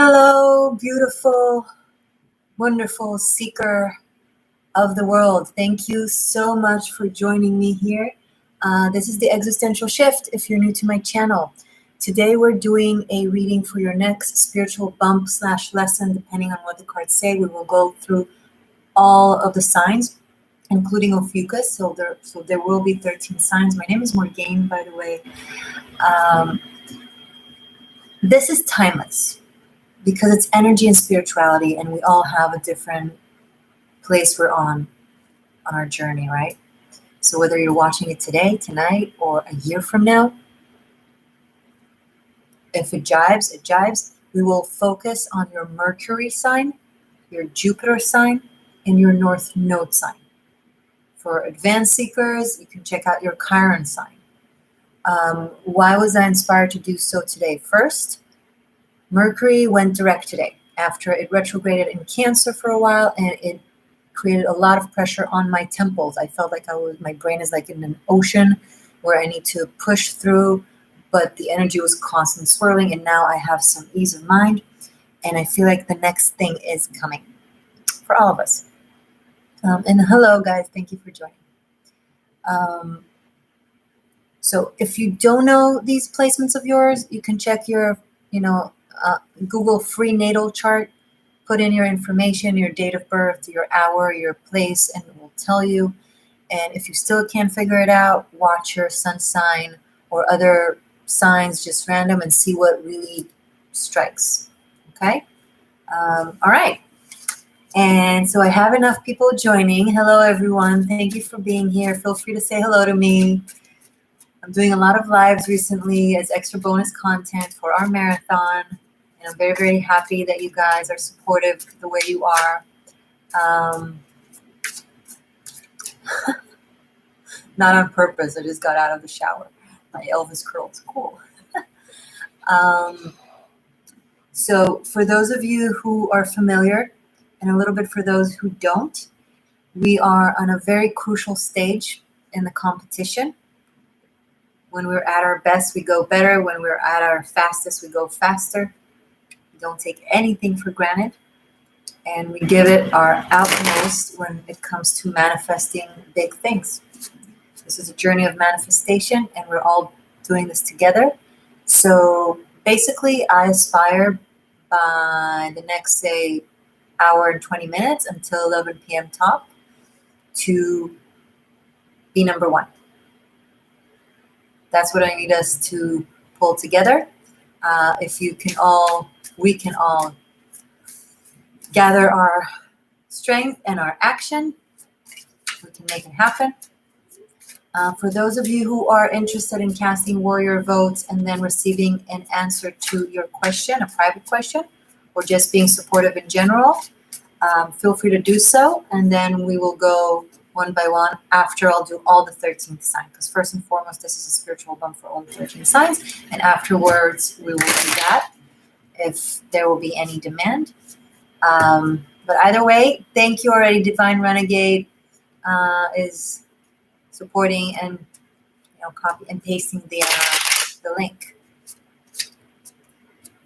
Hello, beautiful, wonderful seeker of the world. Thank you so much for joining me here. This is the Existential Shift if you're new to my channel. Today we're doing a reading for your next spiritual bump / lesson, depending on what the cards say. We will go through all of the signs, including Ophiuchus. So there will be 13 signs. My name is Morgane, by the way. This is timeless, because it's energy and spirituality, and we all have a different place we're on our journey, right? So whether you're watching it today, tonight, or a year from now, if it jibes, it jibes. We will focus on your Mercury sign, your Jupiter sign, and your North Node sign. For advanced seekers, you can check out your Chiron sign. Why was I inspired to do so today? First, Mercury went direct today after it retrograded in Cancer for a while, and it created a lot of pressure on my temples. I felt like my brain is like in an ocean where I need to push through, but the energy was constantly swirling, and now I have some ease of mind, and I feel like the next thing is coming for all of us. And hello, guys. Thank you for joining. So if you don't know these placements of yours, you can check your, Google free natal chart, put in your information, your date of birth, your hour, your place, and it will tell you. And if you still can't figure it out, watch your sun sign or other signs, just random, and see what really strikes. Okay? All right. And so I have enough people joining. Hello, everyone. Thank you for being here. Feel free to say hello to me. I'm doing a lot of lives recently as extra bonus content for our marathon. And I'm very, very happy that you guys are supportive the way you are. Not on purpose. I just got out of the shower. My Elvis curls. Cool. So for those of you who are familiar, and a little bit for those who don't, we are on a very crucial stage in the competition. When we're at our best, we go better. When we're at our fastest, we go faster. We don't take anything for granted. And we give it our utmost when it comes to manifesting big things. This is a journey of manifestation, and we're all doing this together. So basically, I aspire by the next, say, hour and 20 minutes until 11 p.m. top to be number one. That's what I need us to pull together. If you can all, we can all gather our strength and our action, we can make it happen. For those of you who are interested in casting warrior votes and then receiving an answer to your question, a private question, or just being supportive in general, feel free to do so. And then we will go one by one. After, I'll do all the 13th sign, because first and foremost, this is a spiritual bump for all 13 signs, and afterwards we will do that if there will be any demand. But either way, thank you already. Divine Renegade is supporting and copy and pasting the link.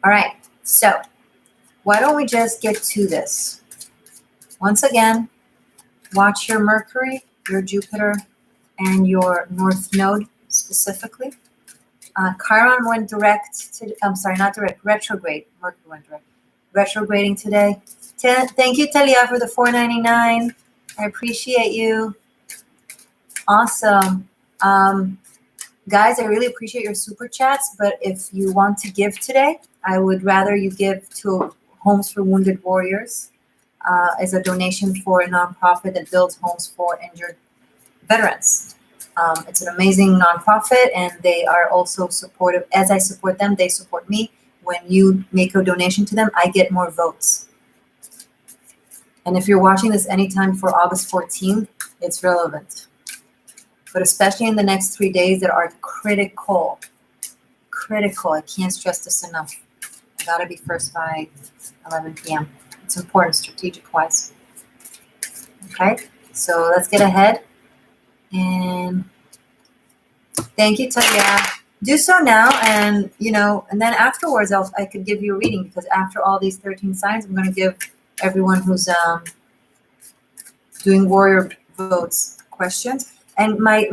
All right, so why don't we just get to this? Once again, watch your Mercury, your Jupiter, and your North Node specifically. Chiron went direct to, not direct, retrograde. Mercury went direct. Retrograding today. Thank you, Talia, for the $4.99. I appreciate you. Awesome. Guys, I really appreciate your super chats, but if you want to give today, I would rather you give to Homes for Wounded Warriors. Is a donation for a nonprofit that builds homes for injured veterans. It's an amazing nonprofit, and they are also supportive. As I support them, they support me. When you make a donation to them, I get more votes. And if you're watching this anytime for August 14th, it's relevant. But especially in the next 3 days that are critical. I can't stress this enough. I gotta be first by 11 p.m. It's important strategic-wise. Okay, so let's get ahead. And thank you, Talia. do so now, and and then afterwards I could give you a reading, because after all these 13 signs, I'm going to give everyone who's doing warrior votes questions. And my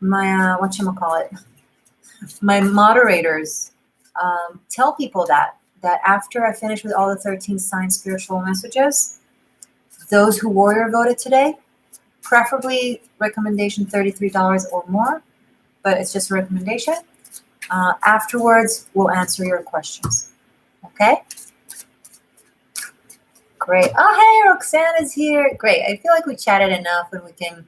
whatchamacallit, my moderators tell people that after I finish with all the 13 sign spiritual messages, those who warrior voted today, preferably recommendation $33 or more, but it's just a recommendation. Afterwards, we'll answer your questions. Okay? Great. Oh, hey, Roxana's here. Great. I feel like we chatted enough and we can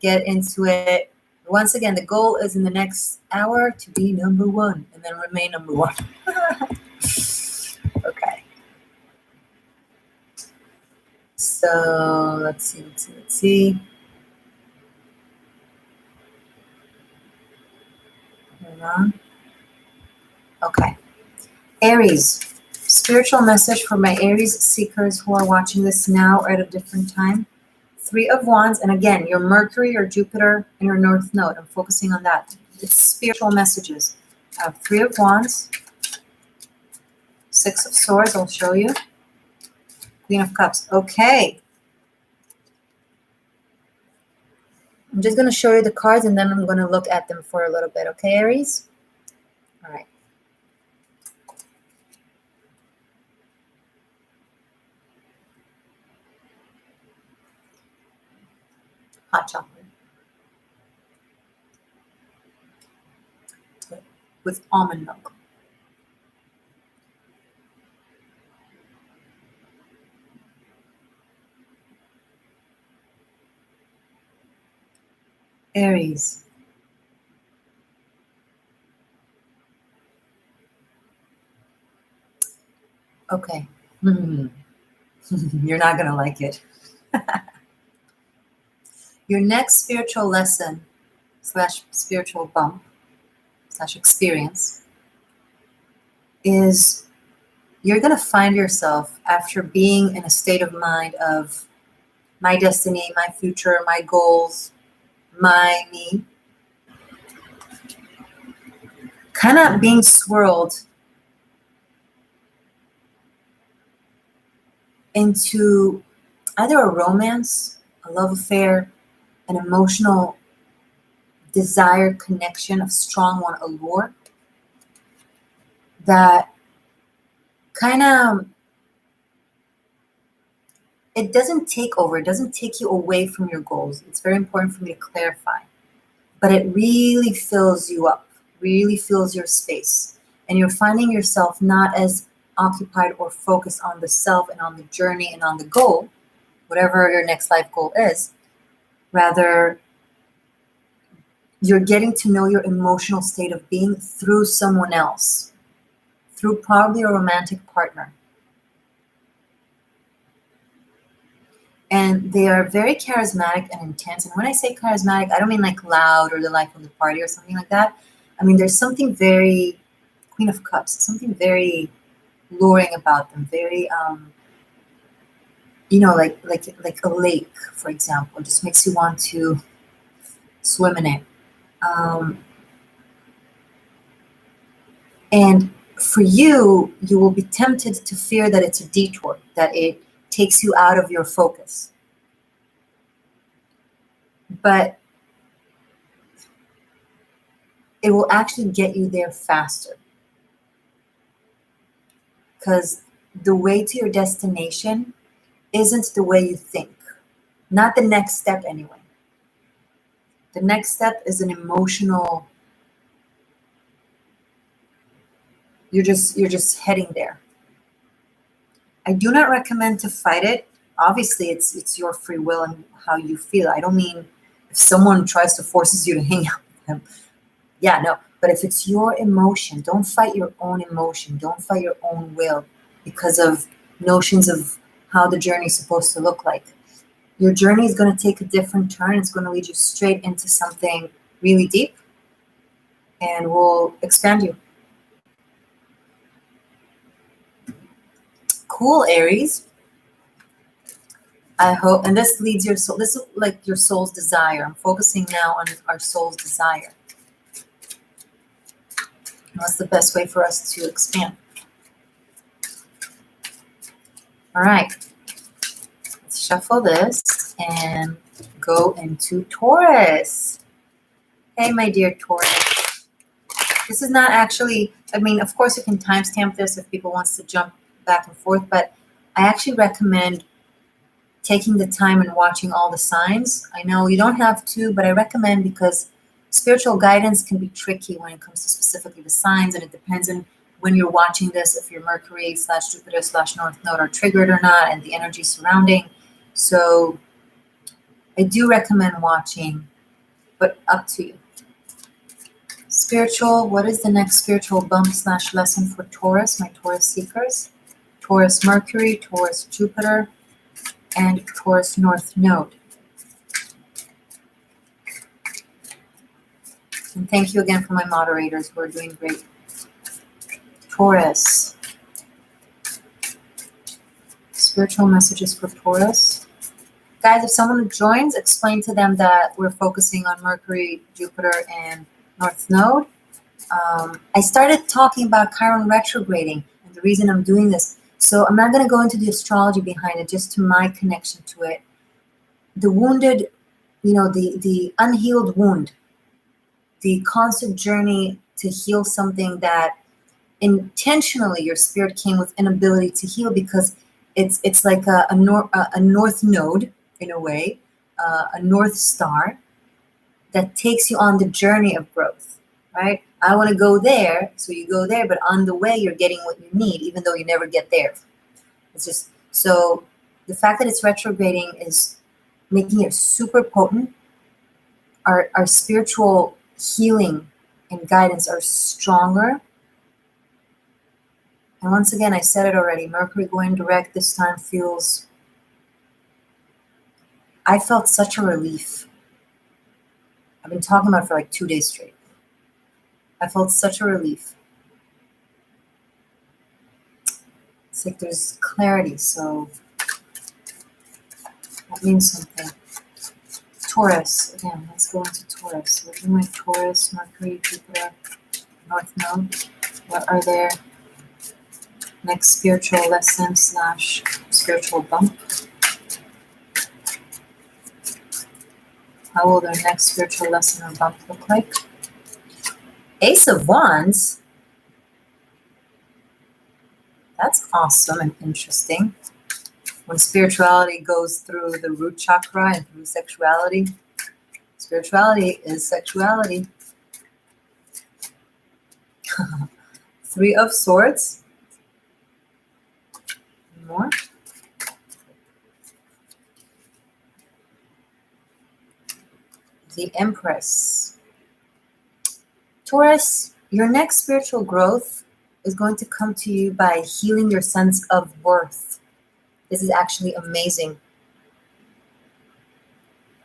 get into it. Once again, the goal is in the next hour to be number one and then remain number one. Okay. So let's see. Hold on. Okay. Aries. Spiritual message for my Aries seekers who are watching this now or at a different time. 3 of Wands, and again, your Mercury, your Jupiter, and your North Node. I'm focusing on that. It's spiritual messages. I have 3 of Wands, 6 of Swords, I'll show you. Queen of Cups. Okay. I'm just going to show you the cards, and then I'm going to look at them for a little bit. Okay, Aries? All right. Hot chocolate. With almond milk. Aries. Okay. You're not going to like it. Your next spiritual lesson / spiritual bump / experience is you're going to find yourself, after being in a state of mind of my destiny, my future, my goals, my me, kind of being swirled into either a romance, a love affair, an emotional desired connection of strong one, allure, that kind of, it doesn't take over, it doesn't take you away from your goals. It's very important for me to clarify. But it really fills you up, really fills your space. And you're finding yourself not as occupied or focused on the self and on the journey and on the goal, whatever your next life goal is. Rather, you're getting to know your emotional state of being through someone else, through probably a romantic partner. And they are very charismatic and intense. And when I say charismatic, I don't mean like loud or the life of the party or something like that. I mean, there's something very Queen of Cups, something very luring about them, very, like a lake, for example. It just makes you want to swim in it. And for you, you will be tempted to fear that it's a detour, that it takes you out of your focus. But it will actually get you there faster. Because the way to your destination isn't the way you think. Not the next step, anyway. The next step is an emotional, you're just heading there. I do not recommend to fight it. Obviously, it's your free will and how you feel. I don't mean if someone tries to forces you to hang out with them. Yeah, no. But if it's your emotion, don't fight your own emotion. Don't fight your own will because of notions of how the journey is supposed to look like. Your journey is going to take a different turn. It's going to lead you straight into something really deep and will expand you. Cool, Aries. I hope, and this leads your soul. This is like your soul's desire. I'm focusing now on our soul's desire. What's the best way for us to expand? All right, let's shuffle this and go into Taurus. Hey, my dear Taurus. This is not actually, I mean, of course you can timestamp this if people wants to jump back and forth, but I actually recommend taking the time and watching all the signs. I know you don't have to, but I recommend because spiritual guidance can be tricky when it comes to specifically the signs, and it depends on when you're watching this, if your Mercury / Jupiter / North Node are triggered or not, and the energy surrounding. So I do recommend watching, but up to you. Spiritual, what is the next spiritual bump / lesson for Taurus, my Taurus seekers? Taurus Mercury, Taurus Jupiter, and Taurus North Node. And thank you again for my moderators who are doing great. Taurus. Spiritual messages for Taurus. Guys, if someone joins, explain to them that we're focusing on Mercury, Jupiter, and North Node. I started talking about Chiron retrograding, and the reason I'm doing this. So I'm not going to go into the astrology behind it, just to my connection to it. The wounded, the unhealed wound, the constant journey to heal something that intentionally your spirit came with inability to heal, because it's like a north node in a way, a north star that takes you on the journey of growth, right? I want to go there, so you go there, but on the way you're getting what you need, even though you never get there. It's just, so the fact that it's retrograding is making it super potent. Our spiritual healing and guidance are stronger. And once again, I said it already, Mercury going direct this time feels, I felt such a relief. I've been talking about it for like 2 days straight. I felt such a relief. It's like there's clarity, so that means something. Taurus, again, let's go into Taurus. What are my Taurus, Mercury, Jupiter, North Node? What are their next spiritual lesson / spiritual bump? How will their next spiritual lesson or bump look like? Ace of Wands. That's awesome and interesting. When spirituality goes through the root chakra and through sexuality, spirituality is sexuality. 3 of Swords. More. The Empress. Taurus, your next spiritual growth is going to come to you by healing your sense of worth. This is actually amazing.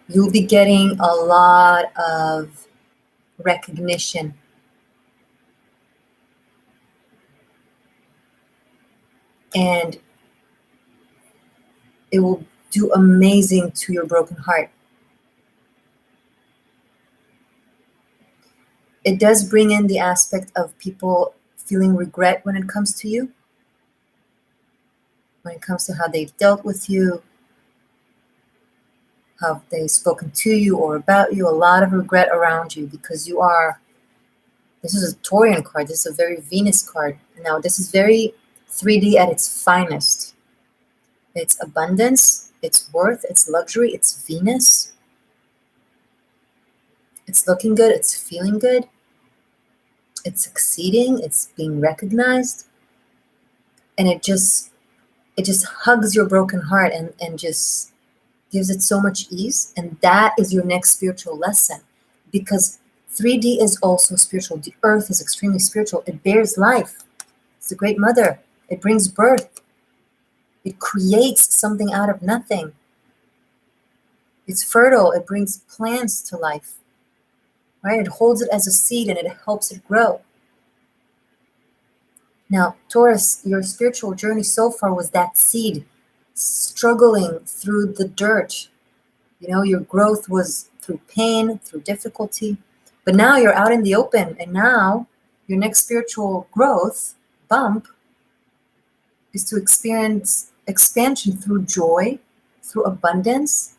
You'll be getting a lot of recognition. And it will do amazing to your broken heart. It does bring in the aspect of people feeling regret when it comes to you, when it comes to how they've dealt with you, how they've spoken to you or about you, a lot of regret around you, because you are, this is a Taurian card, this is a very Venus card. Now this is very 3D at its finest. It's abundance, it's worth, it's luxury, it's Venus. It's looking good, it's feeling good, it's succeeding, it's being recognized. And it just hugs your broken heart and just gives it so much ease. And that is your next spiritual lesson, because 3D is also spiritual. The earth is extremely spiritual. It bears life. It's the great mother. It brings birth. It creates something out of nothing. It's fertile. It brings plants to life, right? It holds it as a seed and it helps it grow. Now, Taurus, your spiritual journey so far was that seed struggling through the dirt. You know, your growth was through pain, through difficulty, but now you're out in the open, and now your next spiritual growth bump is to experience expansion through joy, through abundance,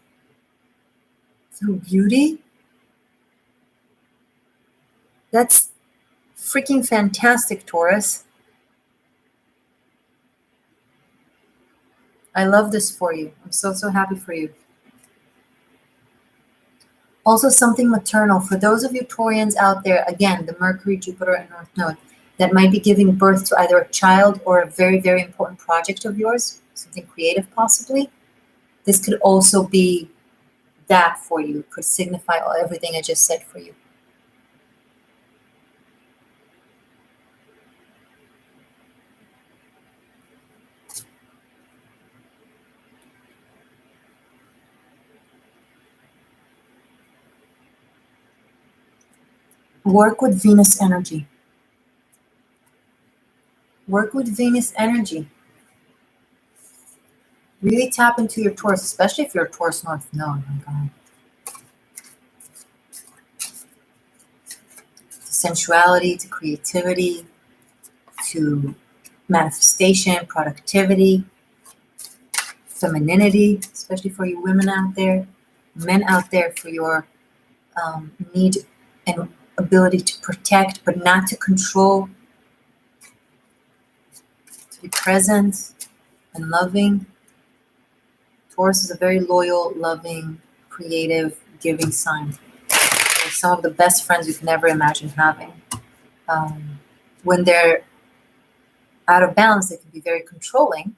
through beauty. That's freaking fantastic, Taurus. I love this for you. I'm so, so happy for you. Also, something maternal. For those of you Taurians out there, again, the Mercury, Jupiter, and North Node, that might be giving birth to either a child or a very, very important project of yours, something creative possibly. This could also be that for you. It could signify everything I just said for you. Work with Venus energy. Work with Venus energy. Really tap into your Taurus, especially if you're a Taurus North Node. Oh my God. To sensuality, to creativity, to manifestation, productivity, femininity, especially for you women out there, men out there, for your need and ability to protect, but not to control, to be present and loving. Taurus is a very loyal, loving, creative, giving sign. They're some of the best friends you can ever imagine having. When they're out of balance, they can be very controlling,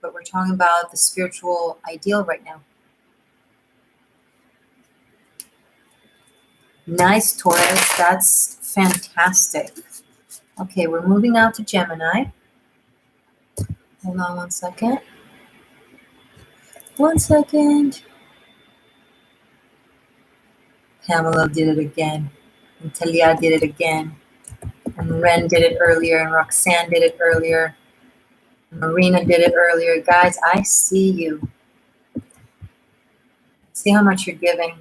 but we're talking about the spiritual ideal right now. Nice, Taurus. That's fantastic. Okay, we're moving now to Gemini. Hold on 1 second. 1 second. Pamela did it again. And Talia did it again. And Ren did it earlier. And Roxanne did it earlier. Marina did it earlier. Guys, I see you. See how much you're giving.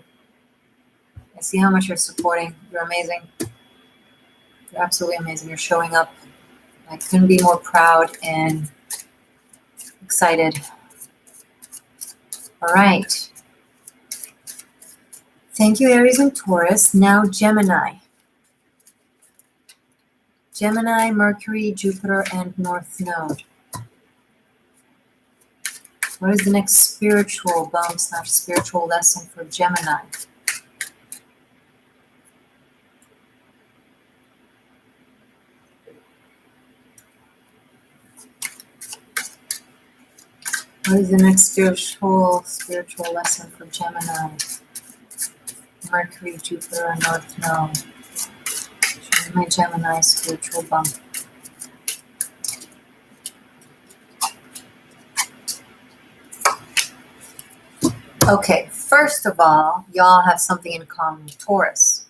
I see how much you're supporting. You're amazing. You're absolutely amazing. You're showing up. I couldn't be more proud and excited. All right. Thank you, Aries and Taurus. Now Gemini. Gemini, Mercury, Jupiter, and North Node. What is the next spiritual bump / spiritual lesson for Gemini? What is the next spiritual lesson for Gemini? Mercury, Jupiter, and North Node. Show me my Gemini spiritual bump. Okay, first of all, y'all have something in common with Taurus.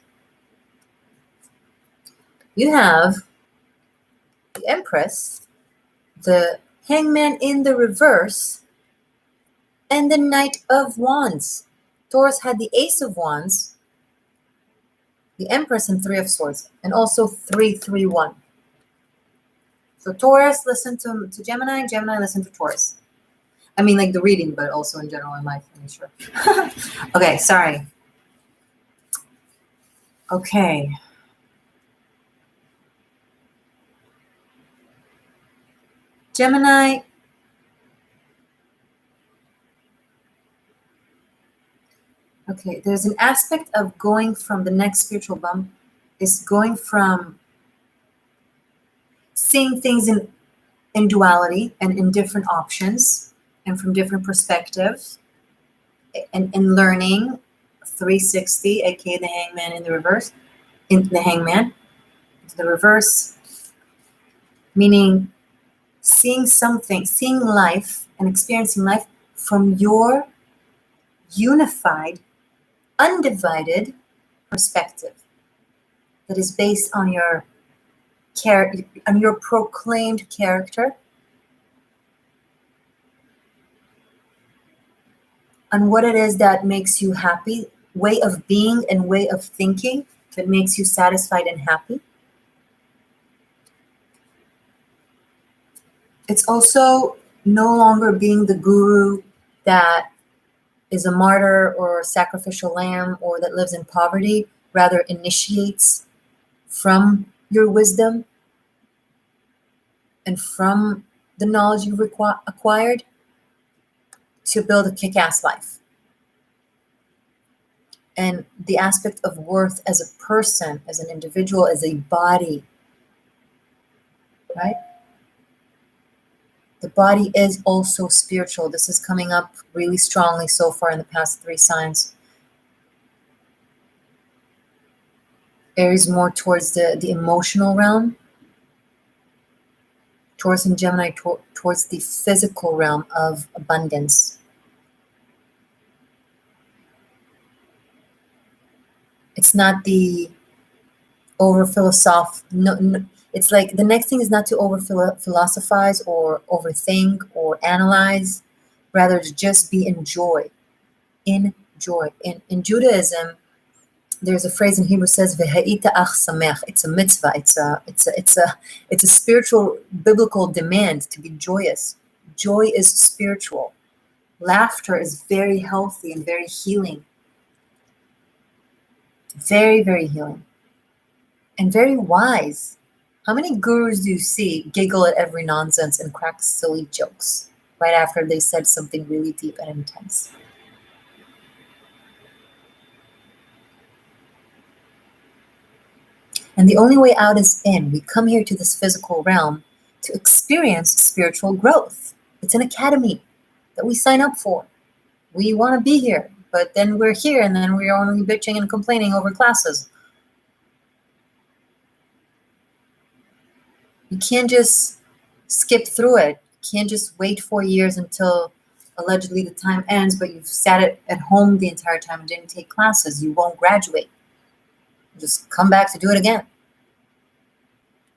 You have the Empress, the Hangman in the reverse, and the Knight of Wands. Taurus had the Ace of Wands, the Empress, and Three of Swords, and also 3-3-1. So Taurus, listen to Gemini, Gemini, listen to Taurus. I mean, like the reading, but also in general in life, I'm sure. Okay, sorry. Okay. Gemini. Okay, there's an aspect of going from the next spiritual bump is going from seeing things in duality and in different options and from different perspectives and learning 360, aka the Hangman in the reverse, in the Hangman, into the reverse, meaning seeing something, seeing life and experiencing life from your unified, undivided perspective that is based on your proclaimed character, on what it is that makes you happy, way of being and way of thinking that makes you satisfied and happy. It's also no longer being the guru that is a martyr or a sacrificial lamb or that lives in poverty, rather initiates from your wisdom and from the knowledge you've acquired to build a kick-ass life. And the aspect of worth as a person, as an individual, as a body, right? The body is also spiritual. This is coming up really strongly so far in the past 3 signs. Aries more towards the emotional realm. Taurus and Gemini towards the physical realm of abundance. It's not the over philosoph. No, it's like the next thing is not to over philosophize or overthink or analyze, rather to just be in joy. In joy. In Judaism, there's a phrase in Hebrew says "V'ha'ita ach samech." It's a mitzvah. It's a spiritual biblical demand to be joyous. Joy is spiritual. Laughter is very healthy and very healing. Very, very healing. And very wise. How many gurus do you see giggle at every nonsense and crack silly jokes right after they said something really deep and intense? And the only way out is in. We come here to this physical realm to experience spiritual growth. It's an academy that we sign up for. We want to be here, but then we're here and then we're only bitching and complaining over classes. You can't just skip through it. You can't just wait 4 years until allegedly the time ends, but you've sat at home the entire time and didn't take classes. You won't graduate. Just come back to do it again.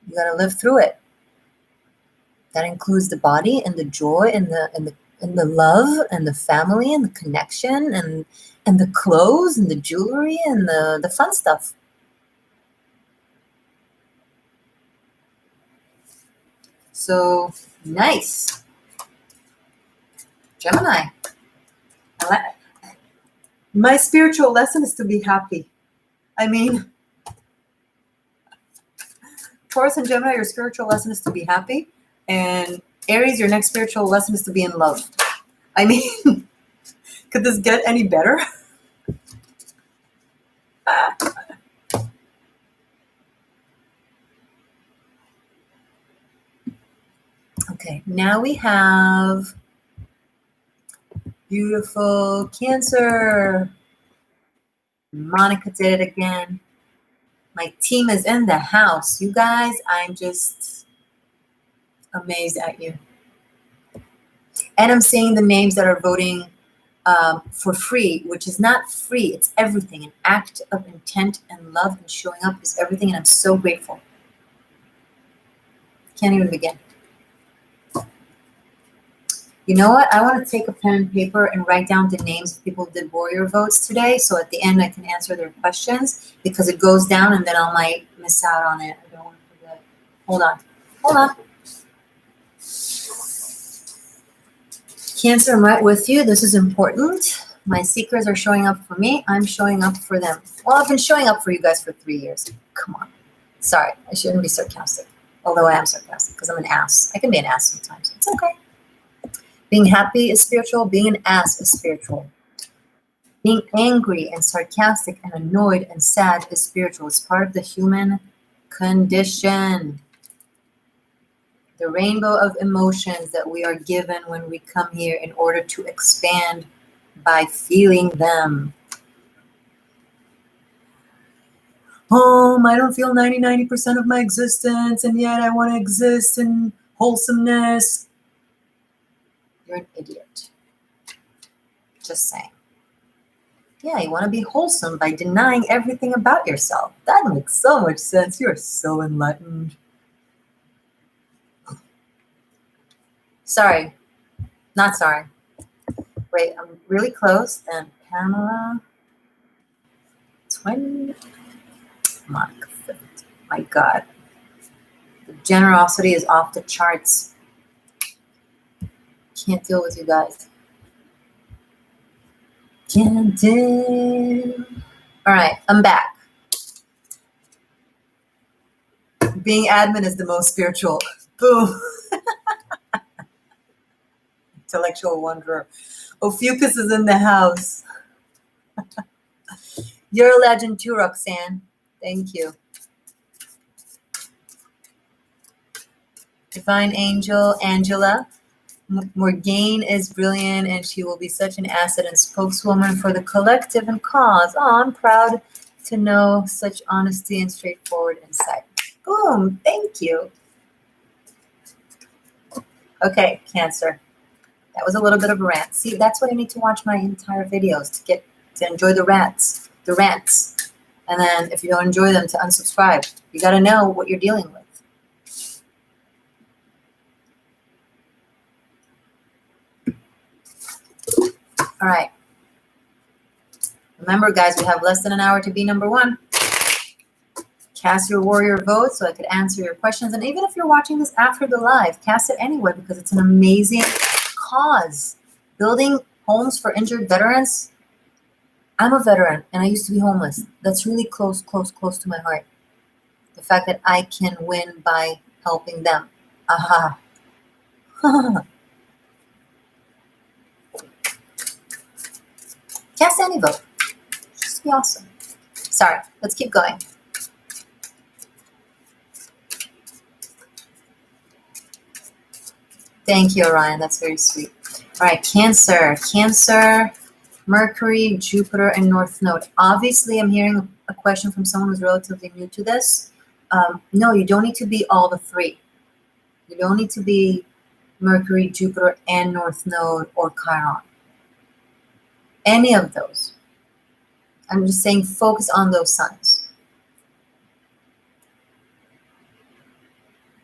You got to live through it. That includes the body and the joy and the love and the family and the connection and the clothes and the jewelry and the fun stuff. So nice. Gemini. My spiritual lesson is to be happy. I mean, Taurus and Gemini, your spiritual lesson is to be happy. And Aries, your next spiritual lesson is to be in love. I mean, could this get any better? Okay, now we have beautiful Cancer. Monica did it again. My team is in the house. You guys, I'm just amazed at you. And I'm saying the names that are voting for free, which is not free. It's everything. An act of intent and love and showing up is everything. And I'm so grateful. Can't even begin. You know what? I want to take a pen and paper and write down the names of people who did warrior votes today. So at the end, I can answer their questions because it goes down and then I might miss out on it. I don't want to forget. Hold on. Cancer, I'm right with you. This is important. My seekers are showing up for me. I'm showing up for them. Well, I've been showing up for you guys for 3 years. Come on. Sorry, I shouldn't be sarcastic. Although I am sarcastic because I'm an ass. I can be an ass sometimes. It's okay. Being happy is spiritual. Being an ass is spiritual. Being angry and sarcastic and annoyed and sad is spiritual. It's part of the human condition. The rainbow of emotions that we are given when we come here in order to expand by feeling them. I don't feel 90% of my existence, and yet I want to exist in wholesomeness. You're an idiot. Just saying. Yeah, you want to be wholesome by denying everything about yourself. That makes so much sense. You're so enlightened. Sorry. Not sorry. Wait, I'm really close. And Pamela 20. Mark 50. My God. The generosity is off the charts. Can't deal with you guys. Can't deal. All right, I'm back. Being admin is the most spiritual. Boom. Intellectual wanderer. Ophiuchus is in the house. You're a legend too, Roxanne. Thank you. Divine Angel, Angela. Morgane is brilliant and she will be such an asset and spokeswoman for the collective and cause. Oh, I'm proud to know such honesty and straightforward insight. Boom. Thank you. Okay, Cancer. That was a little bit of a rant. See, that's why you need to watch my entire videos to enjoy the rants. And then if you don't enjoy them, to unsubscribe. You got to know what you're dealing with. All right. Remember, guys, we have less than an hour to be number one. Cast your warrior vote so I could answer your questions. And even if you're watching this after the live, cast it anyway because it's an amazing cause. Building homes for injured veterans. I'm a veteran and I used to be homeless. That's really close to my heart. The fact that I can win by helping them. Aha. Cast any vote. Just be awesome. Sorry, let's keep going. Thank you, Orion. That's very sweet. All right, Cancer. Cancer, Mercury, Jupiter, and North Node. Obviously, I'm hearing a question from someone who's relatively new to this. No, you don't need to be all the three. You don't need to be Mercury, Jupiter, and North Node or Chiron. Any of those. I'm just saying focus on those signs.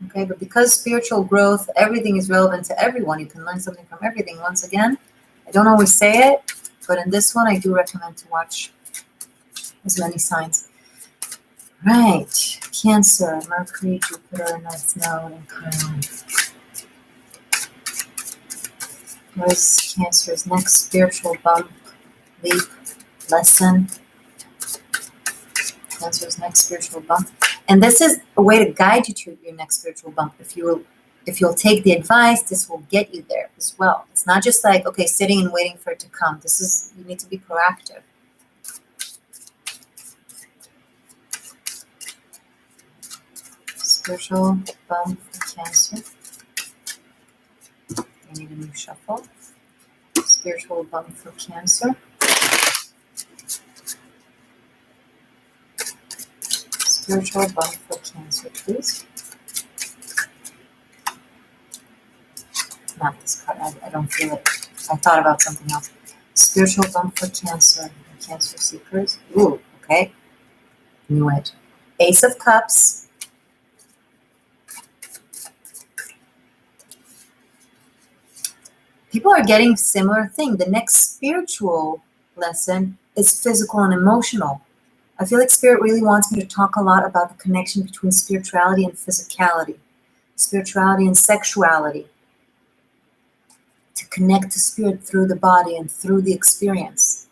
Okay, but because spiritual growth, everything is relevant to everyone. You can learn something from everything. Once again, I don't always say it, but in this one, I do recommend to watch as many signs. Right, Cancer, Mercury, Jupiter, North Node, and Chiron. Where's Cancer's next spiritual bump, leap, lesson? Cancer's next spiritual bump. And this is a way to guide you to your next spiritual bump. If you'll take the advice, this will get you there as well. It's not just like, okay, sitting and waiting for it to come. You need to be proactive. Spiritual bump for Cancer. I need a new shuffle. Spiritual bump for Cancer. Spiritual bump for Cancer, please. Not this card. I don't feel it. I thought about something else. Spiritual bump for Cancer. Cancer seekers. Ooh, okay. Knew it. Ace of Cups. People are getting similar thing. The next spiritual lesson is physical and emotional. I feel like Spirit really wants me to talk a lot about the connection between spirituality and physicality, spirituality and sexuality, to connect to Spirit through the body and through the experience.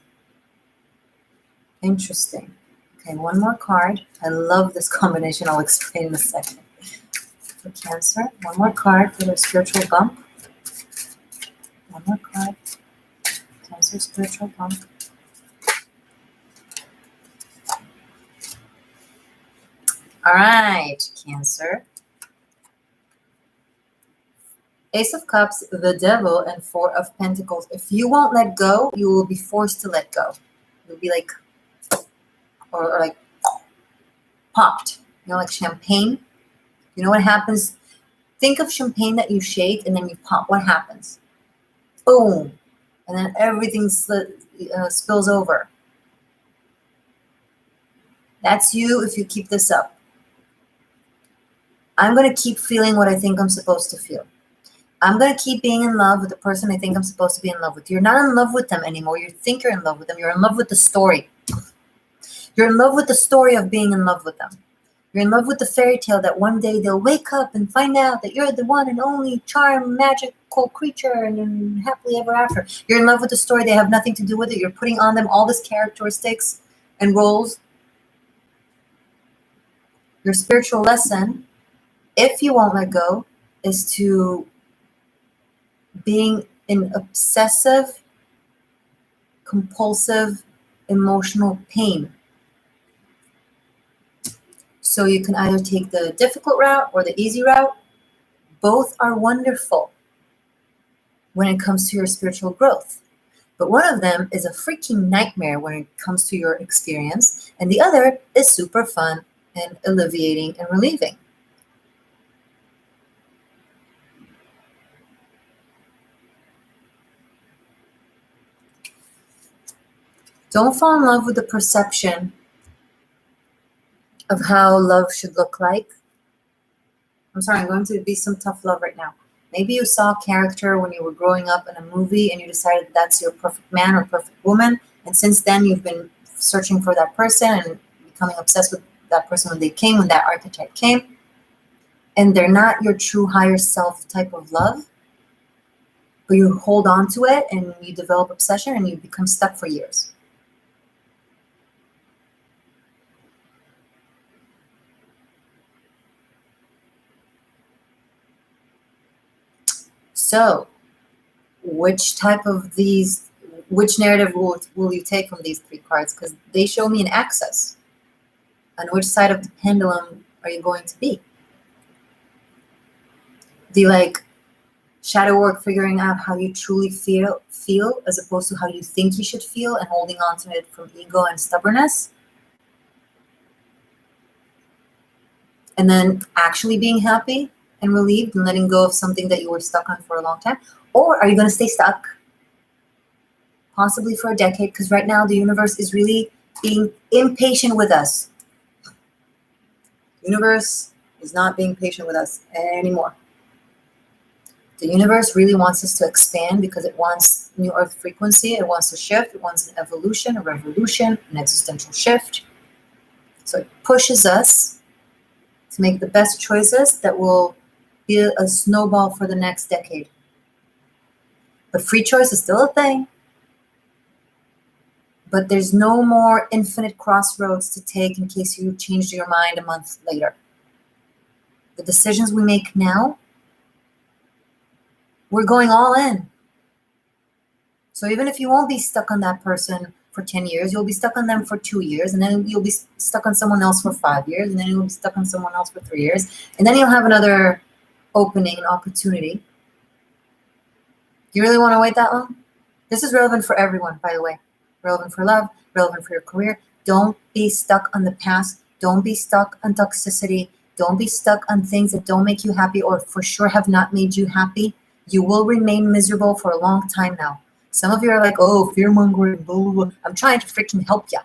Interesting. Okay, one more card. I love this combination. I'll explain in a second. For Cancer, one more card for their spiritual bump. One more card. Cancer spiritual bump. All right, Cancer. Ace of Cups, the Devil, and Four of Pentacles. If you won't let go, you will be forced to let go. You'll be like, or like popped. You know, like champagne. You know what happens? Think of champagne that you shake and then you pop. What happens? Boom. And then everything spills over. That's you if you keep this up. I'm going to keep feeling what I think I'm supposed to feel. I'm going to keep being in love with the person I think I'm supposed to be in love with. You're not in love with them anymore. You think you're in love with them. You're in love with the story. You're in love with the story of being in love with them. You're in love with the fairy tale that one day they'll wake up and find out that you're the one and only charm, magical creature and happily ever after. You're in love with the story. They have nothing to do with it. You're putting on them all these characteristics and roles. Your spiritual lesson, if you won't let go, is to being in obsessive, compulsive, emotional pain. So you can either take the difficult route or the easy route. Both are wonderful when it comes to your spiritual growth. But one of them is a freaking nightmare when it comes to your experience, and the other is super fun and alleviating and relieving. Don't fall in love with the perception of how love should look like. I'm sorry, I'm going to be some tough love right now. Maybe you saw a character when you were growing up in a movie and you decided that's your perfect man or perfect woman. And since then, you've been searching for that person and becoming obsessed with that person when that archetype came. And they're not your true higher self type of love. But you hold on to it and you develop obsession and you become stuck for years. So, which narrative will you take from these three cards? Because they show me an axis. On which side of the pendulum are you going to be? Do you like shadow work, figuring out how you truly feel as opposed to how you think you should feel and holding on to it from ego and stubbornness? And then actually being happy and relieved and letting go of something that you were stuck on for a long time? Or are you going to stay stuck? Possibly for a decade, because right now the universe is really being impatient with us. The universe is not being patient with us anymore. The universe really wants us to expand because it wants new earth frequency. It wants to shift. It wants an evolution, a revolution, an existential shift. So it pushes us to make the best choices that will be a snowball for the next decade. But free choice is still a thing. But there's no more infinite crossroads to take in case you changed your mind a month later. The decisions we make now, we're going all in. So even if you won't be stuck on that person for 10 years, you'll be stuck on them for 2 years, and then you'll be stuck on someone else for 5 years, and then you'll be stuck on someone else for 3 years, and then you'll have another opening, an opportunity. You really want to wait that long? This is relevant for everyone, by the way. Relevant for love, relevant for your career. Don't be stuck on the past. Don't be stuck on toxicity. Don't be stuck on things that don't make you happy or for sure have not made you happy. You will remain miserable for a long time now. Some of you are like, oh, fear-mongering, blah, blah, blah. I'm trying to freaking help you.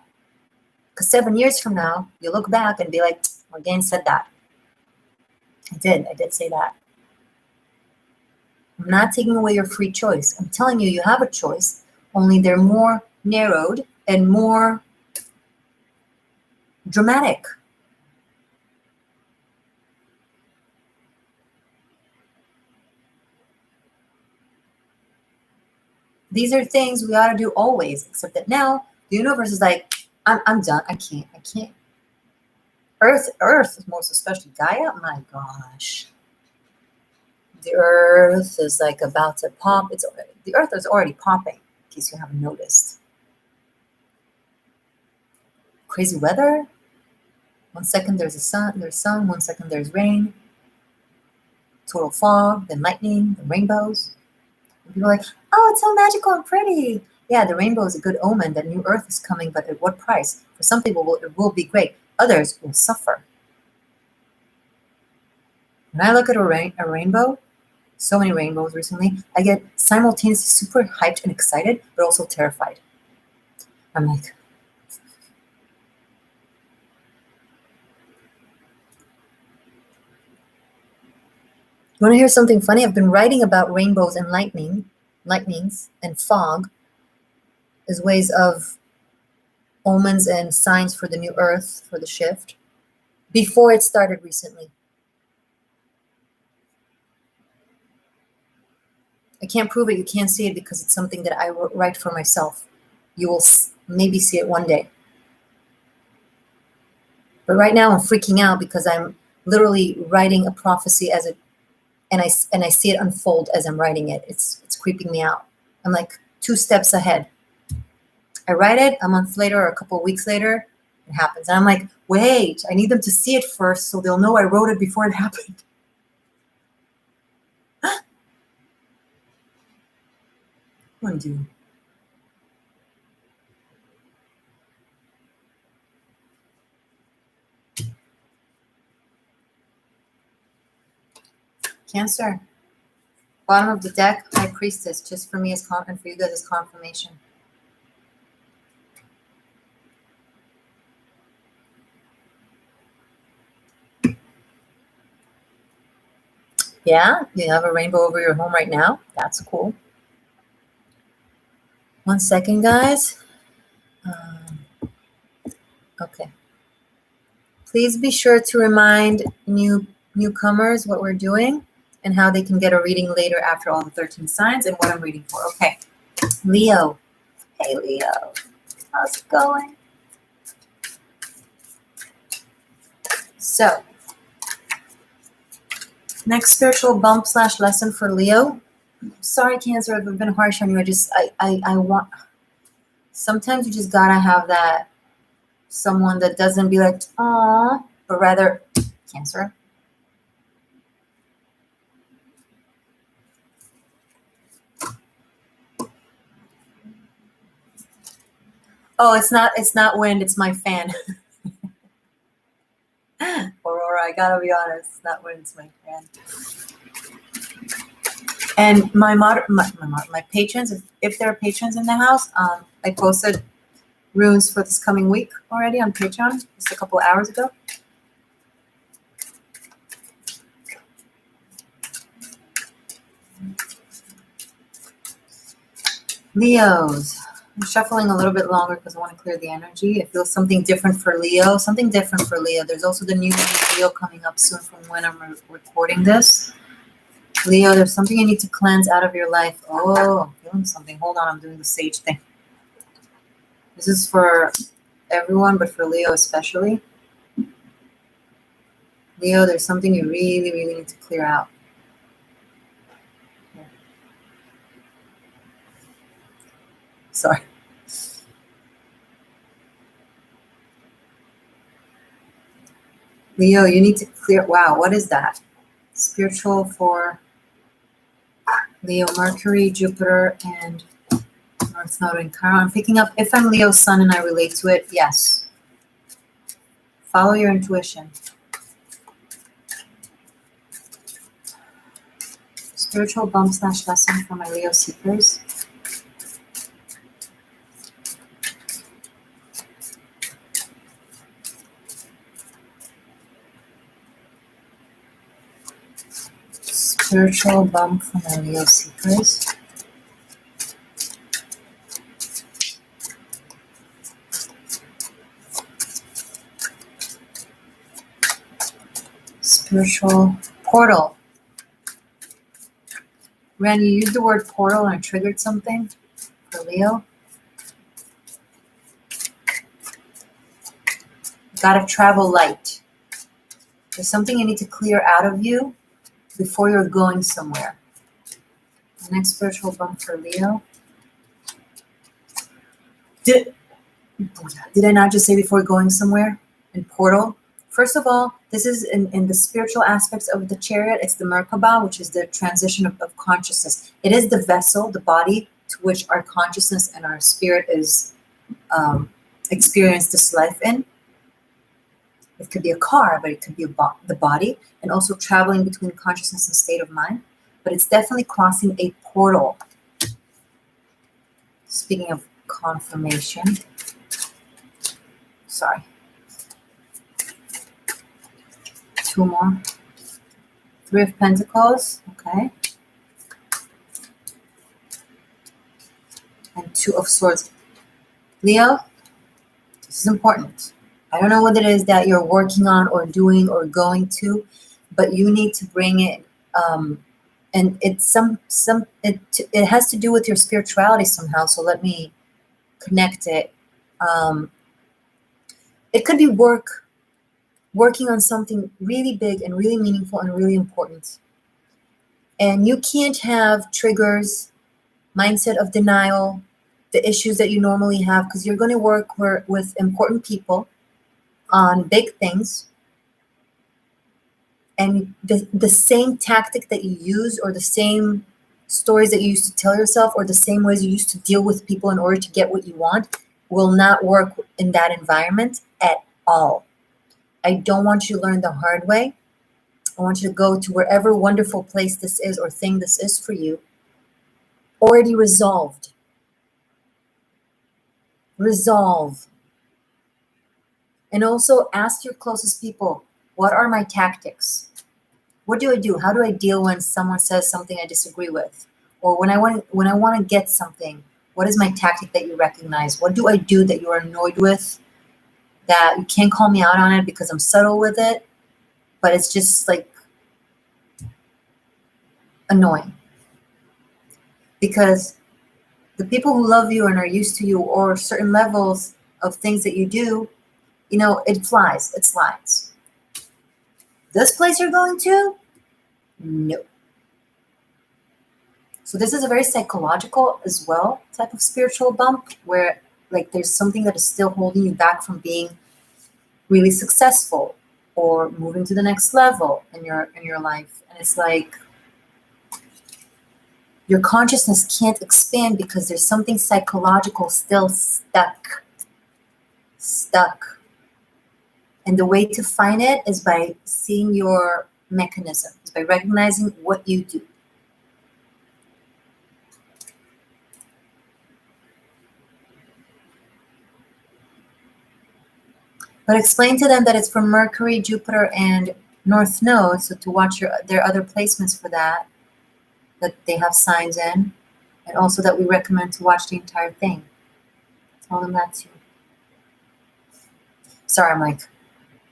Because 7 years from now, you look back and be like, Morgane said that. I did say that. I'm not taking away your free choice. I'm telling you, you have a choice, only they're more narrowed and more dramatic. These are things we ought to do always, except that now the universe is like, I'm done. I can't. Earth, most especially Gaia, my gosh. The earth is like about to pop. The earth is already popping, in case you haven't noticed. Crazy weather. 1 second there's sun, 1 second there's rain. Total fog, then lightning, then rainbows. And people are like, oh, it's so magical and pretty. Yeah, the rainbow is a good omen that new earth is coming, but at what price? For some people, it will be great. Others will suffer. When I look at a rainbow, so many rainbows recently, I get simultaneously super hyped and excited, but also terrified. I'm like, You want to hear something funny? I've been writing about rainbows and lightnings and fog as ways of omens and signs for the new earth, for the shift, before it started recently. I can't prove it. You can't see it because it's something that I write for myself. You will maybe see it one day. But right now I'm freaking out because I'm literally writing a prophecy as it, and I see it unfold as I'm writing it. It's creeping me out. I'm like 2 steps ahead. I write it a month later or a couple of weeks later, it happens. And I'm like, wait, I need them to see it first so they'll know I wrote it before it happened. Undo. Cancer. Bottom of the deck, High Priestess, just for me as and for you guys as confirmation. Yeah, you have a rainbow over your home right now. That's cool. 1 second, guys. Okay. Please be sure to remind newcomers what we're doing and how they can get a reading later after all the 13 signs and what I'm reading for. Okay. Leo. Hey, Leo. How's it going? So, next spiritual bump / lesson for Leo. Sorry, Cancer, if I've been harsh on you. I want, sometimes you just gotta have that someone that doesn't be like, aw, but rather, Cancer. Oh, it's not wind, it's my fan. Aurora, I gotta be honest, it's not wind, it's my fan. And my patrons, if there are patrons in the house, I posted runes for this coming week already on Patreon just a couple hours ago. Leos. I'm shuffling a little bit longer because I want to clear the energy. I feel something different for Leo. Something different for Leo. There's also the new Leo coming up soon from when I'm recording this. Leo, there's something you need to cleanse out of your life. Oh, I'm feeling something. Hold on, I'm doing the sage thing. This is for everyone, but for Leo especially. Leo, there's something you really, really need to clear out. Here. Sorry. Leo, you need to clear. Wow, what is that? Spiritual for Leo, Mercury, Jupiter, and North Node in Chiron. I'm picking up if I'm Leo's sun and I relate to it. Yes. Follow your intuition. Spiritual bump / lesson for my Leo seekers. Spiritual bump for my Leo seekers. Spiritual portal. Ran, you used the word portal and it triggered something for Leo. Gotta travel light. There's something you need to clear out of you before you're going somewhere. The next spiritual bump for Leo. Did I not just say before going somewhere? In portal? First of all, this is in the spiritual aspects of the chariot. It's the Merkaba, which is the transition of consciousness. It is the vessel, the body, to which our consciousness and our spirit is experienced this life in. It could be a car, but it could be the body, and also traveling between consciousness and state of mind. But it's definitely crossing a portal. Speaking of confirmation, sorry. 2 more. Three of Pentacles, okay. And Two of Swords. Leo, this is important. I don't know what it is that you're working on or doing or going to, but you need to bring it. And it's it has to do with your spirituality somehow. So let me connect it. It could be working on something really big and really meaningful and really important. And you can't have triggers, mindset of denial, the issues that you normally have, because you're going to work with important people on big things. And the same tactic that you use, or the same stories that you used to tell yourself, or the same ways you used to deal with people in order to get what you want, will not work in that environment at all. I don't want you to learn the hard way. I want you to go to wherever wonderful place this is or thing this is for you, already resolved. Resolve. And also ask your closest people, what are my tactics? What do I do? How do I deal when someone says something I disagree with? Or when I want to get something, what is my tactic that you recognize? What do I do that you are annoyed with, that you can't call me out on it because I'm subtle with it, but it's just like annoying? Because the people who love you and are used to you, or certain levels of things that you do, it flies, it slides. This place you're going to? No. So this is a very psychological as well type of spiritual bump, where like there's something that is still holding you back from being really successful or moving to the next level in your life. And it's like your consciousness can't expand because there's something psychological still stuck. And the way to find it is by seeing your mechanism, is by recognizing what you do. But explain to them that it's from Mercury, Jupiter, and North Node, so to watch their other placements for that they have signs in, and also that we recommend to watch the entire thing. Tell them that too. Sorry, I'm like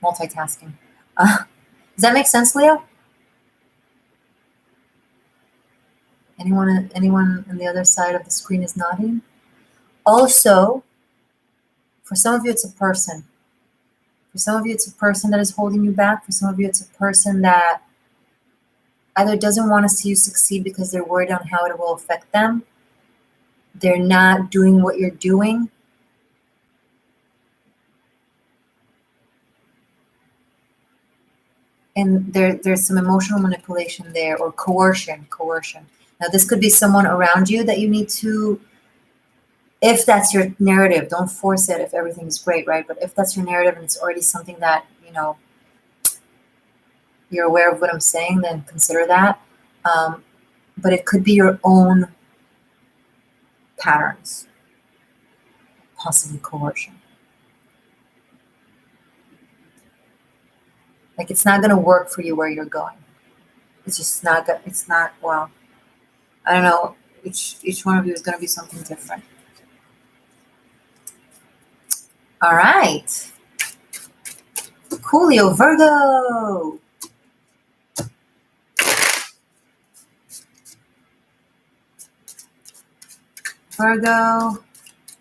multitasking. Does that make sense, Leo? Anyone on the other side of the screen is nodding? Also, for some of you, it's a person. For some of you, it's a person that is holding you back. For some of you, it's a person that either doesn't want to see you succeed because they're worried on how it will affect them. They're not doing what you're doing. And there's some emotional manipulation there, or coercion. Now, this could be someone around you that you need to, if that's your narrative, don't force it if everything's great, right? But if that's your narrative and it's already something that, you're aware of what I'm saying, then consider that. But it could be your own patterns, possibly coercion. Like, it's not going to work for you where you're going. It's just not good. It's not, well, I don't know. Each one of you is going to be something different. All right. Coolio, Virgo. Virgo,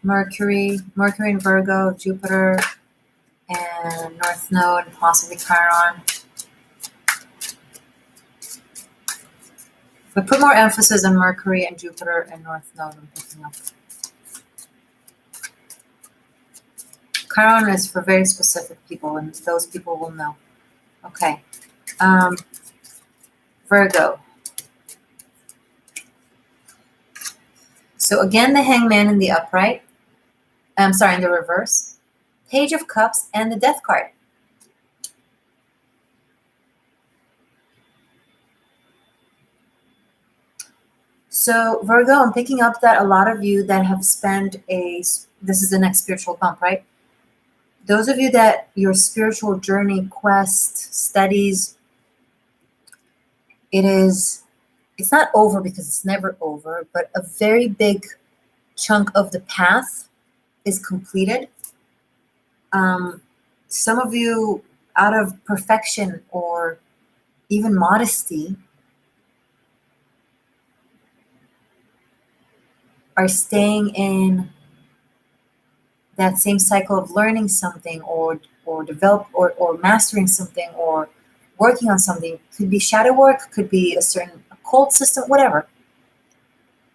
Mercury and Virgo, Jupiter, and North Node, and possibly Chiron. But put more emphasis on Mercury and Jupiter and North Node. I'm picking up. Chiron is for very specific people, and those people will know. Okay. Virgo. So again, the Hangman in the upright. I'm sorry, in the reverse. Page of Cups and the Death card. So Virgo, I'm picking up that a lot of you that have spent this is the next spiritual bump, right? Those of you that your spiritual journey, quest, studies it's not over because it's never over, but a very big chunk of the path is completed. Some of you, out of perfection or even modesty, are staying in that same cycle of learning something or develop or mastering something or working on something. Could be shadow work, could be a certain occult system, whatever.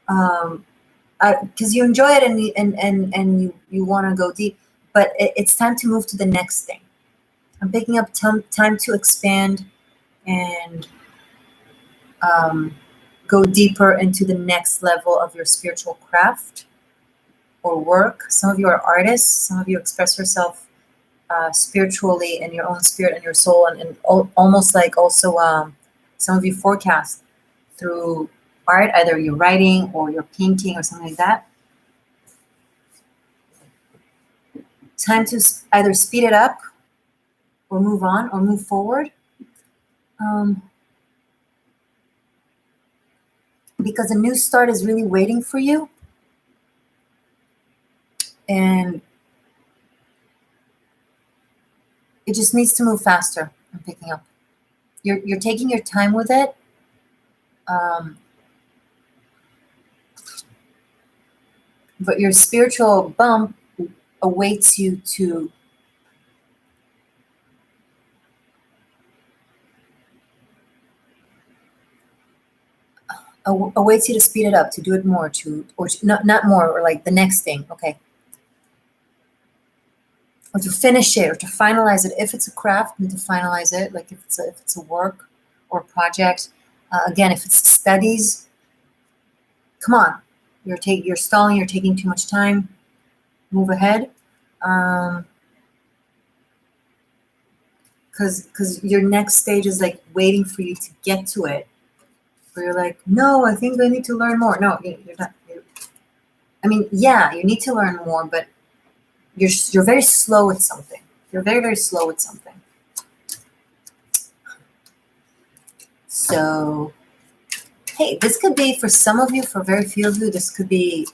Because you enjoy it and you want to go deep, but it's time to move to the next thing. I'm picking up time to expand and go deeper into the next level of your spiritual craft or work. Some of you are artists. Some of you express yourself spiritually in your own spirit and your soul, and almost like also some of you forecast through art, either you're writing or you're painting or something like that. Time to either speed it up or move on or move forward. Because a new start is really waiting for you. And it just needs to move faster. I'm picking up. You're taking your time with it. But your spiritual bump awaits you to speed it up, to do it more, not more, or like the next thing, okay? Or to finish it, or to finalize it. If it's a craft, you need to finalize it. Like if it's a work or a project. Again, if it's studies, come on, you're stalling. You're taking too much time. Move ahead, because your next stage is like waiting for you to get to it. Where you're like, no, I think I need to learn more. No, you're not. I mean, yeah, you need to learn more, but you're very slow at something. You're very, very slow at something. So, hey, this could be for some of you, for very few of you, this could be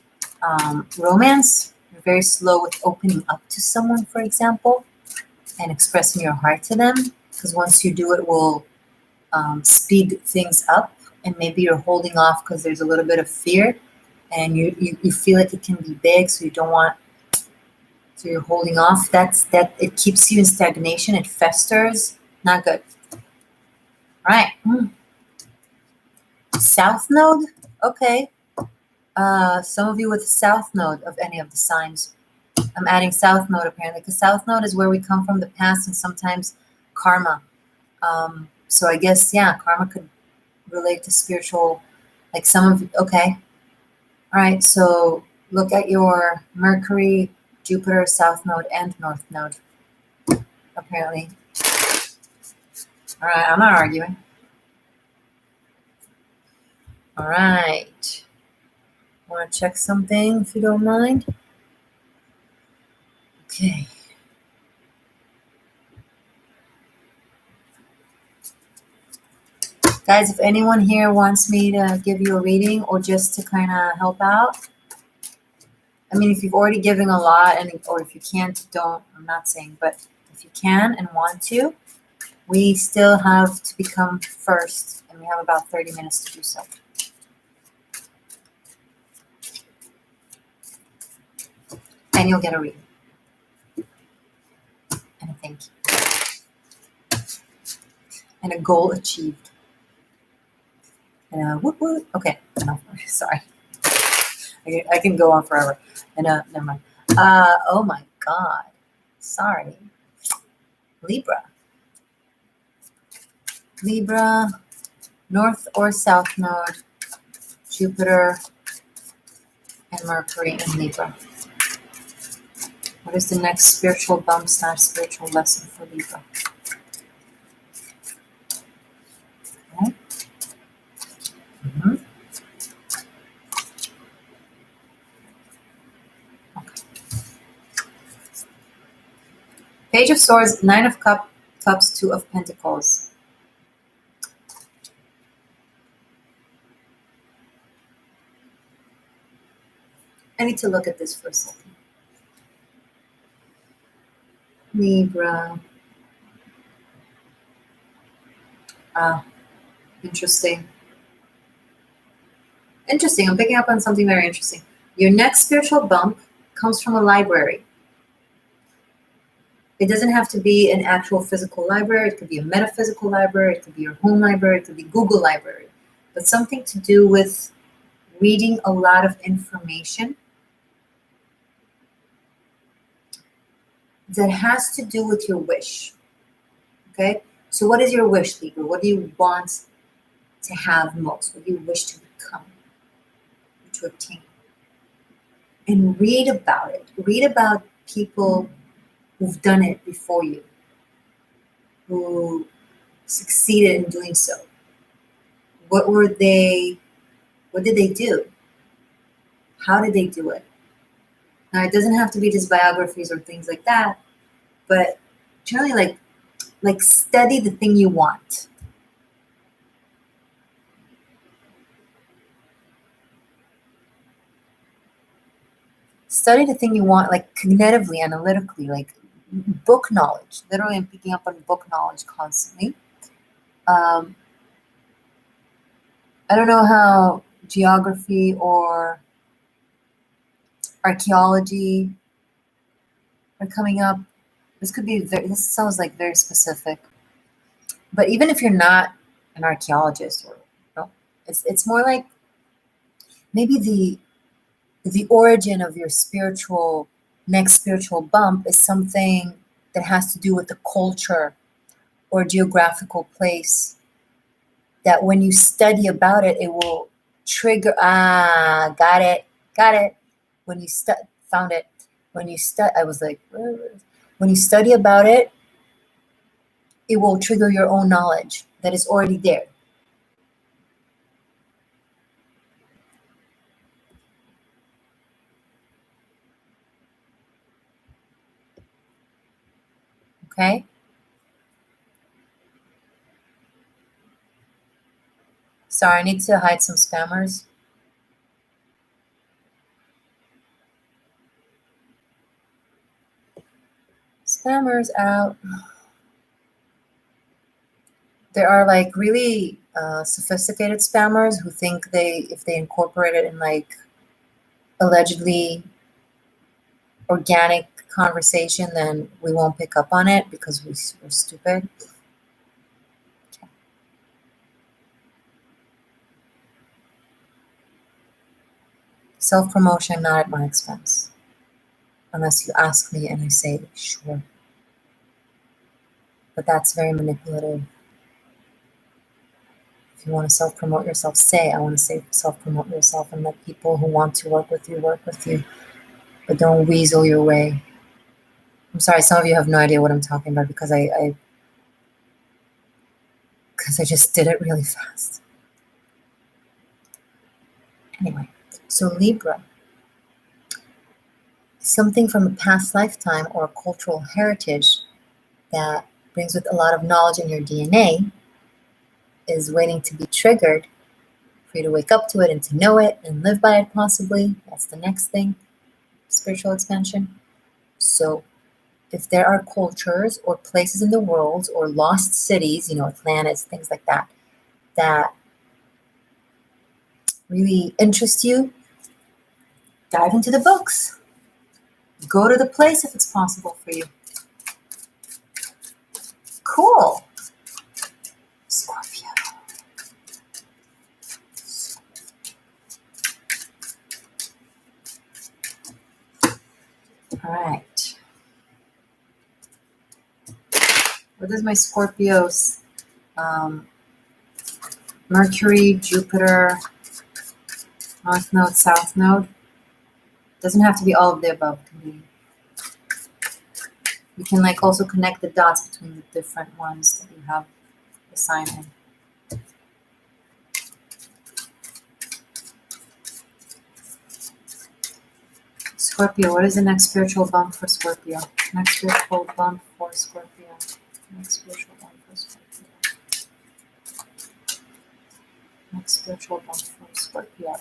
romance. You're very slow with opening up to someone, for example, and expressing your heart to them. Because once you do, it will speed things up. And maybe you're holding off because there's a little bit of fear. And you feel like it can be big, so you don't want. So you're holding off. That it keeps you in stagnation. It festers. Not good. All right. South node. Okay. Some of you with South node of any of the signs. I'm adding South node apparently, because South node is where we come from the past and sometimes karma. So I guess, yeah, karma could relate to spiritual, like some of you. Okay. All right. So look at your Mercury, Jupiter, South node, and North node. Apparently. All right. I'm not arguing. All right. Want to check something if you don't mind? Okay. Guys, if anyone here wants me to give you a reading or just to kind of help out, I mean, if you've already given a lot, or if you can't, don't, I'm not saying, but if you can and want to, we still have to become first, and we have about 30 minutes to do so. And you'll get a reading. And a thank you. And a goal achieved. And a whoop whoop. Okay, no, sorry. I can go on forever. And never mind. Oh my God. Sorry. Libra. Libra, North or South node, Jupiter, and Mercury in Libra. What is the next spiritual bump / spiritual lesson for Libra? Okay. Mm-hmm. Okay. Page of Swords, Nine of Cups, Two of Pentacles. I need to look at this for a second. Libra. Ah, interesting. Interesting. I'm picking up on something very interesting. Your next spiritual bump comes from a library. It doesn't have to be an actual physical library. It could be a metaphysical library. It could be your home library. It could be Google library. But something to do with reading a lot of information that has to do with your wish. Okay? So what is your wish, Libra? What do you want to have most? What do you wish to become, to obtain? And read about it. Read about people who've done it before you, who succeeded in doing so. What did they do? How did they do it? Now, it doesn't have to be just biographies or things like that, but generally like study the thing you want. Study the thing you want, like cognitively, analytically, like book knowledge. Literally, I'm picking up on book knowledge constantly. I don't know how geography or archaeology are coming up. This sounds like very specific. But even if you're not an archaeologist, or it's more like maybe the origin of your next spiritual bump is something that has to do with the culture or geographical place, that when you study about it, it will trigger. Got it. When you found it. I was like, when you study about it, it will trigger your own knowledge that is already there. Okay? Sorry, I need to hide some spammers. Spammers out. There are like really sophisticated spammers who think if they incorporate it in like allegedly organic conversation, then we won't pick up on it because we're stupid. Okay. Self-promotion, not at my expense. Unless you ask me and I say, sure. But that's very manipulative. If you want to self-promote yourself, say, I want to self-promote yourself, and let people who want to work with you. But don't weasel your way. I'm sorry, some of you have no idea what I'm talking about because I just did it really fast. Anyway, so Libra, something from a past lifetime or a cultural heritage that brings with a lot of knowledge in your DNA is waiting to be triggered for you to wake up to it and to know it and live by it possibly. That's the next thing, spiritual expansion. So if there are cultures or places in the world or lost cities, Atlantis, things like that, that really interest you, dive into the books. Go to the place if it's possible for you. Cool. Scorpio. All right. What does my Scorpio's Mercury, Jupiter, North Node, South Node? Doesn't have to be all of the above. You can like also connect the dots between the different ones that you have the sign in. Scorpio, what is the next spiritual bump for Scorpio? Next spiritual bump for Scorpio. Next spiritual bump for Scorpio. Next spiritual bump for Scorpio.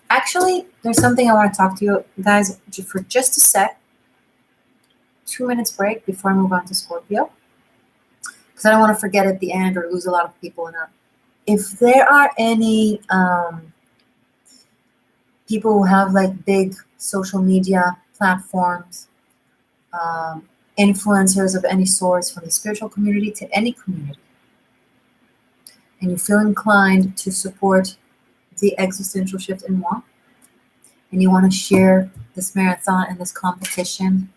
Actually, Actually, there's something I want to talk to you guys for just a sec. 2 minutes break before I move on to Scorpio, because I don't want to forget at the end or lose a lot of people. If there are any people who have like big social media platforms, influencers of any sort, from the spiritual community to any community, and you feel inclined to support the Existential Shift in moi, and you want to share this marathon and this competition,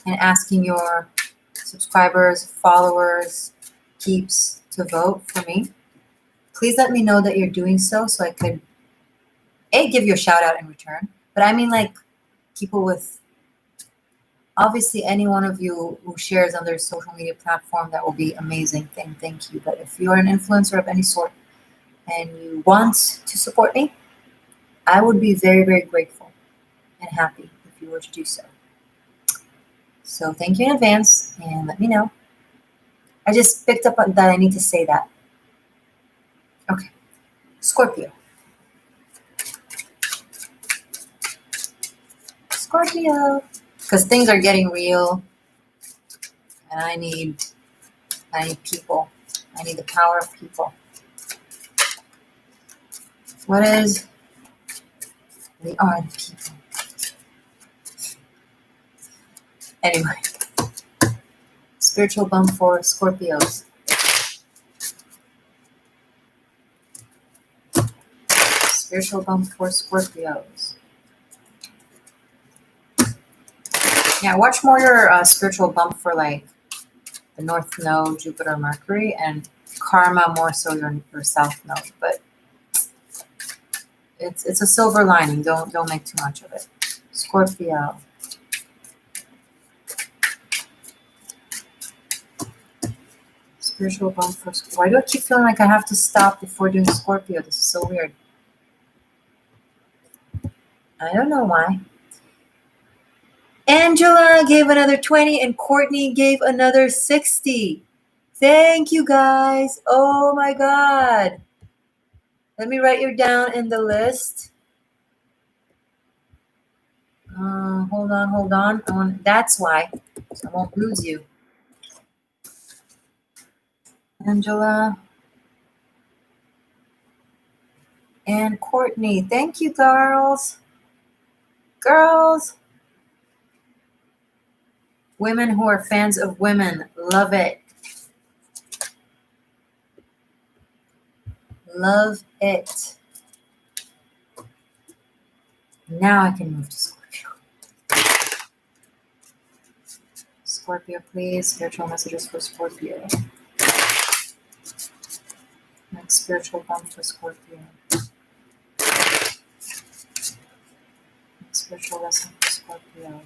and asking your subscribers, followers, peeps to vote for me, please let me know that you're doing so I could give you a shout out in return. But I mean, like, people with, obviously any one of you who shares on their social media platform, that will be amazing. Thank you. But if you're an influencer of any sort and you want to support me, I would be very, very grateful and happy if you were to do so. So thank you in advance, and let me know. I just picked up on that I need to say that. Okay. Scorpio. Because things are getting real, and I need people. I need the power of people. We are the people. Anyway, spiritual bump for Scorpios. Spiritual bump for Scorpios. Yeah, watch more your spiritual bump for like the North Node, Jupiter, Mercury, and Karma more so your South Node. But it's a silver lining. Don't make too much of it. Scorpio. Spiritual bump for Scorpio. Why do I keep feeling like I have to stop before doing Scorpio? This is so weird. I don't know why. Angela gave another 20 and Courtney gave another 60. Thank you, guys. Oh my God. Let me write you down in the list. Hold on. That's why. So I won't lose you. Angela and Courtney. Thank you, girls. Women who are fans of women. Love it. Love it. Now I can move to Scorpio. Scorpio, please. Spiritual messages for Scorpio. Next spiritual bump for Scorpio. Next spiritual lesson for Scorpio.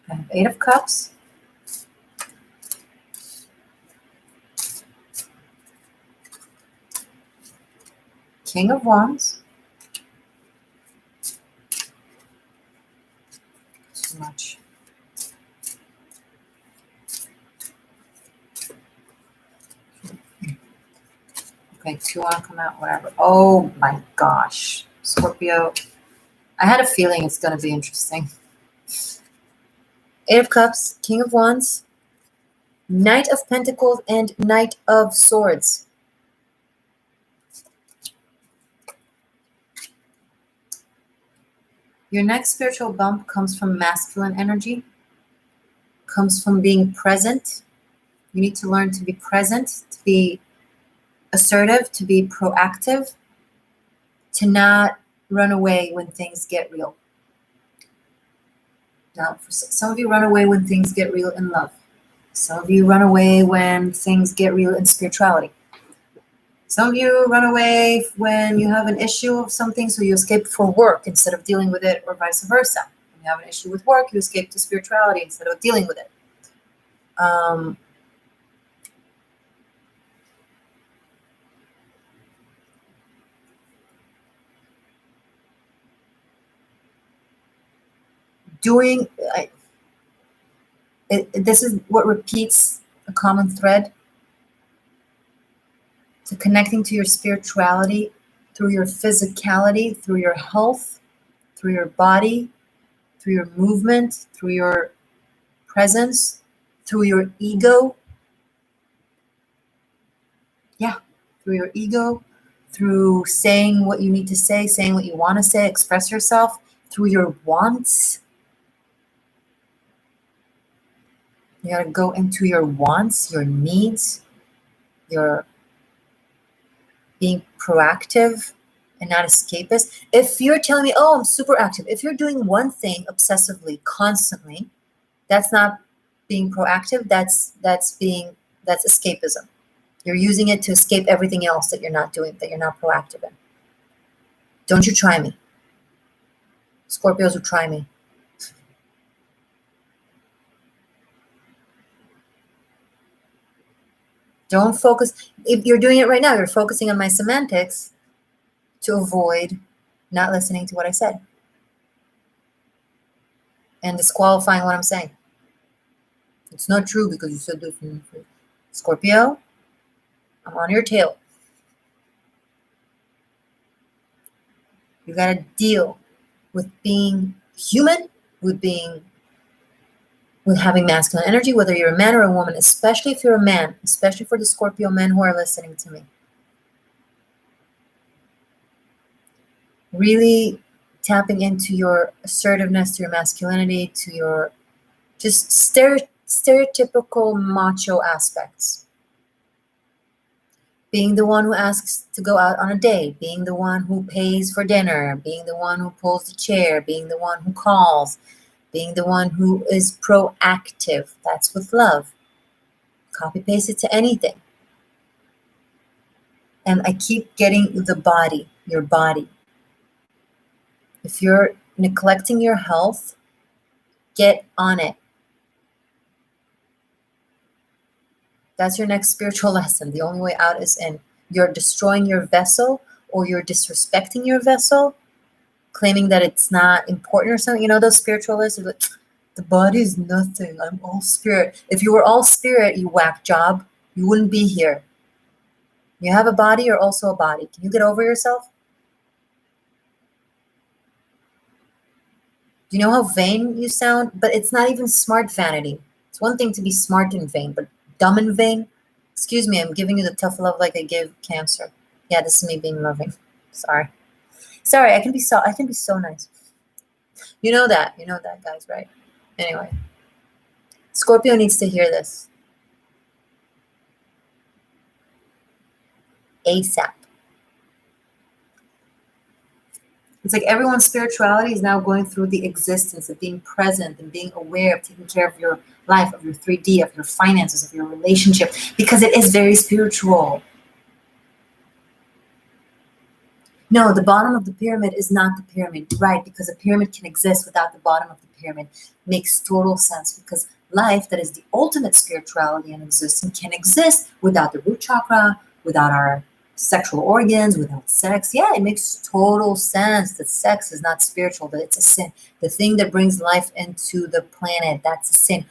I have 8 of Cups. King of Wands. Too much. Okay, 2 want to come out, whatever. Oh my gosh. Scorpio. I had a feeling it's going to be interesting. 8 of Cups, King of Wands, Knight of Pentacles, and Knight of Swords. Your next spiritual bump comes from masculine energy, comes from being present. You need to learn to be present, to be assertive, to be proactive, to not run away when things get real. Now, for some of you run away when things get real in love. Some of you run away when things get real in spirituality. Some of you run away when you have an issue of something, so you escape for work instead of dealing with it, or vice versa. When you have an issue with work, you escape to spirituality instead of dealing with it. doing, this is what repeats a common thread to connecting to your spirituality through your physicality, through your health, through your body, through your movement, through your presence, through your ego. Yeah, through your ego, through saying what you need to say, saying what you want to say, express yourself, through your wants. You got to go into your wants, your needs, your being proactive and not escapist. If you're telling me, oh, I'm super active, if you're doing one thing obsessively, constantly, that's not being proactive. That's escapism. You're using it to escape everything else that you're not doing, that you're not proactive in. Don't you try me. Scorpios who try me. Don't focus. If you're doing it right now, you're focusing on my semantics to avoid not listening to what I said and disqualifying what I'm saying. It's not true because you said this. Scorpio, I'm on your tail. You got to deal with being human, with having masculine energy, whether you're a man or a woman, especially if you're a man, especially for the Scorpio men who are listening to me. Really tapping into your assertiveness, to your masculinity, to your just stereotypical macho aspects. Being the one who asks to go out on a date, being the one who pays for dinner, being the one who pulls the chair, being the one who calls, being the one who is proactive. That's with love. Copy paste it to anything. And I keep getting the body, your body. If you're neglecting your health, get on it. That's your next spiritual lesson. The only way out is in. You're destroying your vessel, or you're disrespecting your vessel, claiming that it's not important or something. You know, those spiritualists are like, the body is nothing. I'm all spirit. If you were all spirit, you whack job, you wouldn't be here. You have a body, you're also a body. Can you get over yourself? Do you know how vain you sound? But it's not even smart vanity. It's one thing to be smart and vain, but dumb and vain? Excuse me, I'm giving you the tough love like I give Cancer. Yeah, this is me being loving. Sorry. Sorry, I can be so nice. You know that, guys, right? Anyway. Scorpio needs to hear this. ASAP. It's like everyone's spirituality is now going through the existence of being present and being aware of taking care of your life, of your 3D, of your finances, of your relationship, because it is very spiritual. No, the bottom of the pyramid is not the pyramid, right? Because a pyramid can exist without the bottom of the pyramid. Makes total sense, because life, that is the ultimate spirituality and existence, can exist without the root chakra, without our sexual organs, without sex. Yeah, it makes total sense that sex is not spiritual, that it's a sin. The thing that brings life into the planet, that's a sin.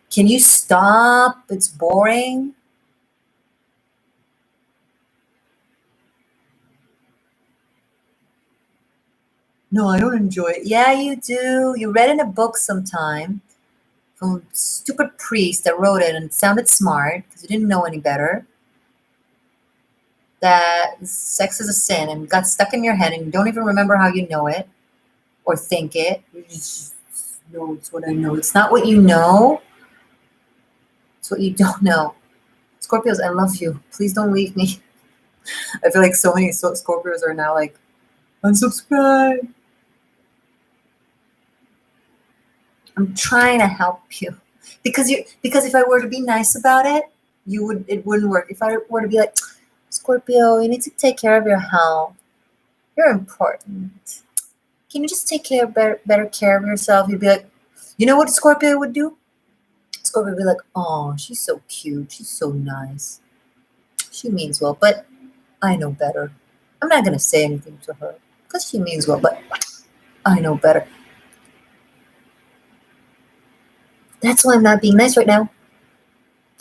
Can you stop? It's boring. No, I don't enjoy it. Yeah, you do. You read in a book sometime from a stupid priest that wrote it and it sounded smart because you didn't know any better, that sex is a sin, and got stuck in your head and you don't even remember how you know it or think it. You just know it's what I know. It's not what you know. It's what you don't know. Scorpios, I love you. Please don't leave me. I feel like so many Scorpios are now like, unsubscribe. I'm trying to help you. Because if I were to be nice about it, it wouldn't work. If I were to be like, Scorpio, you need to take care of your health. You're important. Can you just take better care of yourself? You'd be like, you know what Scorpio would do? Scorpio would be like, oh, she's so cute. She's so nice. She means well, but I know better. I'm not going to say anything to her because she means well, but I know better. That's why I'm not being nice right now.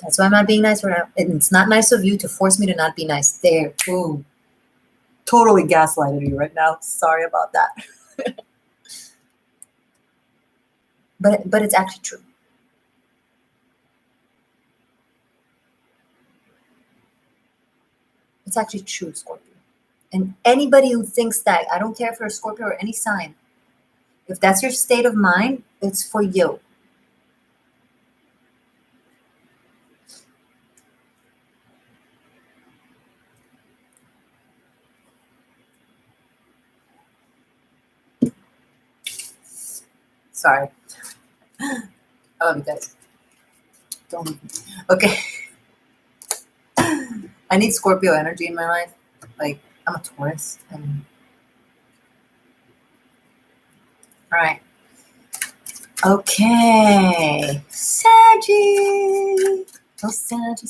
That's why I'm not being nice right now. And it's not nice of you to force me to not be nice. There, boom. Totally gaslighted you right now. Sorry about that. But it's actually true. It's actually true, Scorpio. And anybody who thinks that, I don't care if you're a Scorpio or any sign, if that's your state of mind, it's for you. Sorry. I love you guys. Don't leave me. Okay. I need Scorpio energy in my life. Like, I'm a Taurus. And... All right. Okay. Saggy. Oh, Saggy.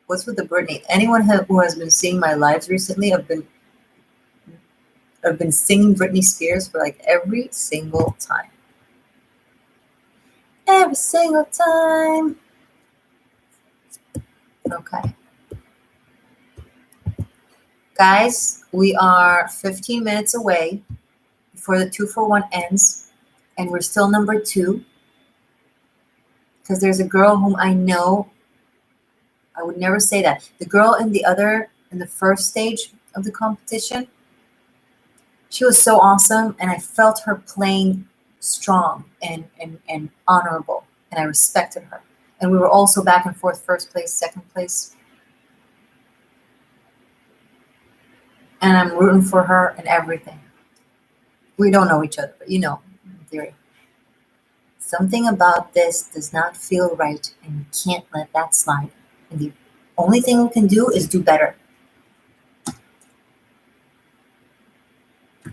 What's with the Britney? Anyone who has been seeing my lives recently, I've been singing Britney Spears for like every single time. Every single time. Okay. Guys, we are 15 minutes away before the 2-for-1 ends, and we're still number 2. Because there's a girl whom I know, I would never say that. The girl in the first stage of the competition, she was so awesome, and I felt her playing strong and honorable, and I respected her. And we were also back and forth, first place, second place. And I'm rooting for her and everything. We don't know each other, but you know, in theory. Something about this does not feel right, and you can't let that slide. And the only thing we can do is do better.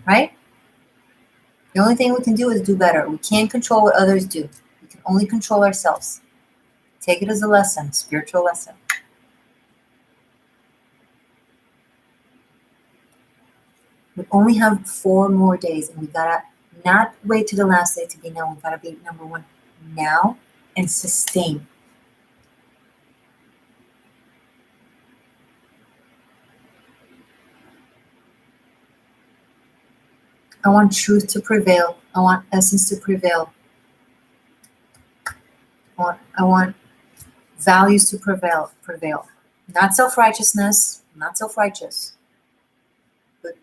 Right? The only thing we can do is do better. We can't control what others do. We can only control ourselves. Take it as a lesson, spiritual lesson. We only have 4 more days, and we gotta not wait to the last day to be known. We gotta be number 1 now and sustain. I want truth to prevail. I want essence to prevail. I want values to prevail. Not self-righteousness, not self-righteous, but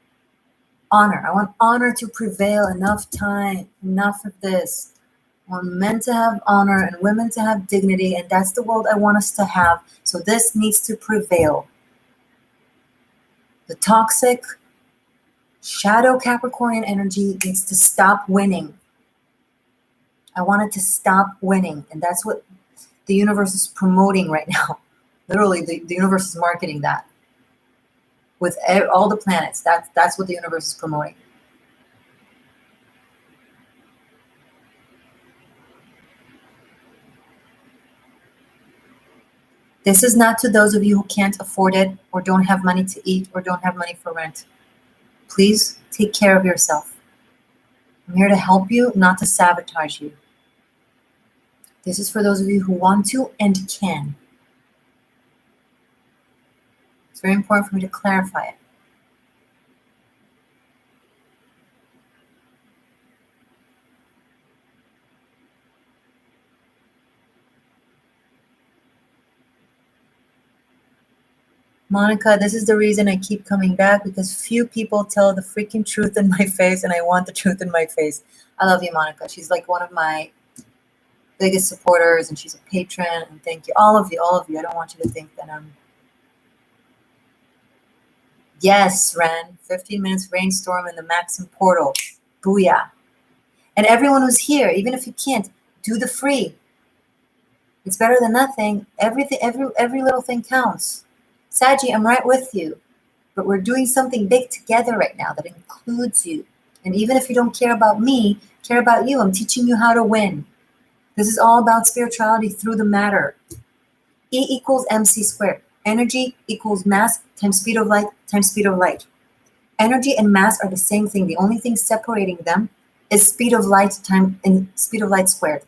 honor. I want honor to prevail. Enough time, enough of this. I want men to have honor and women to have dignity, and that's the world I want us to have. So this needs to prevail. The toxic shadow Capricornian energy needs to stop winning. I want it to stop winning, and that's what the universe is promoting right now. Literally, the universe is marketing that with all the planets. That's what the universe is promoting. This is not to those of you who can't afford it or don't have money to eat or don't have money for rent. Please take care of yourself. I'm here to help you, not to sabotage you. This is for those of you who want to and can. It's very important for me to clarify it. Monica, this is the reason I keep coming back, because few people tell the freaking truth in my face, and I want the truth in my face. I love you, Monica. She's like one of my biggest supporters, and she's a patron, and thank you. All of you. I don't want you to think that I'm... Yes, Ren. 15 minutes rainstorm in the Maxim portal. Booyah. And everyone who's here, even if you can't, do the free. It's better than nothing. Everything, every little thing counts. Saggy, I'm right with you. But we're doing something big together right now that includes you. And even if you don't care about me, care about you. I'm teaching you how to win. This is all about spirituality through the matter. E equals mc squared. Energy equals mass times speed of light times speed of light. Energy and mass are the same thing. The only thing separating them is speed of light time and speed of light squared.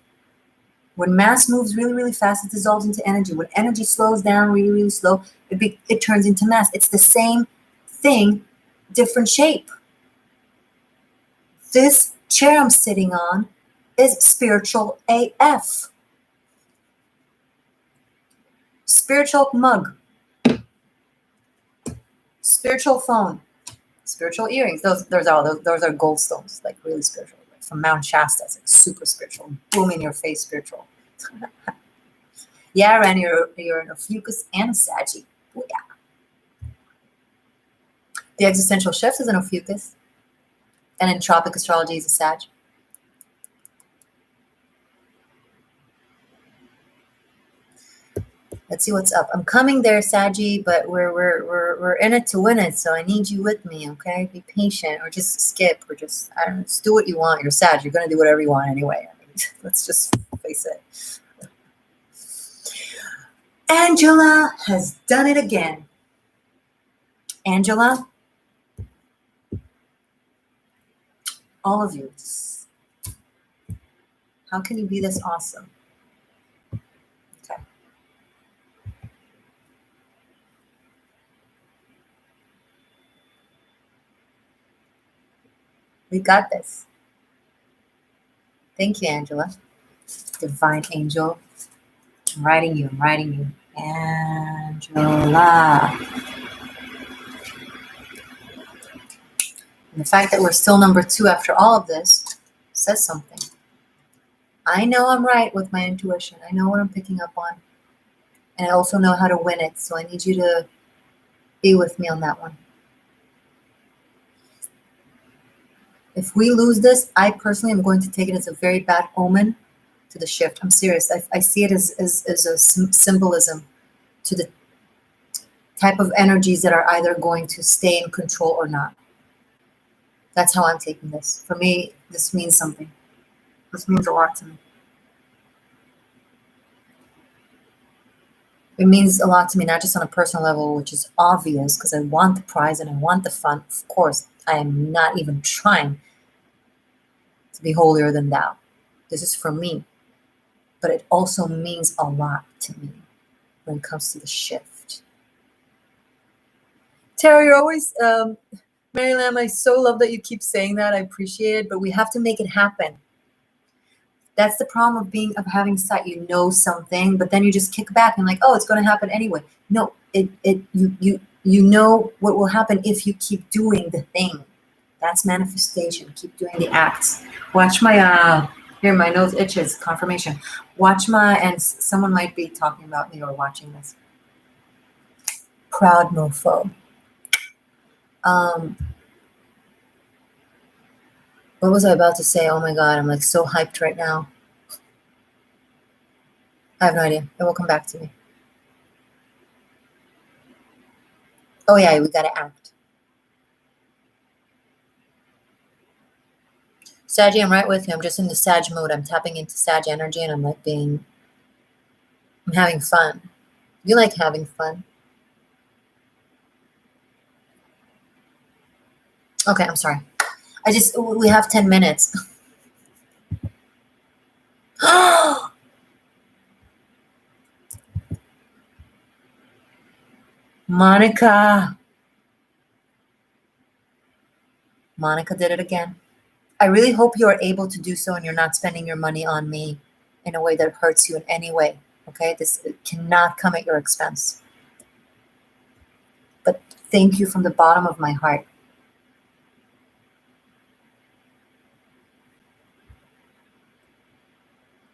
When mass moves really, really fast, it dissolves into energy. When energy slows down really, really slow, it turns into mass. It's the same thing, different shape. This chair I'm sitting on is spiritual AF. Spiritual mug. Spiritual phone. Spiritual earrings. Those are gold stones, like really spiritual. Like from Mount Shasta, it's like super spiritual. Boom in your face spiritual. Yeah, Ren, you're an Ophiuchus and a Saggy. Oh, yeah. The Existential Shift is an Ophiuchus. And in Tropic Astrology is a Sag. Let's see what's up. I'm coming there, Saggy, but we're in it to win it, so I need you with me, okay? Be patient, or just skip, or just, I don't know, just do what you want. You're Sag. You're gonna do whatever you want anyway. I mean, let's just face it. Angela has done it again. Angela, all of you, how can you be this awesome? Okay. We got this. Thank you, Angela. Divine angel. I'm writing you. Angela. And the fact that we're still number 2 after all of this says something. I know I'm right with my intuition. I know what I'm picking up on. And I also know how to win it. So I need you to be with me on that one. If we lose this, I personally am going to take it as a very bad omen to the shift. I'm serious. I see it as a symbolism to the type of energies that are either going to stay in control or not. That's how I'm taking this. For me, this means something. This means a lot to me. It means a lot to me, not just on a personal level, which is obvious because I want the prize and I want the fun. Of course, I am not even trying to be holier than thou. This is for me. But it also means a lot to me when it comes to the shift. Tara, you're always, Mary Lam, I so love that you keep saying that. I appreciate it, but we have to make it happen. That's the problem of having sight. You know something, but then you just kick back and like, oh, it's going to happen anyway. No, you know what will happen if you keep doing the thing. That's manifestation. Keep doing the acts. Watch my here, my nose itches. Confirmation. Watch and someone might be talking about me or watching this. Proud mofo. What was I about to say? Oh my God, I'm like so hyped right now. I have no idea. It will come back to me. Oh yeah, we gotta act. Saggy, I'm right with you. I'm just in the Sag mode. I'm tapping into Sag energy and I'm like I'm having fun. You like having fun? Okay, I'm sorry. We have 10 minutes. Monica did it again. I really hope you are able to do so and you're not spending your money on me in a way that hurts you in any way. Okay, this cannot come at your expense. But thank you from the bottom of my heart.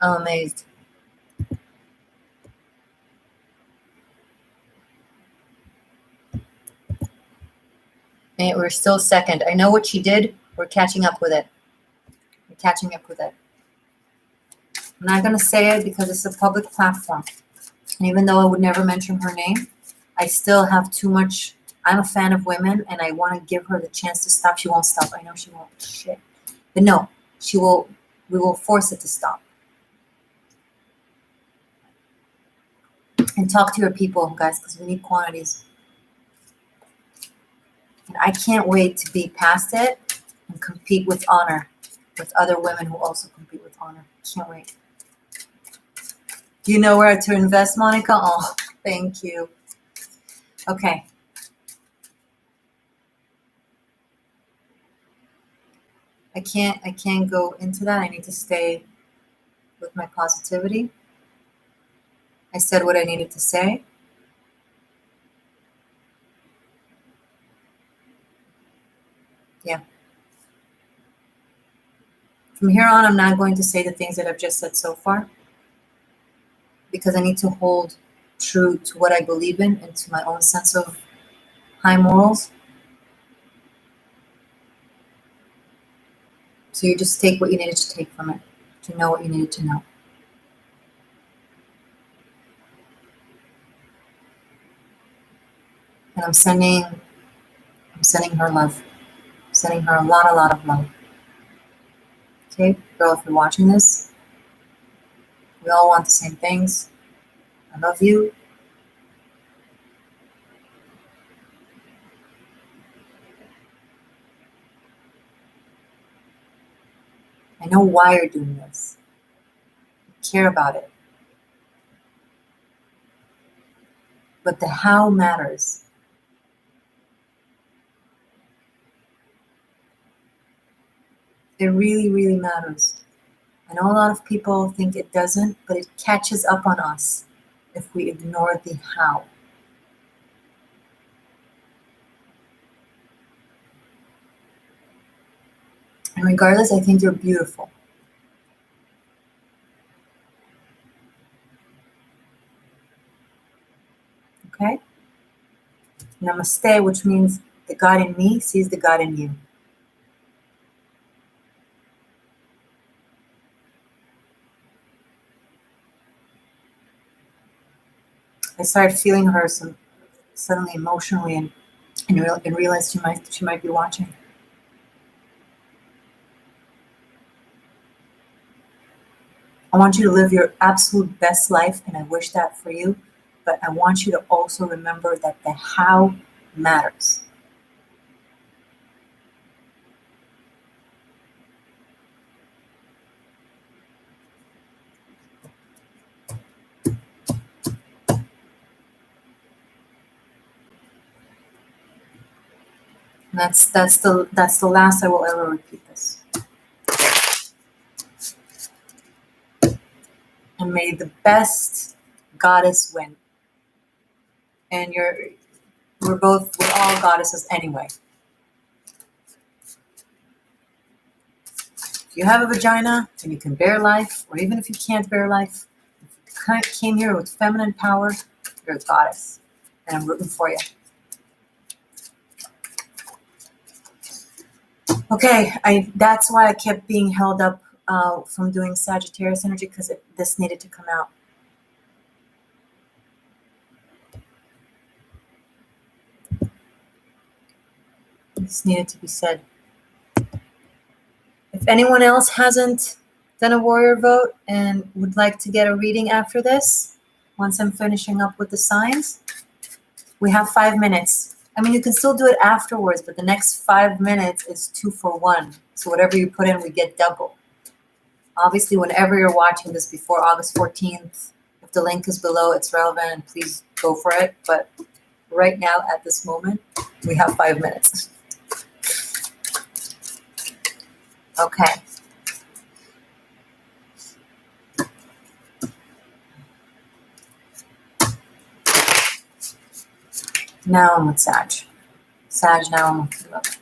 I'm amazed. And we're still second. I know what she did. We're catching up with it. We're catching up with it. I'm not going to say it because it's a public platform. And even though I would never mention her name, I still have too much. I'm a fan of women and I want to give her the chance to stop. She won't stop. I know she won't. Shit. But no, she will. We will force it to stop. And talk to your people, guys, because we need quantities. And I can't wait to be past it and compete with honor. with other women who also compete with honor. Can't wait. Do you know where to invest, Monica? Oh, thank you. Okay. I can't go into that. I need to stay with my positivity. I said what I needed to say. Yeah. From here on, I'm not going to say the things that I've just said so far, because I need to hold true to what I believe in and to my own sense of high morals. So you just take what you needed to take from it, to know what you needed to know. And I'm sending her love. I'm sending her a lot of love. Okay, girl, if you're watching this, we all want the same things. I love you. I know why you're doing this. I care about it. But the how matters. It really, really matters. I know a lot of people think it doesn't, but it catches up on us if we ignore the how. And regardless, I think you're beautiful. Okay? Namaste, which means the God in me sees the God in you. I started feeling her suddenly emotionally and realized she might be watching. I want you to live your absolute best life, and I wish that for you. But I want you to also remember that the how matters. And that's the last I will ever repeat this. And may the best goddess win. And we're all goddesses anyway. If you have a vagina and you can bear life, or even if you can't bear life, if you came here with feminine power, you're a goddess. And I'm rooting for you. Okay, that's why I kept being held up from doing Sagittarius energy, because this needed to come out. This needed to be said. If anyone else hasn't done a warrior vote and would like to get a reading after this, once I'm finishing up with the signs, we have 5 minutes. I mean, you can still do it afterwards, but the next 5 minutes is 2 for 1. So whatever you put in, we get double. Obviously, whenever you're watching this before August 14th, if the link is below, it's relevant, please go for it. But right now, at this moment, we have 5 minutes. Okay. Now I'm with Sag. Now I'm with Love.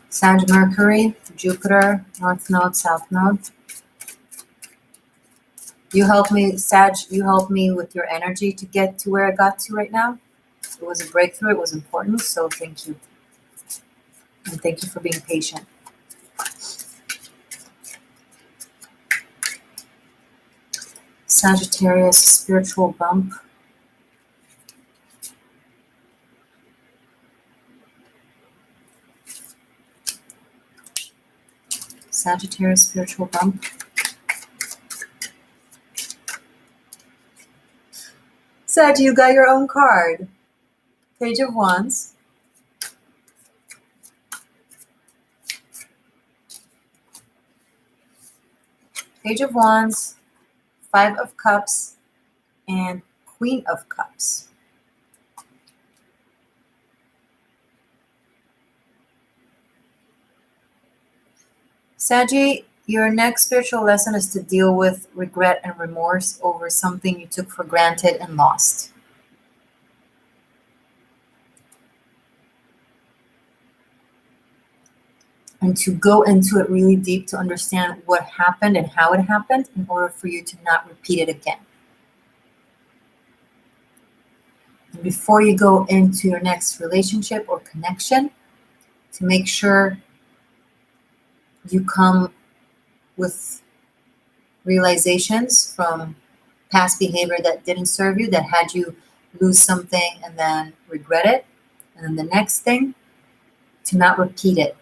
Sag, Mercury, Jupiter, North Node, South Node. You helped me, Sag, you helped me with your energy to get to where I got to right now. It was a breakthrough. It was important. So thank you. And thank you for being patient. Sagittarius, spiritual bump. Sagittarius, spiritual bump. Sag, you got your own card. Page of Wands. Page of Wands, Five of Cups, and Queen of Cups. Saggy, your next spiritual lesson is to deal with regret and remorse over something you took for granted and lost. And to go into it really deep to understand what happened and how it happened in order for you to not repeat it again. And before you go into your next relationship or connection, to make sure you come with realizations from past behavior that didn't serve you, that had you lose something and then regret it. And then the next thing, to not repeat it.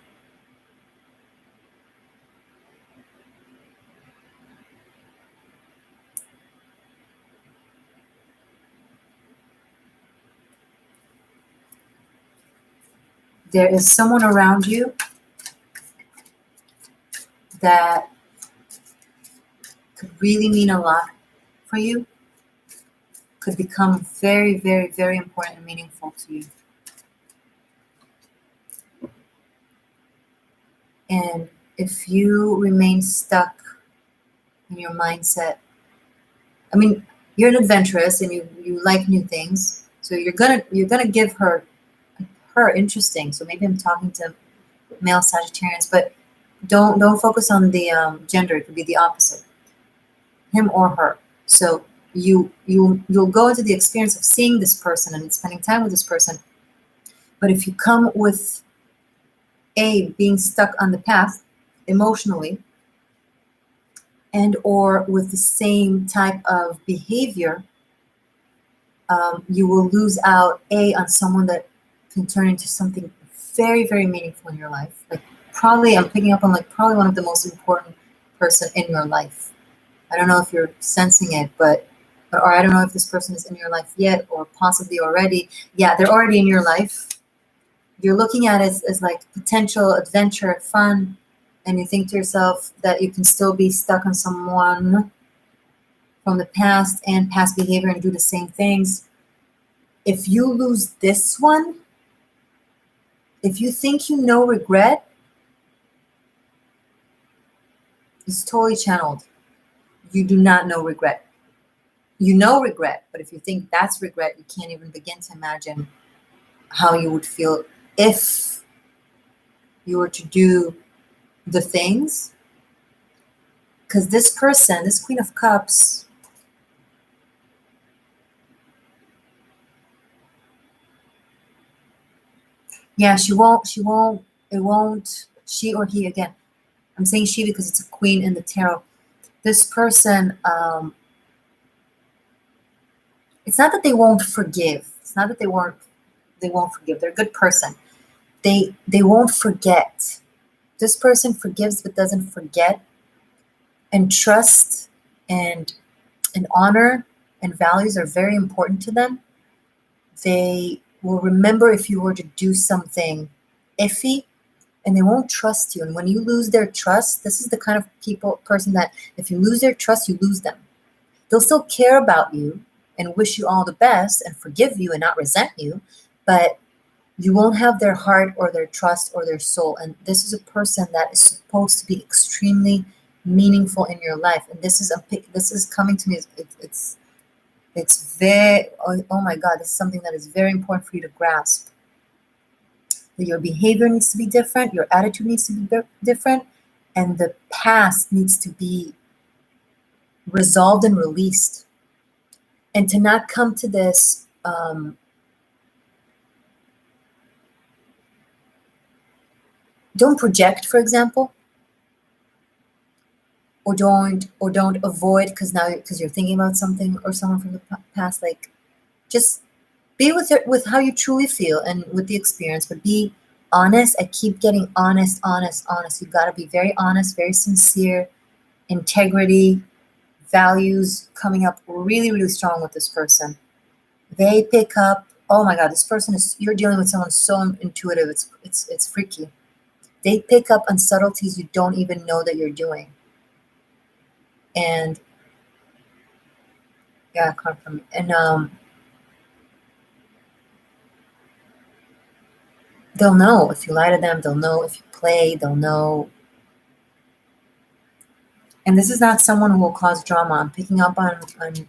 There is someone around you that could really mean a lot for you, could become very, very, very important and meaningful to you. And if you remain stuck in your mindset, I mean, you're an adventurous and you like new things, so you're gonna give her interesting. So maybe I'm talking to male Sagittarians, but don't focus on the gender. It could be the opposite, him or her. So you'll go into the experience of seeing this person and spending time with this person. But if you come with being stuck on the path emotionally, and or with the same type of behavior, you will lose out on someone that can turn into something very, very meaningful in your life. Like probably, I'm picking up on like probably one of the most important person in your life. I don't know if you're sensing it, or I don't know if this person is in your life yet, or possibly already. Yeah, they're already in your life. You're looking at it as like potential adventure, fun, and you think to yourself that you can still be stuck on someone from the past and past behavior and do the same things. If you lose this one, if you think you know regret, it's totally channeled. You do not know regret. You know regret, but if you think that's regret, you can't even begin to imagine how you would feel if you were to do the things. Because this person, this Queen of Cups, yeah, she or he, again, I'm saying she because it's a queen in the tarot. This person, it's not that they won't forgive. It's not that they won't forgive. They're a good person. They won't forget. This person forgives but doesn't forget. And trust and honor and values are very important to them. They will remember if you were to do something iffy, and they won't trust you. And when you lose their trust, this is the kind of person that if you lose their trust, you lose them. They'll still care about you and wish you all the best and forgive you and not resent you, but you won't have their heart or their trust or their soul. And this is a person that is supposed to be extremely meaningful in your life. And this is coming to me. It's very, oh my God, this is something that is very important for you to grasp. That your behavior needs to be different, your attitude needs to be different, and the past needs to be resolved and released. And to not come to this don't project, for example, or don't avoid because you're thinking about something or someone from the past. Like, just be with how you truly feel and with the experience, but be honest. I keep getting honest. You got to be very honest, very sincere, integrity, values coming up really, really strong with this person. They pick up, oh my God, this person you're dealing with someone so intuitive. It's freaky. They pick up on subtleties you don't even know that you're doing. And yeah, confirm. And they'll know if you lie to them. They'll know if you play. They'll know. And this is not someone who will cause drama. I'm picking up on an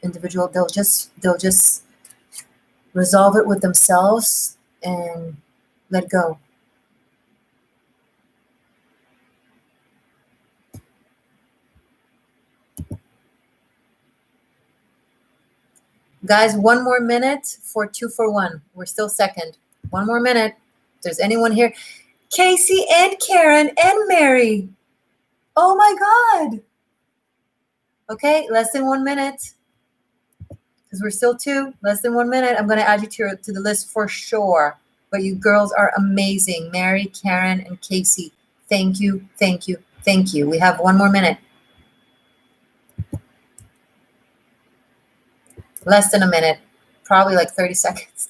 individual. They'll just resolve it with themselves and let go. Guys, 1 more minute for 2-for-1. We're still second. 1 more minute. If there's anyone here. Casey and Karen and Mary. Oh my God. Okay, less than 1 minute. Because we're still 2. Less than 1 minute. I'm going to add you to the list for sure. But you girls are amazing. Mary, Karen, and Casey. Thank you, thank you, thank you. We have 1 more minute. Less than a minute. Probably like 30 seconds.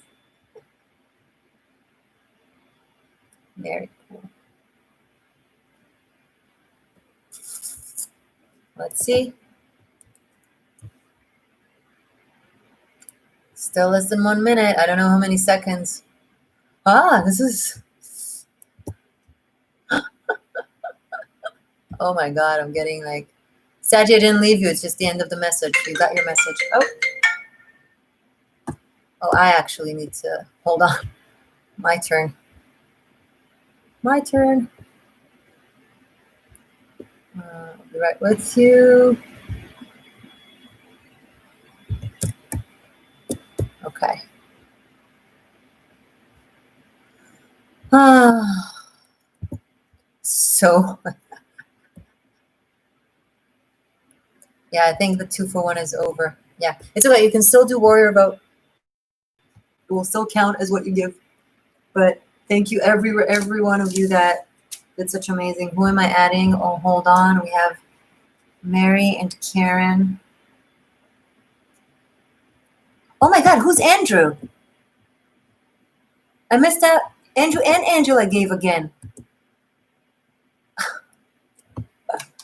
Very cool. Let's see. Still less than 1 minute. I don't know how many seconds. This is... Oh my God, I'm getting like... Saji, I didn't leave you. It's just the end of the message. You got your message. Oh, I actually need to... Hold on. My turn. My turn. I'll be right with you. Okay. So... Yeah, I think the 2-for-1 is over. Yeah, it's okay. You can still do warrior vote. It will still count as what you give. But thank you, every one of you that did such amazing. Who am I adding? Oh, hold on. We have Mary and Karen. Oh my God, who's Andrew? I missed out. Andrew and Angela gave again.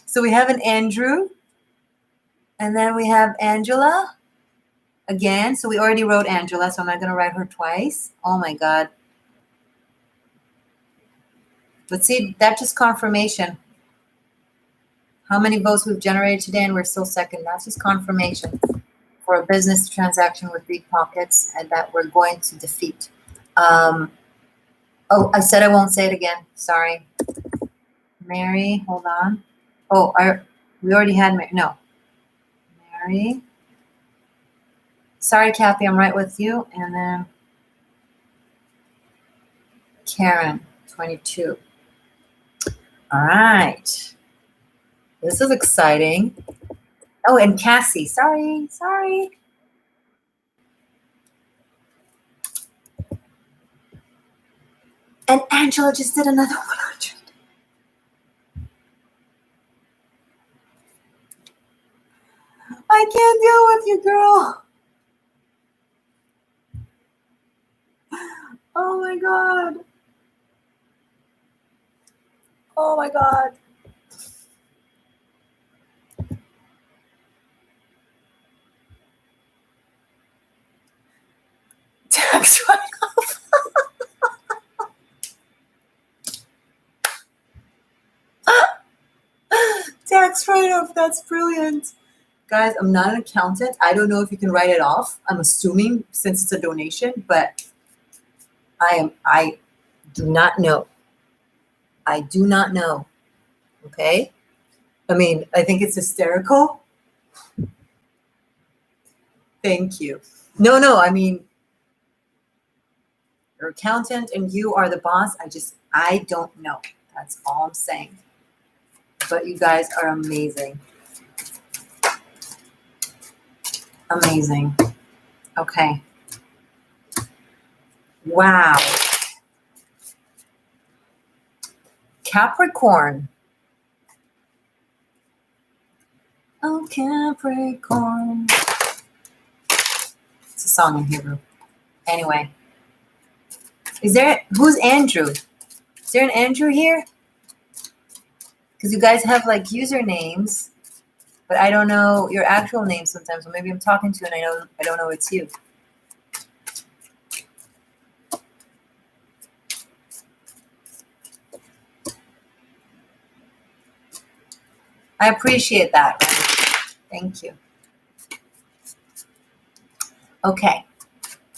So we have an Andrew. And then we have Angela again. So we already wrote Angela, so I'm not going to write her twice. Oh my God. But see, that's just confirmation. How many votes we've generated today, and we're still second. That's just confirmation for a business transaction with deep pockets and that we're going to defeat. Oh, I said I won't say it again. Sorry. Mary, hold on. Oh, we already had Mary. No. Mary. Sorry, Kathy, I'm right with you. And then Karen, 22. All right. This is exciting. Oh, and Cassie. Sorry. And Angela just did another 100. I can't deal with you, girl. Oh my God. Oh my God. Tax write-off. Tax write-off. That's brilliant. Guys, I'm not an accountant. I don't know if you can write it off. I'm assuming since it's a donation, but I do not know. I do not know. Okay? I mean, I think it's hysterical. Thank you. No, I mean, your accountant and you are the boss. I don't know. That's all I'm saying. But you guys are amazing. Amazing. Okay. Wow. Capricorn. Oh, Capricorn. It's a song in Hebrew. Anyway. Who's Andrew? Is there an Andrew here? Because you guys have like usernames. but I don't know your actual name sometimes. Or maybe I'm talking to you and I don't know it's you. I appreciate that. Thank you. Okay.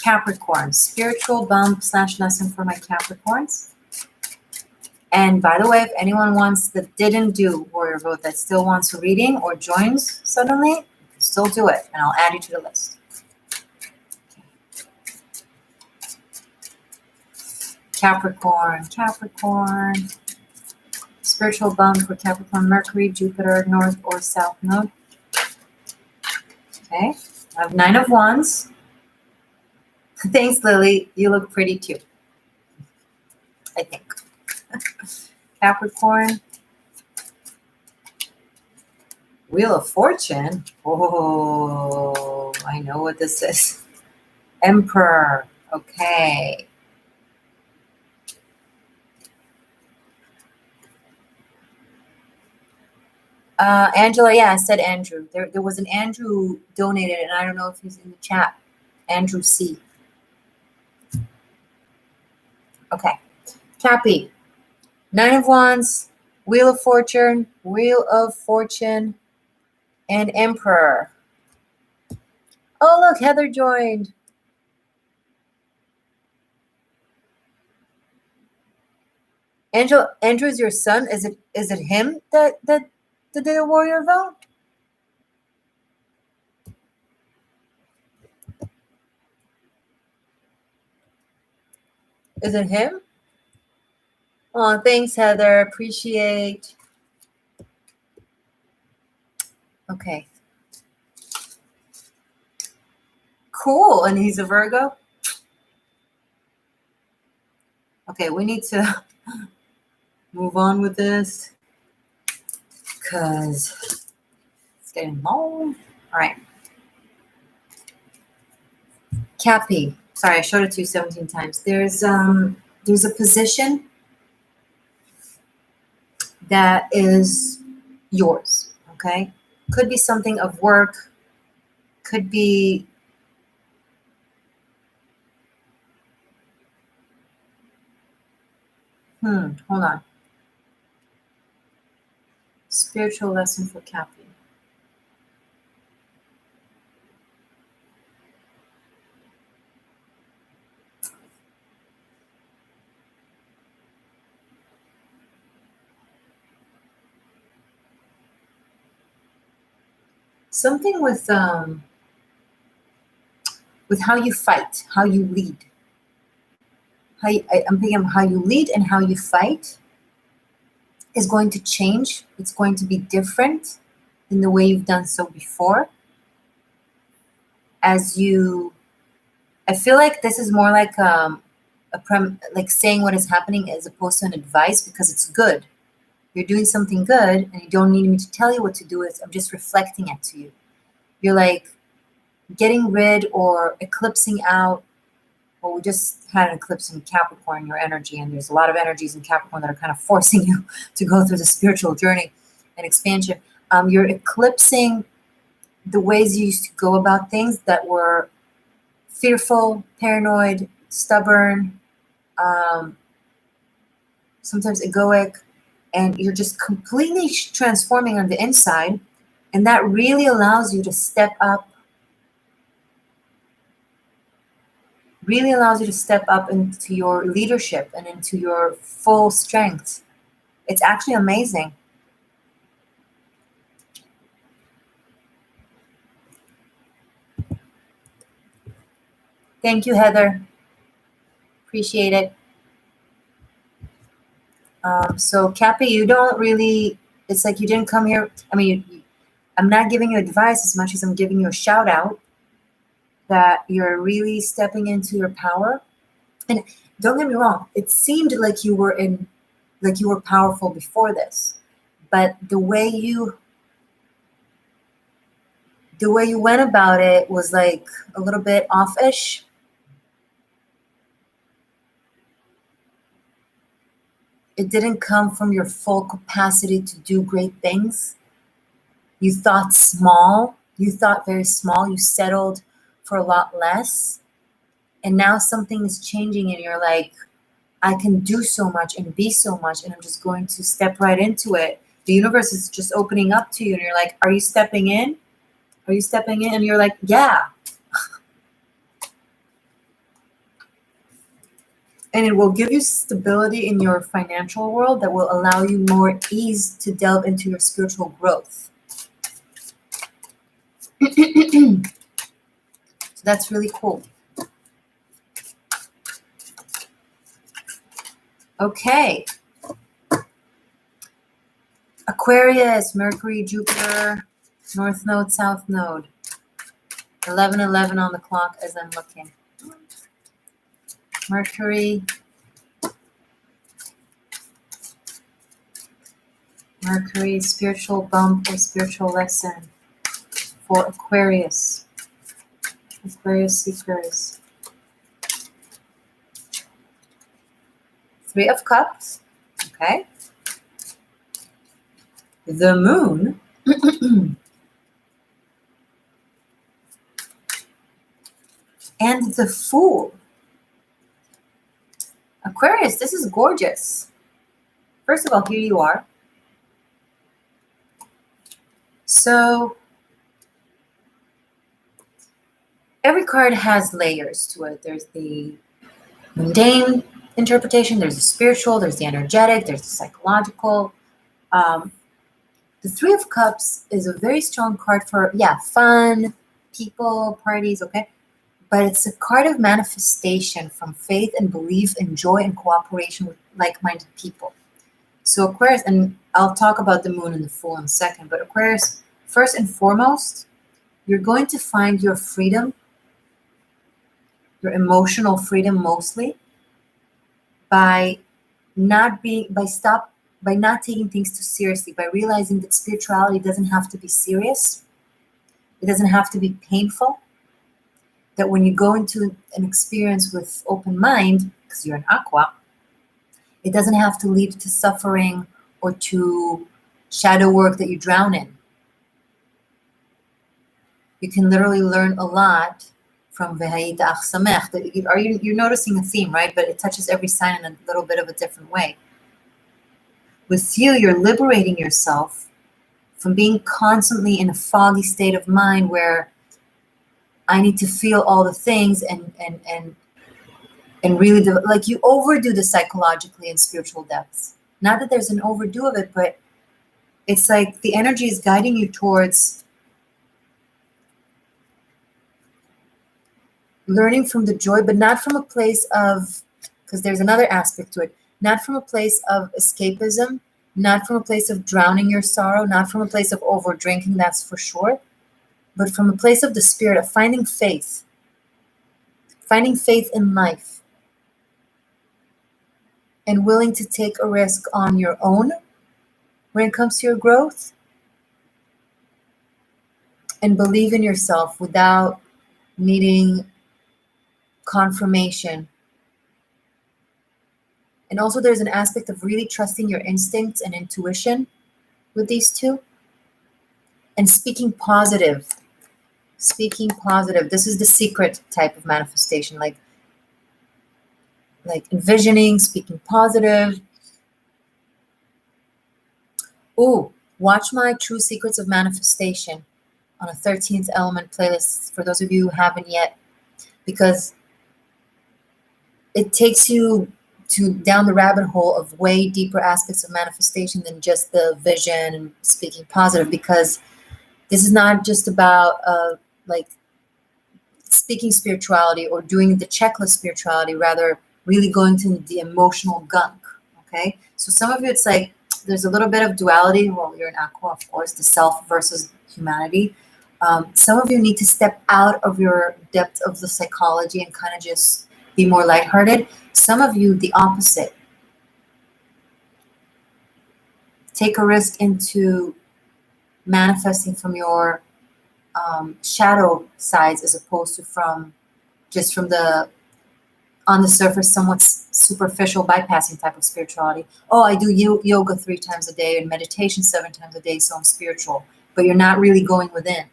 Capricorn, spiritual bump / lesson for my Capricorns. And by the way, if anyone wants that didn't do Warrior Vote that still wants a reading or joins suddenly, you can still do it, and I'll add you to the list. Capricorn, spiritual bump for Capricorn, Mercury, Jupiter, North or South Node. Okay, I have 9 of Wands. Thanks, Lily. You look pretty too, I think. Capricorn. Wheel of Fortune. Oh, I know what this is. Emperor. Okay. Angela, yeah, I said Andrew. There was an Andrew donated, and I don't know if he's in the chat. Andrew C. Okay. Cappy. 9 of Wands, Wheel of Fortune, and Emperor. Oh, look, Heather joined. Andrew's your son. Is it him that did the Warrior Vote? Is it him? Oh, thanks, Heather. Appreciate. Okay. Cool. And he's a Virgo? Okay, we need to move on with this because it's getting long. All right. Cappy. Sorry, I showed it to you 17 times. There's a position that is yours, okay? Could be something of work, could be hold on. Spiritual lesson for Cappy. Something with how you fight, how you lead. I'm thinking of how you lead and how you fight is going to change. It's going to be different than the way you've done so before. I feel like this is more like like saying what is happening as opposed to an advice because it's good. You're doing something good and you don't need me to tell you what to do. I'm just reflecting it to you. You're like getting rid or eclipsing out. Well, we just had an eclipse in Capricorn, your energy, and there's a lot of energies in Capricorn that are kind of forcing you to go through the spiritual journey and expansion. You're eclipsing the ways you used to go about things that were fearful, paranoid, stubborn, sometimes egoic, and you're just completely transforming on the inside, and that really allows you to step up into your leadership and into your full strength. It's actually amazing. Thank you, Heather. Appreciate it. So Cappy, you don't really, it's like you didn't come here. I mean, I'm not giving you advice as much as I'm giving you a shout out that you're really stepping into your power. And don't get me wrong, it seemed like you were powerful before this, but the way you went about it was like a little bit offish. It didn't come from your full capacity to do great things. You thought small. You thought very small. You settled for a lot less. And now something is changing and you're like, I can do so much and be so much, and I'm just going to step right into it. The universe is just opening up to you, and you're like, are you stepping in? Are you stepping in? And you're like, yeah. And it will give you stability in your financial world that will allow you more ease to delve into your spiritual growth. So that's really cool. Okay. Aquarius, Mercury, Jupiter, North Node, South Node. 11:11 on the clock as I'm looking. Mercury, spiritual bump or spiritual lesson for Aquarius. Aquarius seekers. 3 of Cups. Okay. The Moon. And the Fool. Aquarius, this is gorgeous. First of all, here you are. So every card has layers to it. There's the mundane interpretation, there's the spiritual, there's the energetic, there's the psychological. The 3 of Cups is a very strong card for, fun, people, parties, okay? But it's a card of manifestation from faith and belief and joy and cooperation with like-minded people. So Aquarius, and I'll talk about the Moon and the Fool in a second, but Aquarius, first and foremost, you're going to find your freedom, your emotional freedom mostly, by not taking things too seriously, by realizing that spirituality doesn't have to be serious. It doesn't have to be painful. That when you go into an experience with open mind, because you're an aqua, it doesn't have to lead to suffering or to shadow work that you drown in. You can literally learn a lot from V'hayita ach samech. You're noticing a theme, right? But it touches every sign in a little bit of a different way. With you, you're liberating yourself from being constantly in a foggy state of mind where I need to feel all the things and really like you overdo the psychologically and spiritual depths. Not that there's an overdo of it, but it's like the energy is guiding you towards learning from the joy, but not from a place of, because there's another aspect to it, not from a place of escapism, not from a place of drowning your sorrow, not from a place of over drinking, that's for sure, but from a place of the spirit, of finding faith in life, and willing to take a risk on your own when it comes to your growth, and believe in yourself without needing confirmation. And also there's an aspect of really trusting your instincts and intuition with these two, and speaking positive. This is the secret type of manifestation, like envisioning, speaking positive. Ooh, watch my True Secrets of Manifestation on a 13th element playlist for those of you who haven't yet, because it takes you down the rabbit hole of way deeper aspects of manifestation than just the vision and speaking positive, because this is not just about speaking spirituality or doing the checklist spirituality, rather really going to the emotional gunk. Okay, so some of you, it's like there's a little bit of duality. Well, you're an aqua, of course, the self versus humanity. Some of you need to step out of your depth of the psychology and kind of just be more lighthearted. Some of you, the opposite. Take a risk into manifesting from your shadow sides, as opposed to from the on the surface, somewhat superficial, bypassing type of spirituality. Oh, I do yoga 3 times a day and meditation 7 times a day, so I'm spiritual. but you're not really going within.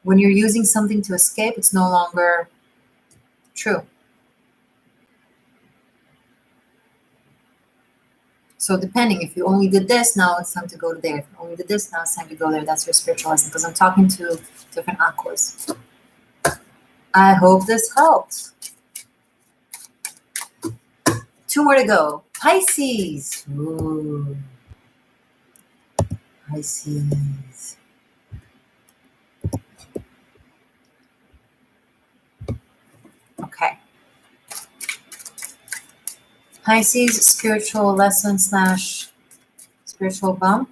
When you're using something to escape, it's no longer true. So depending, if you only did this, now it's time to go there. If you only did this, now it's time to go there. That's your spiritual lesson, because I'm talking to different aquas. I hope this helped. 2 more to go. Pisces. Ooh. Pisces. Okay. Pisces, spiritual lesson / spiritual bump.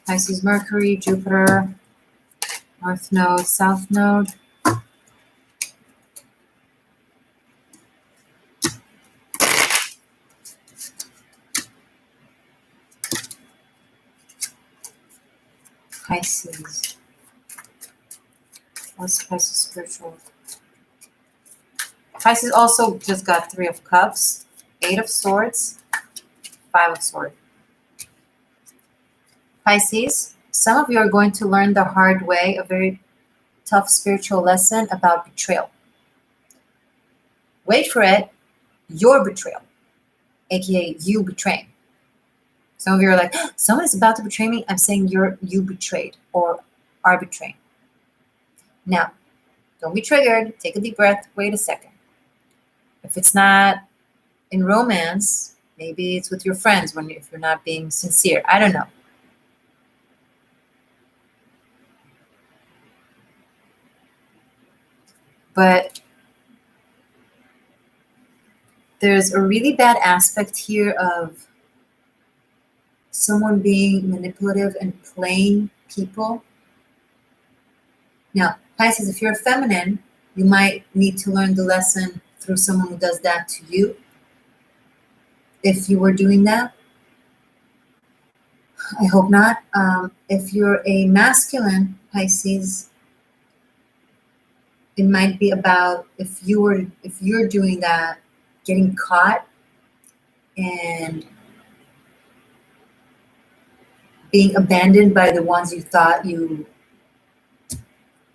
Pisces, Mercury, Jupiter, North Node, South Node. Pisces. What's Pisces spiritual? Pisces also just got 3 of Cups, 8 of Swords, 5 of Swords. Pisces, some of you are going to learn the hard way, a very tough spiritual lesson about betrayal. Wait for it, your betrayal, aka you betraying. Some of you are like, someone is about to betray me. I'm saying you betrayed or are betraying. Now, don't be triggered. Take a deep breath. Wait a second. If it's not in romance, maybe it's with your friends if you're not being sincere. I don't know. But there's a really bad aspect here of someone being manipulative and playing people. Now, Pisces, if you're feminine, you might need to learn the lesson through someone who does that to you. If you were doing that, I hope not. If you're a masculine, Pisces, it might be about if you're doing that, getting caught and being abandoned by the ones you thought you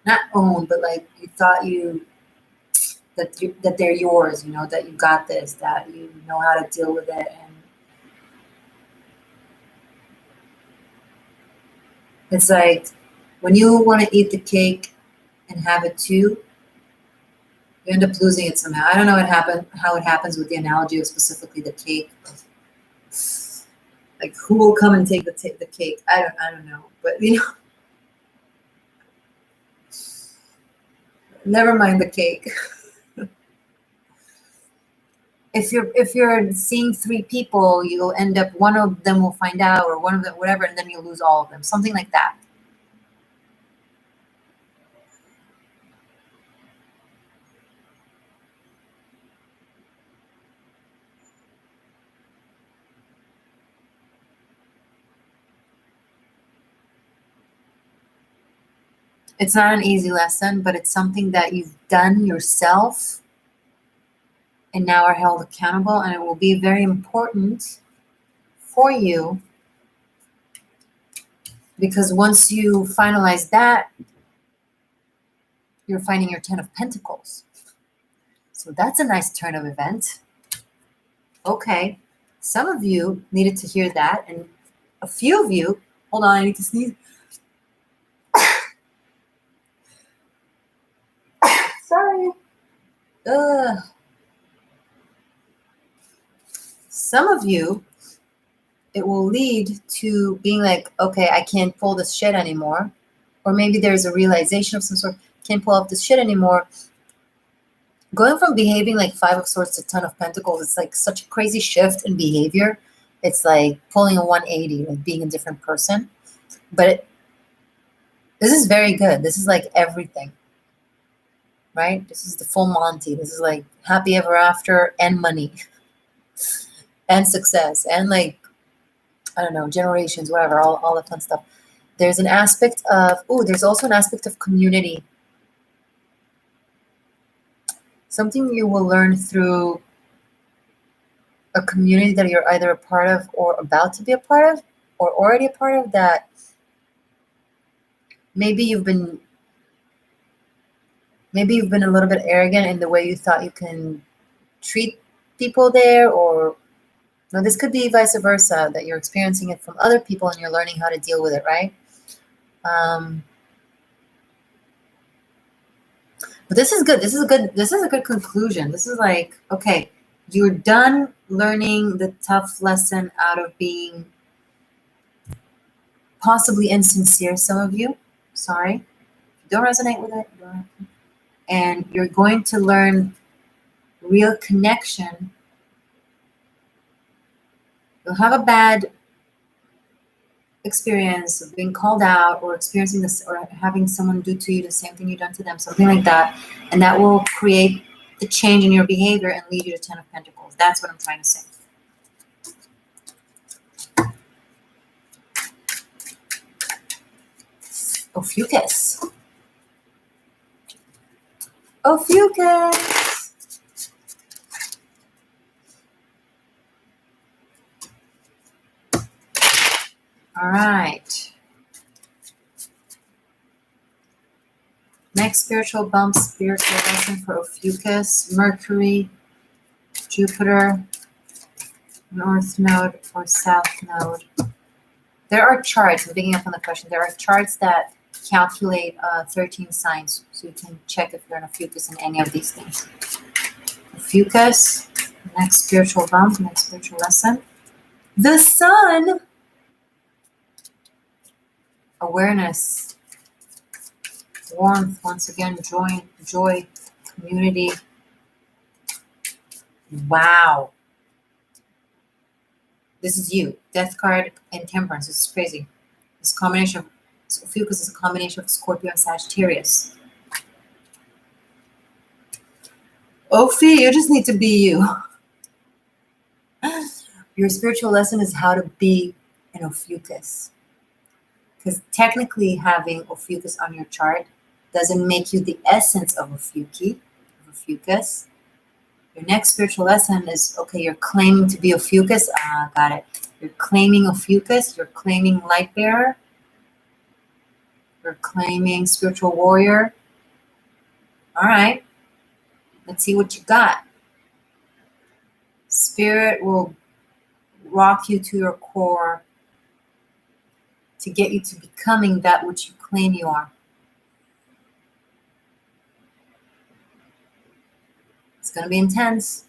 not own, but like you thought that they're yours, that you got this, that you know how to deal with it. And it's like when you want to eat the cake and have it too, you end up losing it somehow. I don't know how it happens with the analogy of specifically the cake. Like who will come and take the cake? I don't know, but never mind the cake. If you're seeing 3 people, you'll end up one of them will find out, or one of them whatever, and then you'll lose all of them. Something like that. It's not an easy lesson, but it's something that you've done yourself and now are held accountable, and it will be very important for you, because once you finalize that, you're finding your 10 of Pentacles. So that's a nice turn of event. Okay, some of you needed to hear that, and a few of you, hold on, I need to sneeze. Sorry. Some of you, it will lead to being like, okay, I can't pull this shit anymore. Or maybe there's a realization of some sort, can't pull off this shit anymore. Going from behaving like 5 of Swords to 10 of Pentacles, it's like such a crazy shift in behavior. It's like pulling a 180, like being a different person. But this is very good. This is like everything, right? This is the full Monty. This is like happy ever after and money and success and like, I don't know, generations, whatever, all the fun stuff. There's an aspect of, there's also an aspect of community. Something you will learn through a community that you're either a part of or about to be a part of or already a part of, that maybe you've been a little bit arrogant in the way you thought you can treat people there, or no, this could be vice versa, that you're experiencing it from other people and you're learning how to deal with it, right? But this is good. This is a good conclusion. This is like, okay, you're done learning the tough lesson out of being possibly insincere, some of you. Sorry. If you don't resonate with it, and you're going to learn real connection. You'll have a bad experience of being called out, or experiencing this, or having someone do to you the same thing you've done to them, something like that, and that will create the change in your behavior and lead you to 10 of Pentacles. That's what I'm trying to say. Ophiuchus. Ophiuchus. All right. Next spiritual bump, spiritual lesson for Ophiuchus. Mercury, Jupiter, North Node or South Node. There are charts, I'm picking up on the question, there are charts that calculate 13 signs, so you can check if you're an Ophiuchus in any of these things. Ophiuchus, next spiritual bump, next spiritual lesson. The sun. Awareness, warmth, once again, joy, community. Wow. This is you. Death card and Temperance. This is crazy. This combination of Ophiuchus is a combination of Scorpio and Sagittarius. Ophi, you just need to be you. Your spiritual lesson is how to be an Ophiuchus. Because technically having Ophiuchus on your chart doesn't make you the essence of Ophiuchus. Your next spiritual lesson is, okay, you're claiming to be Ophiuchus. Got it. You're claiming Ophiuchus. You're claiming light bearer. You're claiming spiritual warrior. All right. Let's see what you got. Spirit will rock you to your core to get you to becoming that which you claim you are. It's going to be intense.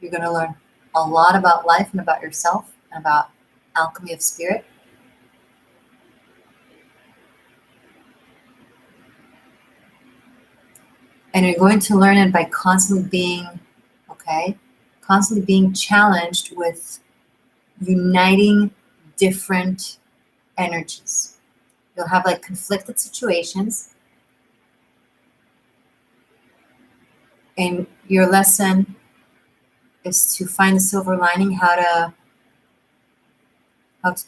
You're going to learn a lot about life and about yourself and about alchemy of spirit. And you're going to learn it by constantly being challenged with uniting different energies. You'll have like conflicted situations. And your lesson is to find the silver lining, how to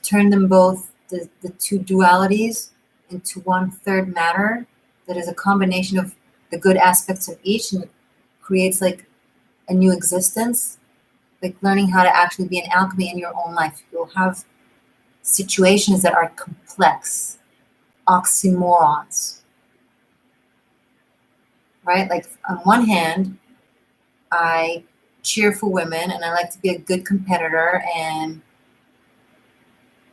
turn them both, the two dualities, into one third matter that is a combination of the good aspects of each, and creates like a new existence, like learning how to actually be an alchemy in your own life. You'll have situations that are complex, oxymorons, right? Like on one hand, I cheer for women and I like to be a good competitor and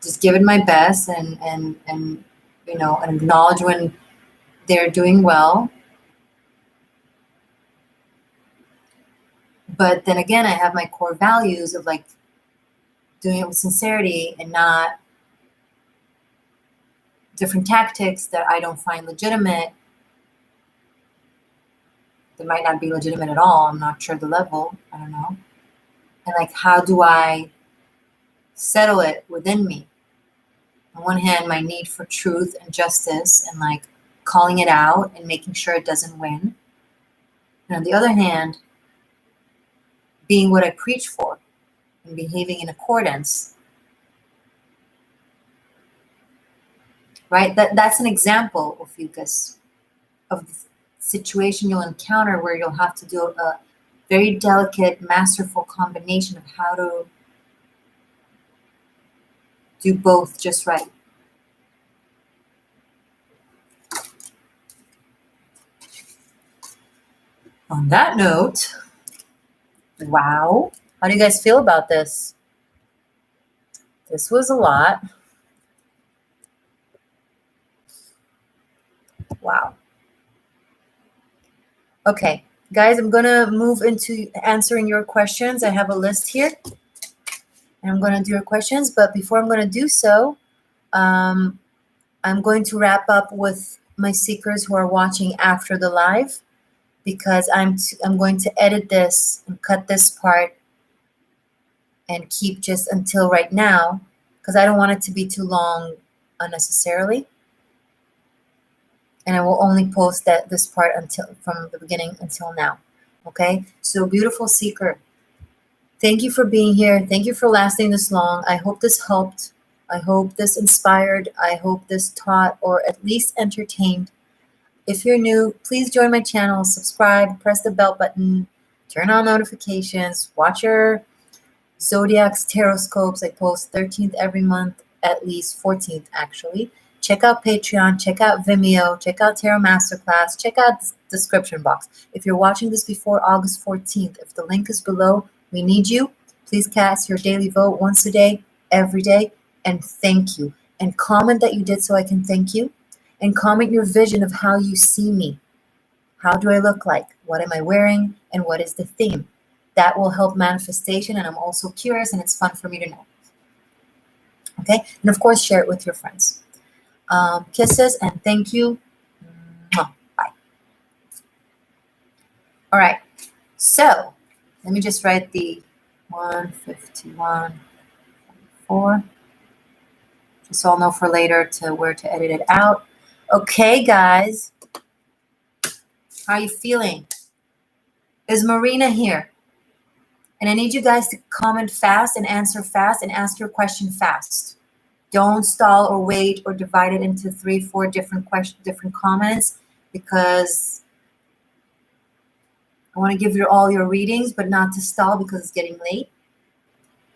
just give it my best and you know, and acknowledge when they're doing well. But then again, I have my core values of like doing it with sincerity and not different tactics that I don't find legitimate. They might not be legitimate at all. I'm not sure the level. I don't know. And like, how do I settle it within me? On one hand, my need for truth and justice and like calling it out and making sure it doesn't win. And on the other hand, being what I preach for and behaving in accordance. Right? That's an example, Ophiuchus, of the situation you'll encounter where you'll have to do a very delicate, masterful combination of how to do both just right. On that note, wow. How do you guys feel about this? This was a lot. Wow. Okay, guys, I'm going to move into answering your questions. I have a list here, and I'm going to do your questions. But before I'm going to do so, I'm going to wrap up with my seekers who are watching after the live, because I'm going to edit this and cut this part and keep just until right now, because I don't want it to be too long unnecessarily. And I will only post this part until from the beginning until now. Okay, so beautiful seeker, thank you for being here. Thank you for lasting this long. I hope this helped. I hope this inspired. I hope this taught or at least entertained. If you're new, please join my channel, subscribe, press the bell button, turn on notifications, watch your Zodiac's Taroscopes. I post 13th every month, at least 14th actually. Check out Patreon, check out Vimeo, check out Tarot Masterclass, check out the description box. If you're watching this before August 14th, if the link is below, we need you. Please cast your daily vote once a day, every day, and thank you. And comment that you did so I can thank you. And comment your vision of how you see me. How do I look like? What am I wearing? And what is the theme? That will help manifestation, and I'm also curious, and it's fun for me to know. Okay? And of course, share it with your friends. Kisses and thank you. Bye. All right. So let me just write the 151, 4. Just so I'll know for later where to edit it out. Okay, guys. How are you feeling? Is Marina here? And I need you guys to comment fast and answer fast and ask your question fast. Don't stall or wait or divide it into 3, 4 different comments, because I want to give you all your readings, but not to stall because it's getting late.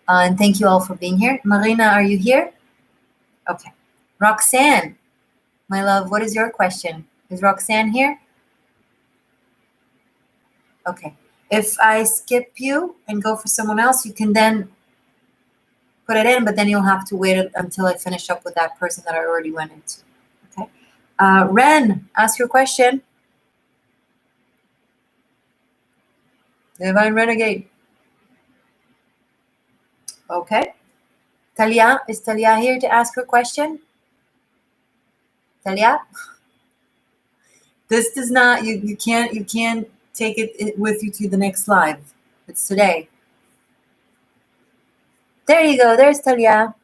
And thank you all for being here. Marina, are you here? Okay. Roxanne, my love, what is your question? Is Roxanne here? Okay. If I skip you and go for someone else, you can then put it in, but then you'll have to wait until I finish up with that person that I already went into. Okay. Ren, ask your question. Divine Renegade. Okay. Talia, is Talia here to ask her question? Talia? This does not, you can't take it with you to the next live. It's today. There you go. There's Talia.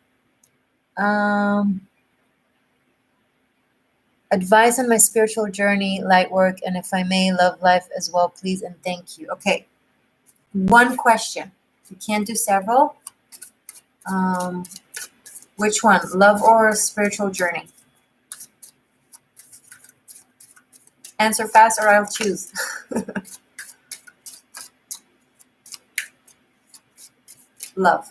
Advice on my spiritual journey, light work, and if I may, love life as well, please and thank you. Okay. One question. You can't do several. Which one? Love or spiritual journey? Answer fast or I'll choose. Love.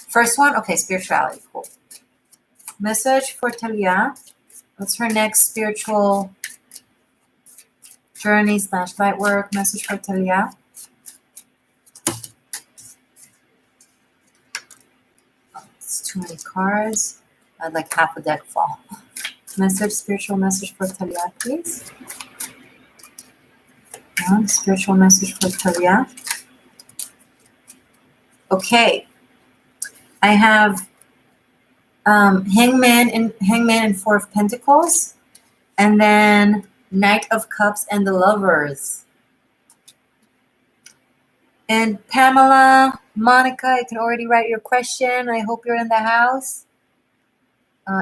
First one? Okay, spirituality. Cool. Message for Talia. What's her next spiritual journey / light work? Message for Talia. Oh, it's too many cards. I'd like half a deck fall. Message, spiritual message for Talia, please. Spiritual message for Talia. Okay. I have Hangman and 4 of Pentacles, and then Knight of Cups and the Lovers. And Pamela, Monica, you can already write your question. I hope you're in the house.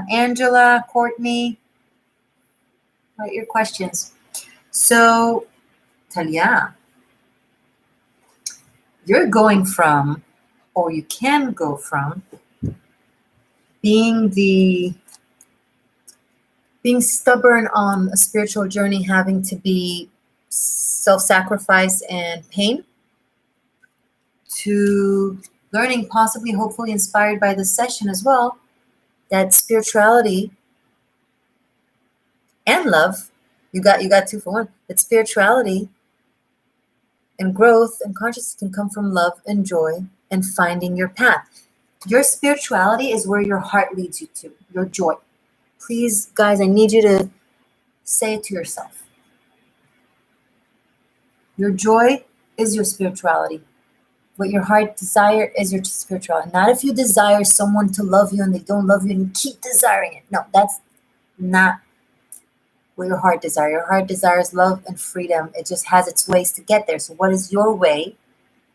Angela, Courtney, write your questions. So, Talia, you're going from, or you can go from, being stubborn on a spiritual journey, having to be self-sacrifice and pain, to learning, possibly, hopefully inspired by this session as well, that spirituality and love, you got two for one, that spirituality and growth and consciousness can come from love and joy and finding your path. Your spirituality is where your heart leads you to, your joy. Please, guys, I need you to say it to yourself. Your joy is your spirituality. What your heart desire is your spirituality. Not if you desire someone to love you and they don't love you and you keep desiring it. No, that's not what your heart desires. Your heart desires love and freedom. It just has its ways to get there. So what is your way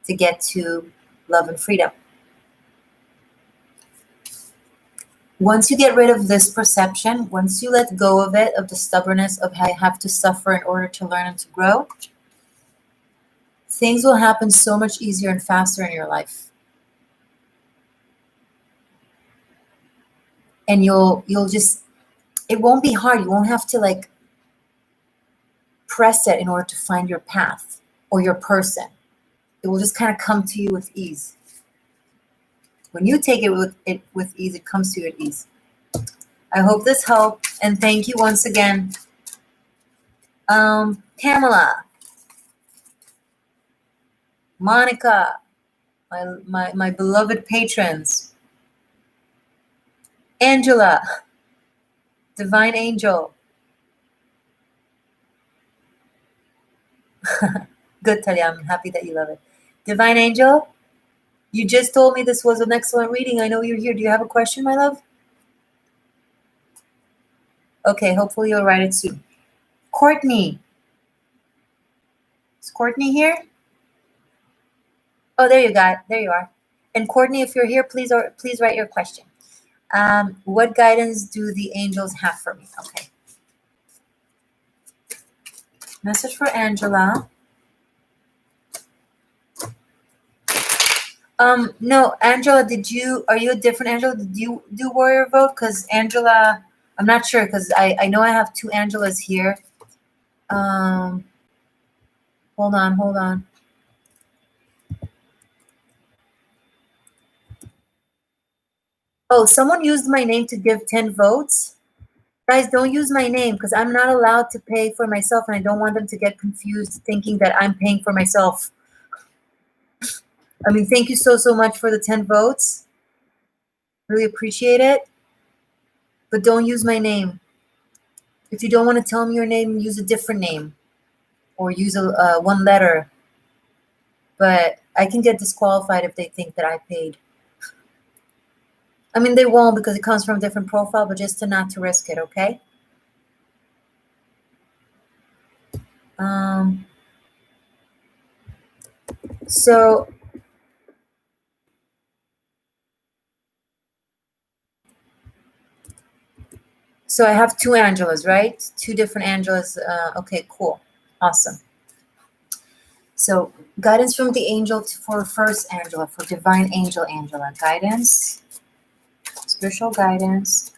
to get to love and freedom? Once you get rid of this perception, once you let go of it, of the stubbornness of how you have to suffer in order to learn and to grow, things will happen so much easier and faster in your life. And you'll just, it won't be hard. You won't have to like press it in order to find your path or your person. It will just kind of come to you with ease. When you take it with ease, it comes to you at ease. I hope this helped, and thank you once again, Pamela, Monica, my beloved patrons, Angela, Divine Angel. Good, Talia. I'm happy that you love it. Divine Angel, you just told me this was an excellent reading. I know you're here. Do you have a question, my love? Okay, hopefully you'll write it soon. Courtney. Is Courtney here? Oh, there you got. There you are. And Courtney, if you're here, please write your question. What guidance do the angels have for me? Okay. Message for Angela. No, Angela, are you a different Angela? Did you do Warrior Vote? Because Angela, I'm not sure, because I know I have two Angelas here. Hold on. Oh, someone used my name to give 10 votes. Guys, don't use my name because I'm not allowed to pay for myself, and I don't want them to get confused thinking that I'm paying for myself. I mean, thank you so much for the 10 votes. Really appreciate it. But don't use my name. If you don't want to tell me your name, use a different name or use a one letter. But I can get disqualified if they think that I paid. I mean, they won't because it comes from a different profile, but just not to risk it, okay? So I have two Angelas, right? Two different Angelas. Okay, cool. Awesome. So guidance from the angel for first Angela, for divine angel Angela. Guidance, spiritual guidance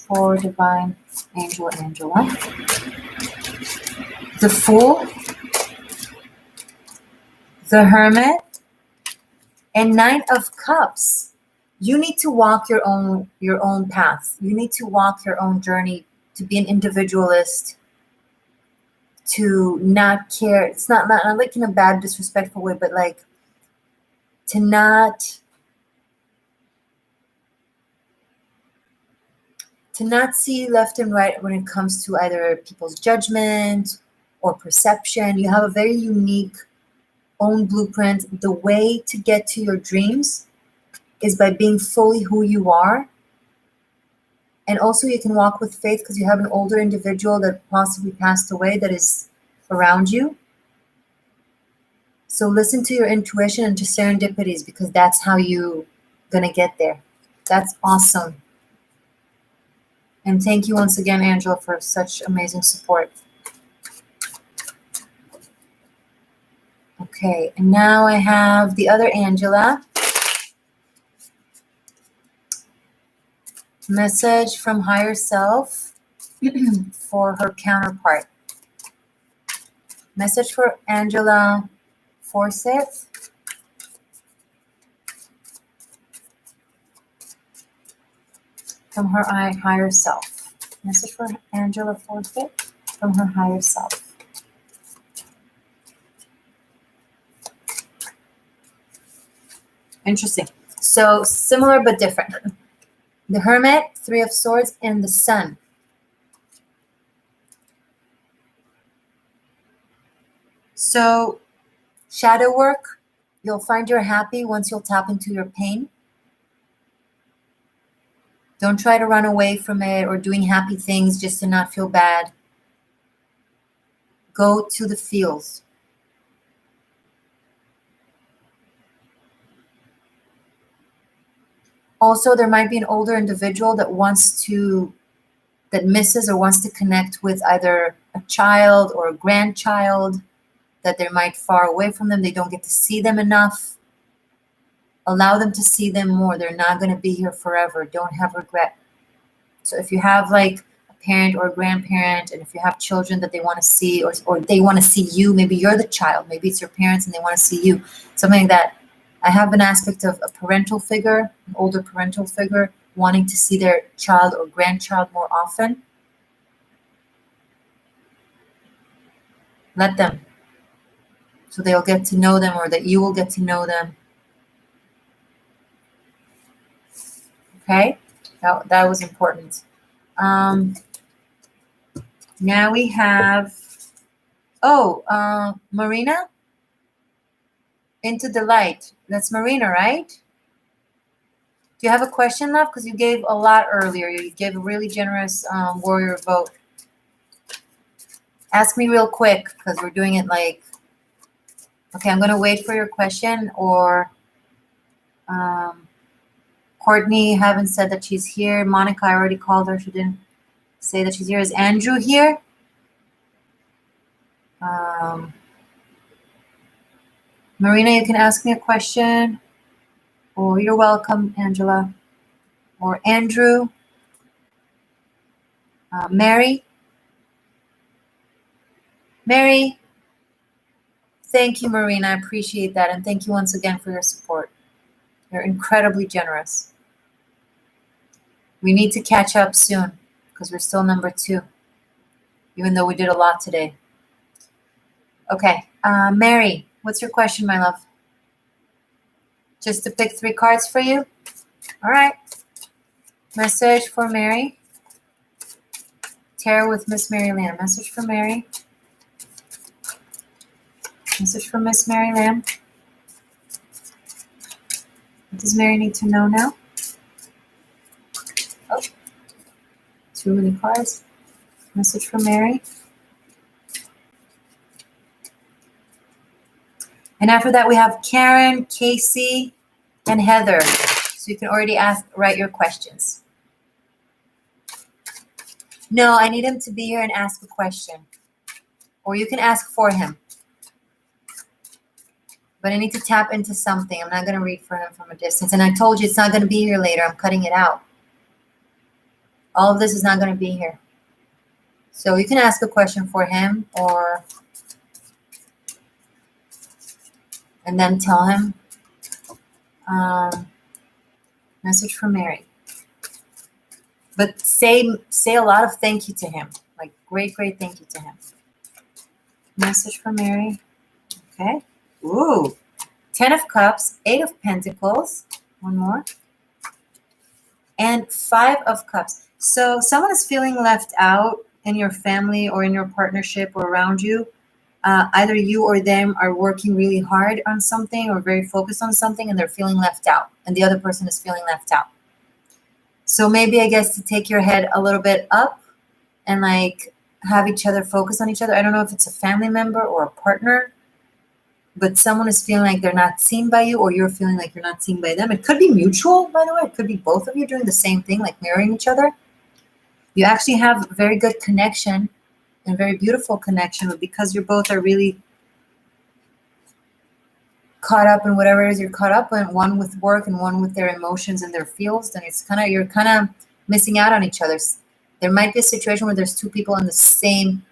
for divine angel Angela. The Fool, the Hermit, and Knight of Cups. You need to walk your own path. You need to walk your own journey, to be an individualist, to not care. It's not like in a bad, disrespectful way, but like to not see left and right when it comes to either people's judgment or perception. You have a very unique own blueprint. The way to get to your dreams is by being fully who you are. And also you can walk with faith because you have an older individual that possibly passed away that is around you. So listen to your intuition and to serendipities, because that's how you're going to get there. That's awesome. And thank you once again, Angela, for such amazing support. Okay, and now I have the other Angela. Message from higher self for her counterpart. Message for Angela Forsyth from her higher self. Message for Angela Forfeit from her higher self. Interesting. So similar but different. The Hermit, Three of Swords, and the Sun. So shadow work, you'll find you're happy once you'll tap into your pain. Don't try to run away from it or doing happy things just to not feel bad. Go to the feels. Also, there might be an older individual that misses or wants to connect with either a child or a grandchild, that they're might far away from them. They don't get to see them enough. Allow them to see them more. They're not going to be here forever. Don't have regret. So if you have like a parent or a grandparent, and if you have children that they want to see, or they want to see you, maybe you're the child, maybe it's your parents and they want to see you, something like that. I have an aspect of a parental figure, an older parental figure, wanting to see their child or grandchild more often. Let them. So they'll get to know them, or that you will get to know them. Okay? That was important. Now we have, Marina? Into the Light. That's Marina, right? Do you have a question, love? Because you gave a lot earlier. You gave a really generous warrior vote. Ask me real quick, because we're doing it like... Okay, I'm going to wait for your question. Or Courtney, haven't said that she's here. Monica, I already called her. She didn't say that she's here. Is Andrew here? Marina, you can ask me a question. Or you're welcome, Angela. Or Andrew. Mary. Mary. Thank you, Marina. I appreciate that. And thank you once again for your support. You're incredibly generous. We need to catch up soon, because we're still number 2, even though we did a lot today. Okay. Mary, what's your question, my love? Just to pick 3 cards for you? All right. Message for Mary. Tarot with Miss Mary Lamb. Message for Mary. Message for Miss Mary Lamb. What does Mary need to know now? Oh, too many cards. Message for Mary. And after that, we have Karen, Casey, and Heather. So you can already write your questions. No, I need him to be here and ask a question. Or you can ask for him. But I need to tap into something. I'm not going to read for him from a distance. And I told you it's not going to be here later. I'm cutting it out. All of this is not going to be here. So you can ask a question for him, and then tell him. Message for Mary. But say a lot of thank you to him. Like great thank you to him. Message for Mary. Okay. Ooh. 10 of Cups, 8 of Pentacles. One more. And 5 of Cups. So someone is feeling left out in your family or in your partnership or around you. Either you or them are working really hard on something or very focused on something, and they're feeling left out. And the other person is feeling left out. So maybe, I guess, to take your head a little bit up and like have each other focus on each other. I don't know if it's a family member or a partner, but someone is feeling like they're not seen by you, or you're feeling like you're not seen by them. It could be mutual, by the way. It could be both of you doing the same thing, like mirroring each other. You actually have a very good connection and very beautiful connection, but because you both are really caught up in whatever it is you're caught up in, one with work and one with their emotions and their feels, then it's you're kind of missing out on each other. There might be a situation where there's 2 people in the same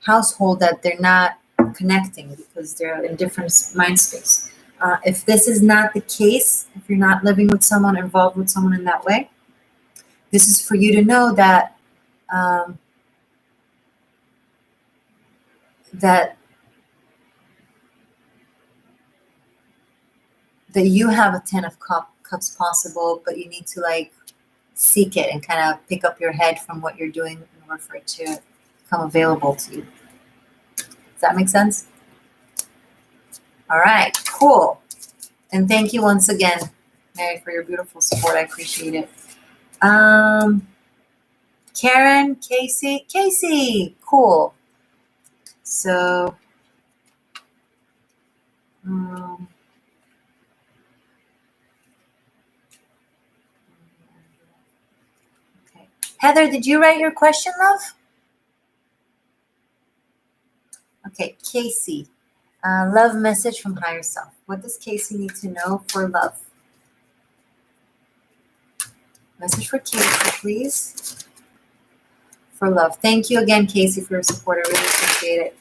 household that they're not connecting because they're in different mind space. If this is not the case, if you're not living with someone, involved with someone in that way, This is for you to know that that you have a 10 of cups possible, but you need to like seek it and kind of pick up your head from what you're doing in order for it to become available to you. Does that make sense? All right, cool. And thank you once again, Mary, for your beautiful support. I appreciate it. Karen, Casey, cool. So, okay. Heather, did you write your question, love? Okay, Casey, love message from higher self. What does Casey need to know for love? Message for Casey, please. For love. Thank you again, Casey, for your support. I really appreciate it.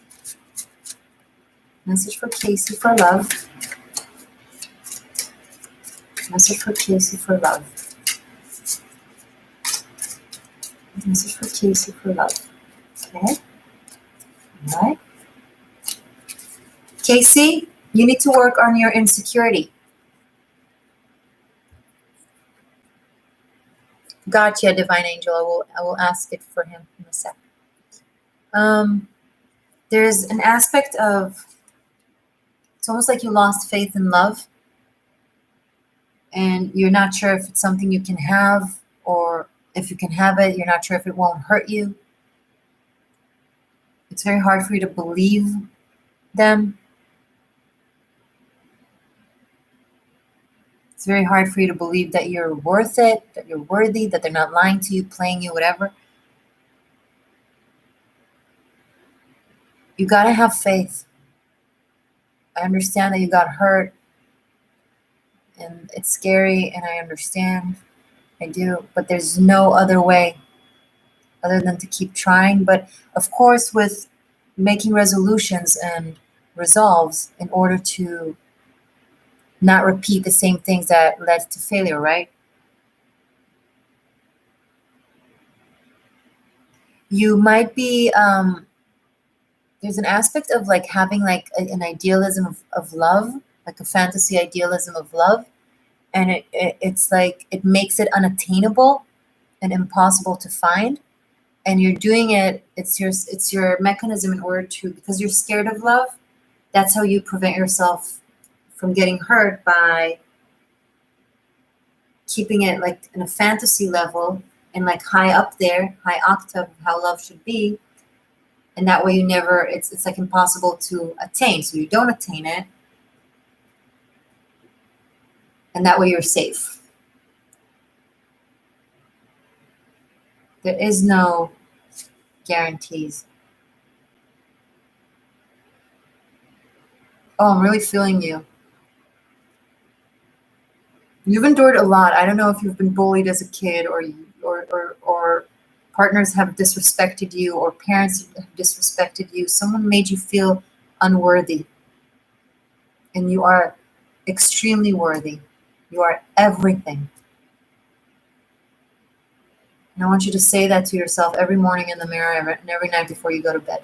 Message for Casey for love. Message for Casey for love. Message for Casey for love. Okay. All right. Casey, you need to work on your insecurity. Gotcha, Divine Angel. I will ask it for him in a sec. There's an aspect of, it's almost like you lost faith in love, and you're not sure if it's something you can have, or if you can have it, you're not sure if it won't hurt you. It's very hard for you to believe them. It's very hard for you to believe that you're worth it, that you're worthy, that they're not lying to you, playing you, whatever. You got to have faith. I understand that you got hurt, and it's scary, and I understand. I do, but there's no other way other than to keep trying. But of course, with making resolutions and resolves in order to not repeat the same things that led to failure, right? You might be, there's an aspect of like having like an idealism of love, like a fantasy idealism of love. And it's like, it makes it unattainable and impossible to find. And you're doing it, it's your mechanism in order to, because you're scared of love, that's how you prevent yourself from getting hurt, by keeping it like in a fantasy level and like high up there, high octave of how love should be. And that way you never, it's like impossible to attain. So you don't attain it. And that way you're safe. There is no guarantees. Oh, I'm really feeling you. You've endured a lot. I don't know if you've been bullied as a kid, or partners have disrespected you, or parents have disrespected you. Someone made you feel unworthy. And you are extremely worthy. You are everything. And I want you to say that to yourself every morning in the mirror and every night before you go to bed.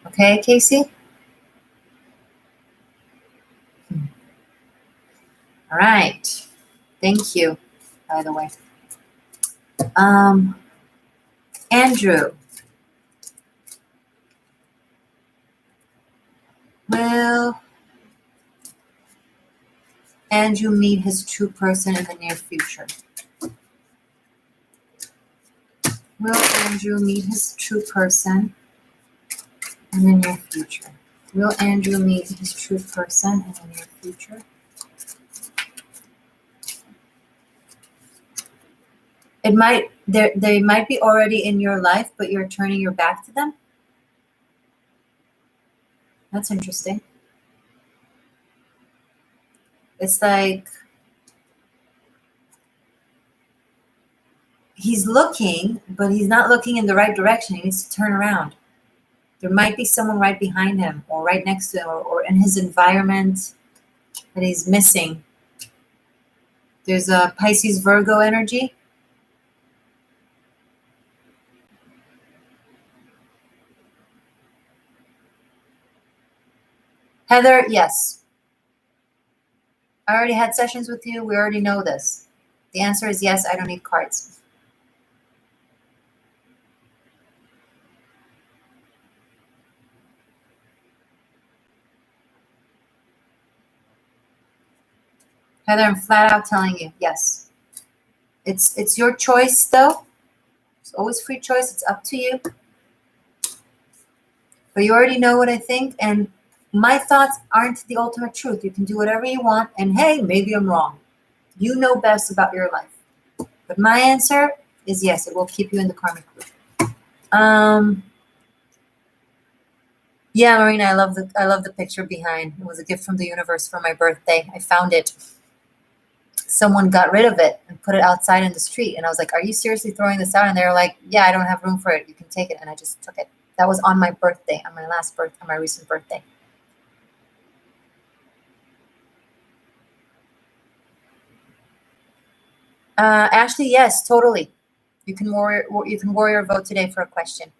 Okay, Casey? All right. Thank you, by the way. Andrew. Will Andrew meet his true person in the near future? Will Andrew meet his true person in the near future? Will Andrew meet his true person in the near future? It might, they might be already in your life, but you're turning your back to them. That's interesting. It's like he's looking, but he's not looking in the right direction. He needs to turn around. There might be someone right behind him or right next to him or in his environment that he's missing. There's a Pisces Virgo energy. Heather, yes. I already had sessions with you. We already know this. The answer is yes, I don't need cards. Heather, I'm flat out telling you, yes. It's your choice, though. It's always free choice. It's up to you. But you already know what I think, and my thoughts aren't the ultimate truth. You can do whatever you want, and hey, maybe I'm wrong. You know best about your life. But my answer is yes, it will keep you in the karmic loop. Yeah, Marina, I love the picture behind. It was a gift from the universe for my birthday. I found it. Someone got rid of it and put it outside in the street. And I was like, are you seriously throwing this out? And they were like, yeah, I don't have room for it. You can take it. And I just took it. That was on my birthday, on my recent birthday. Ashley, yes, totally. You can warrior vote today for a question.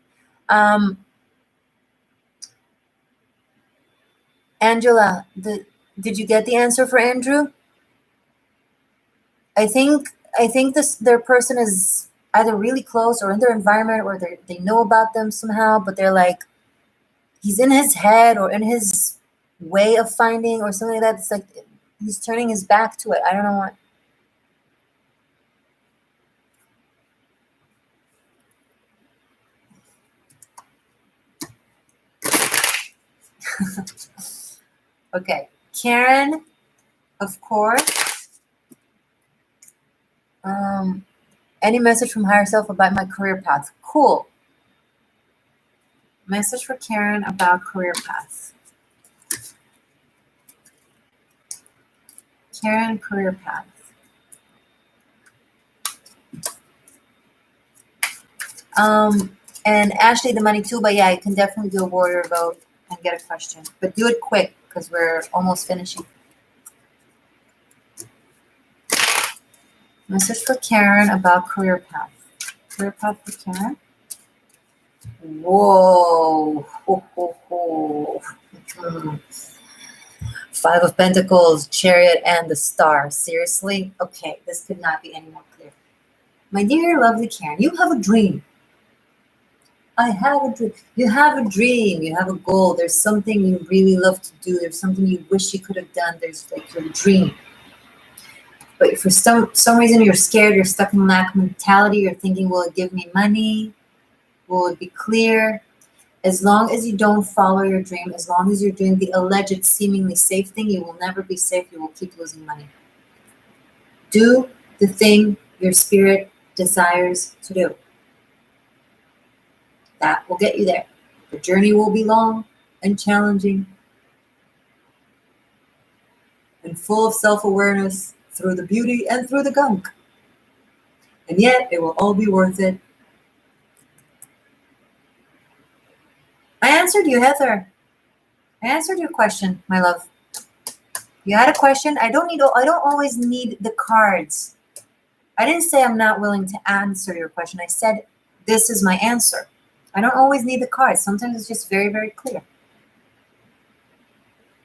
Angela, did you get the answer for Andrew? I think their person is either really close or in their environment or they know about them somehow, but they're like, he's in his head or in his way of finding or something like that. It's like he's turning his back to it. I don't know what. Okay, Karen, of course. Any message from higher self about my career path? Cool. Message for Karen about career path. Karen, career path. And Ashley, the money too, but yeah, you can definitely do a warrior vote and get a question. But do it quick because we're almost finishing. Message for Karen about career path. Career path for Karen. Whoa. Ho, ho, ho. Five of Pentacles, Chariot, and the Star. Seriously? Okay, this could not be any more clear. My dear, lovely Karen, you have a dream. I have a dream. You have a dream. You have a goal. There's something you really love to do. There's something you wish you could have done. There's like your dream. But for some reason you're scared, you're stuck in lack mentality, you're thinking, will it give me money? Will it be clear? As long as you don't follow your dream, as long as you're doing the alleged seemingly safe thing, you will never be safe. You will keep losing money. Do the thing your spirit desires to do. That will get you there. The journey will be long and challenging and full of self-awareness through the beauty and through the gunk. And yet it will all be worth it. I answered you, Heather. I answered your question, my love. You had a question. I don't always need the cards. I didn't say I'm not willing to answer your question. I said this is my answer. I don't always need the cards. Sometimes it's just very, very clear.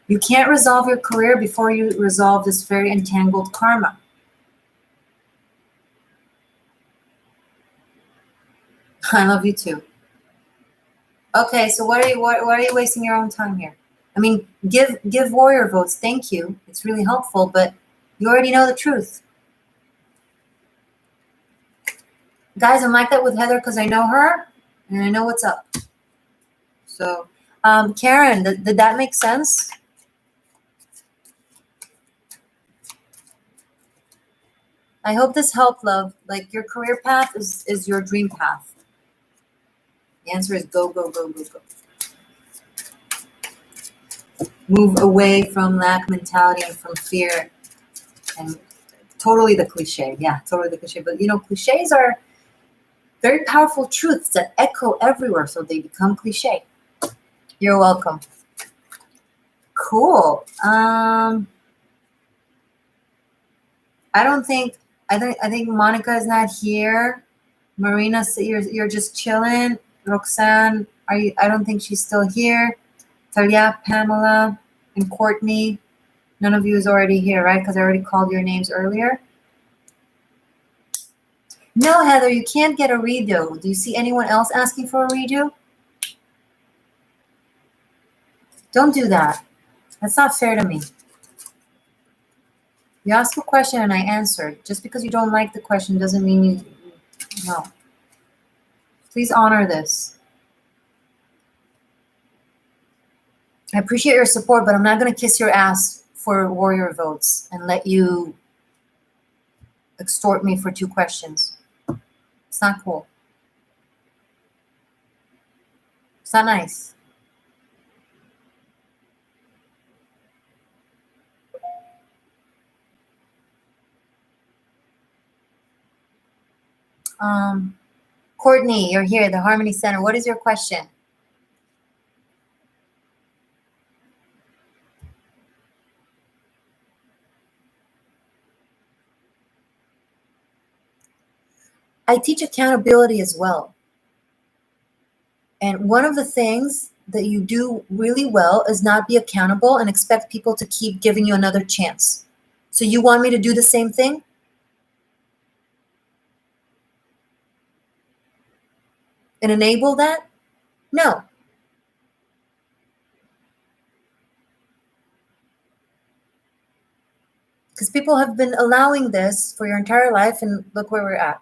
You can't resolve your career before you resolve this very entangled karma. I love you too. Okay, so why are you wasting your own time here? I mean, give warrior votes. Thank you. It's really helpful, but you already know the truth. Guys, I'm like that with Heather because I know her and I know what's up. So, Karen, did that make sense? I hope this helped, love. Like your career path is your dream path. The answer is go, go, go, go, go. Move away from lack mentality and from fear. And totally the cliche. Yeah, totally the cliche. But cliches are very powerful truths that echo everywhere, so they become cliche. You're welcome. Cool. I think Monica is not here. Marina, you're just chilling. Roxanne, I don't think she's still here. Talia, Pamela, and Courtney. None of you is already here, right? Because I already called your names earlier. No, Heather, you can't get a redo. Do you see anyone else asking for a redo? Don't do that. That's not fair to me. You asked a question and I answered. Just because you don't like the question doesn't mean you... No. Please honor this. I appreciate your support, but I'm not going to kiss your ass for warrior votes and let you extort me for 2 questions. It's not cool. It's not nice. Courtney, you're here, the Harmony Center. What is your question? I teach accountability as well. And one of the things that you do really well is not be accountable and expect people to keep giving you another chance. So you want me to do the same thing? And enable that? No. Because people have been allowing this for your entire life, and look where we're at.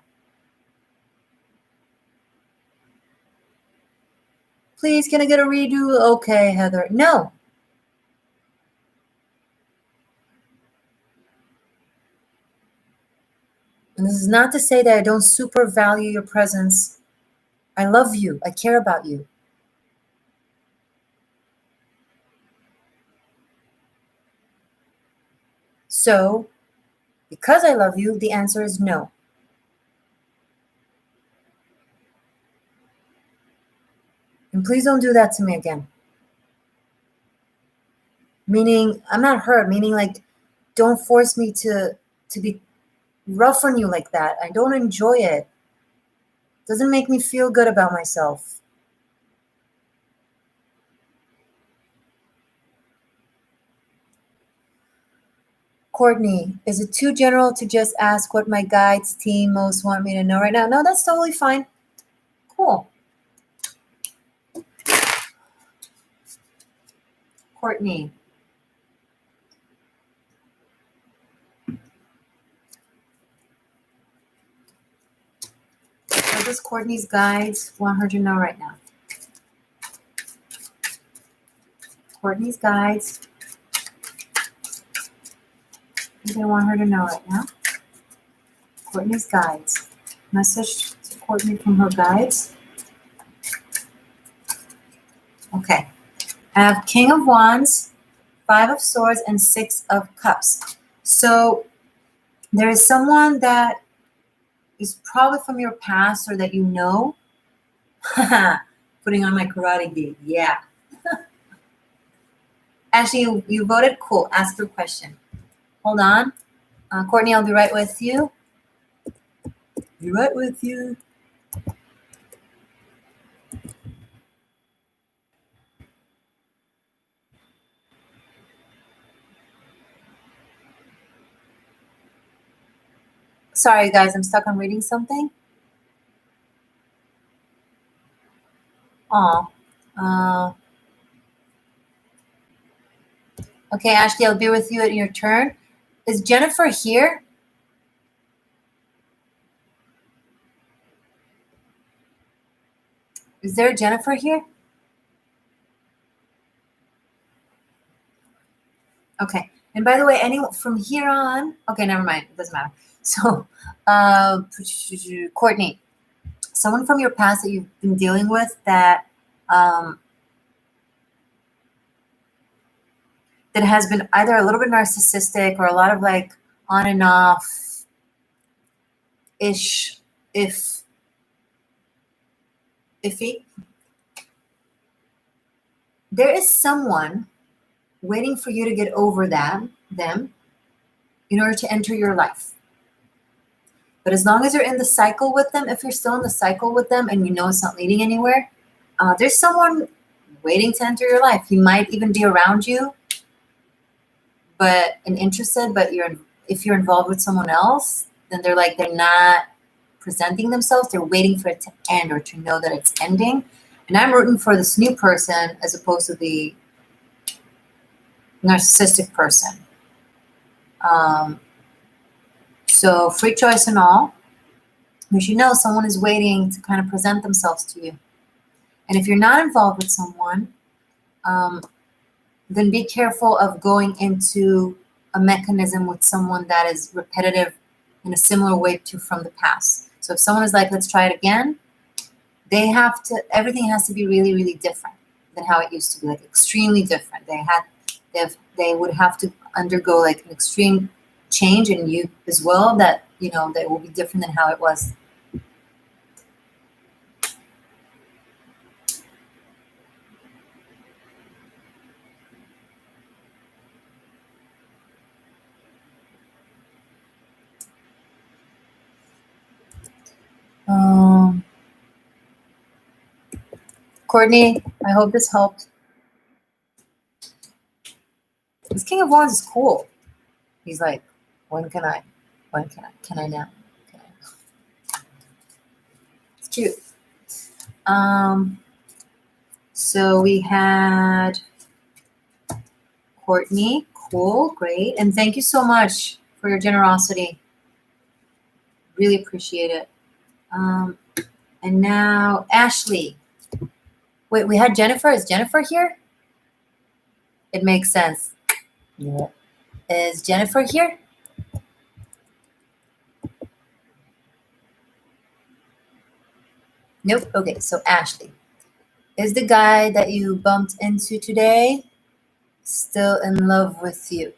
Please, can I get a redo? Okay, Heather. No. And this is not to say that I don't super value your presence. I love you. I care about you. So, because I love you, the answer is no. And please don't do that to me again. Meaning, I'm not hurt. Meaning, like, don't force me to be rough on you like that. I don't enjoy it. It doesn't make me feel good about myself. Courtney, is it too general to just ask what my guides team most want me to know right now? No, that's totally fine. Cool. Courtney. What does Courtney's guides want her to know right now? Courtney's guides. What do they want her to know right now? Courtney's guides. Message to Courtney from her guides. Okay. I have King of Wands, 5 of Swords, and 6 of Cups. So there is someone that is probably from your past or that you know. Putting on my karate gi. Yeah. Ashley, you voted? Cool. Ask your question. Hold on. Courtney, I'll be right with you. Be right with you. Sorry, guys. I'm stuck on reading something. Aw. Okay, Ashley, I'll be with you at your turn. Is Jennifer here? Is there a Jennifer here? Okay. And by the way, anyone from here on, okay, never mind. It doesn't matter. So, Courtney, someone from your past that you've been dealing with that that has been either a little bit narcissistic or a lot of like on and off ish, iffy. there is someone waiting for you to get over them in order to enter your life. But as long as you're in the cycle with them, if you're still in the cycle with them and you know it's not leading anywhere, there's someone waiting to enter your life. He might even be around you, and interested, but if you're involved with someone else, then they're not presenting themselves. They're waiting for it to end or to know that it's ending. And I'm rooting for this new person as opposed to the narcissistic person. So free choice and all, but you know someone is waiting to kind of present themselves to you. And if you're not involved with someone, then be careful of going into a mechanism with someone that is repetitive in a similar way to from the past. So if someone is like, let's try it again, everything has to be really, really different than how it used to be, like extremely different. They would have to undergo like an extreme change in you as well, that will be different than how it was. Courtney, I hope this helped. This King of Wands is cool. He's like, can I now? It's cute. So we had Courtney, cool, great. And thank you so much for your generosity. Really appreciate it. And now Ashley. Wait, we had Jennifer. Is Jennifer here? It makes sense. Yeah. Is Jennifer here? Nope. Okay, so Ashley. Is the guy that you bumped into today still in love with you?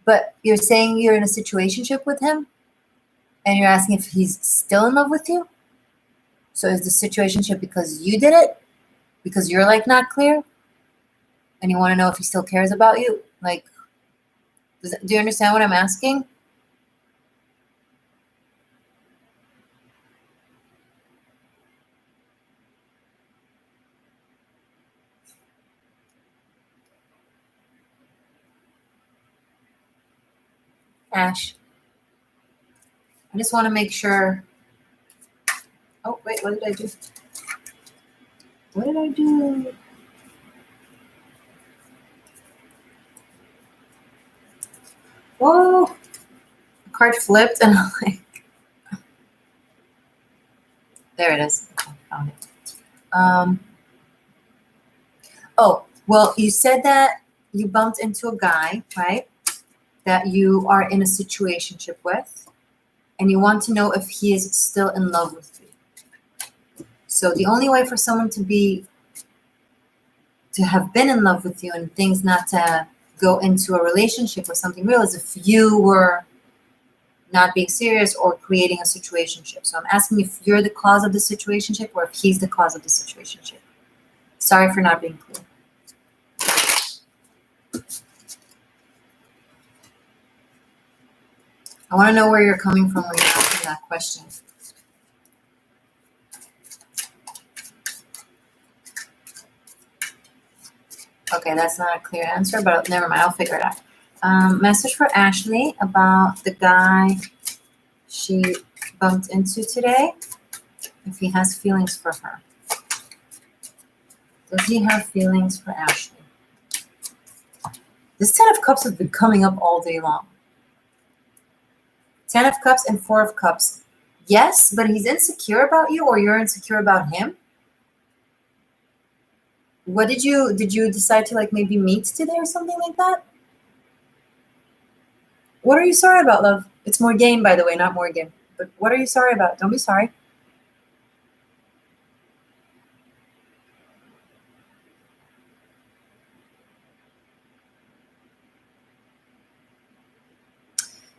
But you're saying you're in a situationship with him? And you're asking if he's still in love with you? So is the situationship because you did it? Because you're like not clear? And you want to know if he still cares about you? Like, do you understand what I'm asking? Ash, I just want to make sure. Oh, wait, what did I do? What did I do? Whoa, the card flipped and I'm like, there it is. Okay, found it. Oh, well, you said that you bumped into a guy, right? That you are in a situationship with, and you want to know if he is still in love with you. So the only way for someone to have been in love with you and things not to go into a relationship or something real is if you were not being serious or creating a situationship. So I'm asking if you're the cause of the situationship or if he's the cause of the situationship. Sorry for not being clear. I want to know where you're coming from when you're asking that question. Okay, that's not a clear answer, but never mind, I'll figure it out. Message for Ashley about the guy she bumped into today, if he has feelings for her. Does he have feelings for Ashley? This 10 of Cups has been coming up all day long. 10 of Cups and 4 of Cups. Yes, but he's insecure about you or you're insecure about him. What did you decide to like maybe meet today or something like that? What are you sorry about, love? It's Morgan, by the way, not Morgan. But what are you sorry about? Don't be sorry.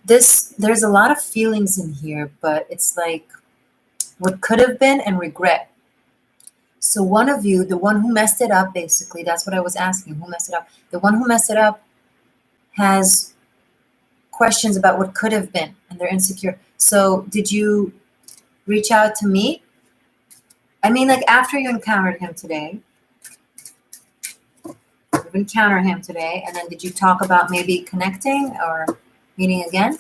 There's a lot of feelings in here, but it's like what could have been and regret. So one of you, the one who messed it up, basically, that's what I was asking, who messed it up? The one who messed it up has questions about what could have been, and they're insecure. So did you reach out to me? I mean, like after you encountered him today, you encountered him today, and then did you talk about maybe connecting or meeting again?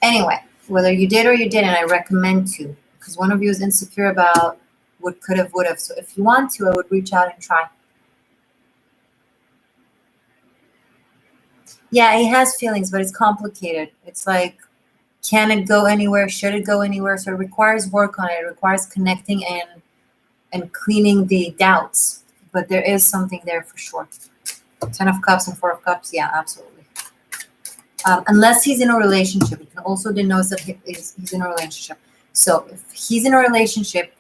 Anyway, whether you did or you didn't, I recommend to, because one of you is insecure about what could have, would have. So if you want to, I would reach out and try. Yeah, he has feelings, but it's complicated. It's like, can it go anywhere? Should it go anywhere? So it requires work on it. It requires connecting and cleaning the doubts. But there is something there for sure. 10 of Cups and 4 of Cups. Yeah, absolutely. Unless he's in a relationship. You can also denote that he's in a relationship. So if he's in a relationship,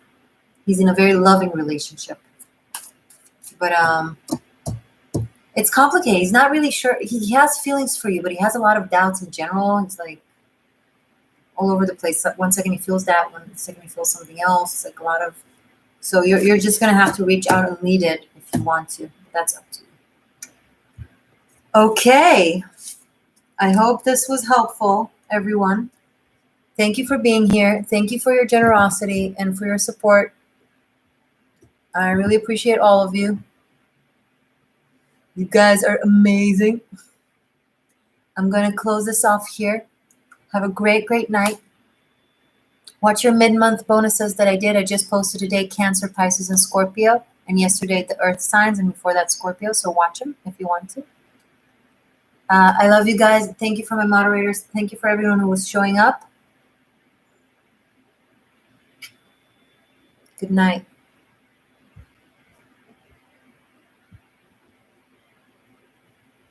he's in a very loving relationship. But it's complicated. He's not really sure. He has feelings for you, but he has a lot of doubts in general. He's like all over the place. One second he feels that, one second he feels something else. It's like a lot of. So you're just gonna have to reach out and lead it if you want to. That's up to you. Okay. I hope this was helpful, everyone. Thank you for being here. Thank you for your generosity and for your support. I really appreciate all of you. You guys are amazing. I'm going to close this off here. Have a great, great night. Watch your mid-month bonuses that I did. I just posted today Cancer, Pisces, and Scorpio. And yesterday the Earth signs, and before that Scorpio. So watch them if you want to. I love you guys. Thank you for my moderators. Thank you for everyone who was showing up. Good night.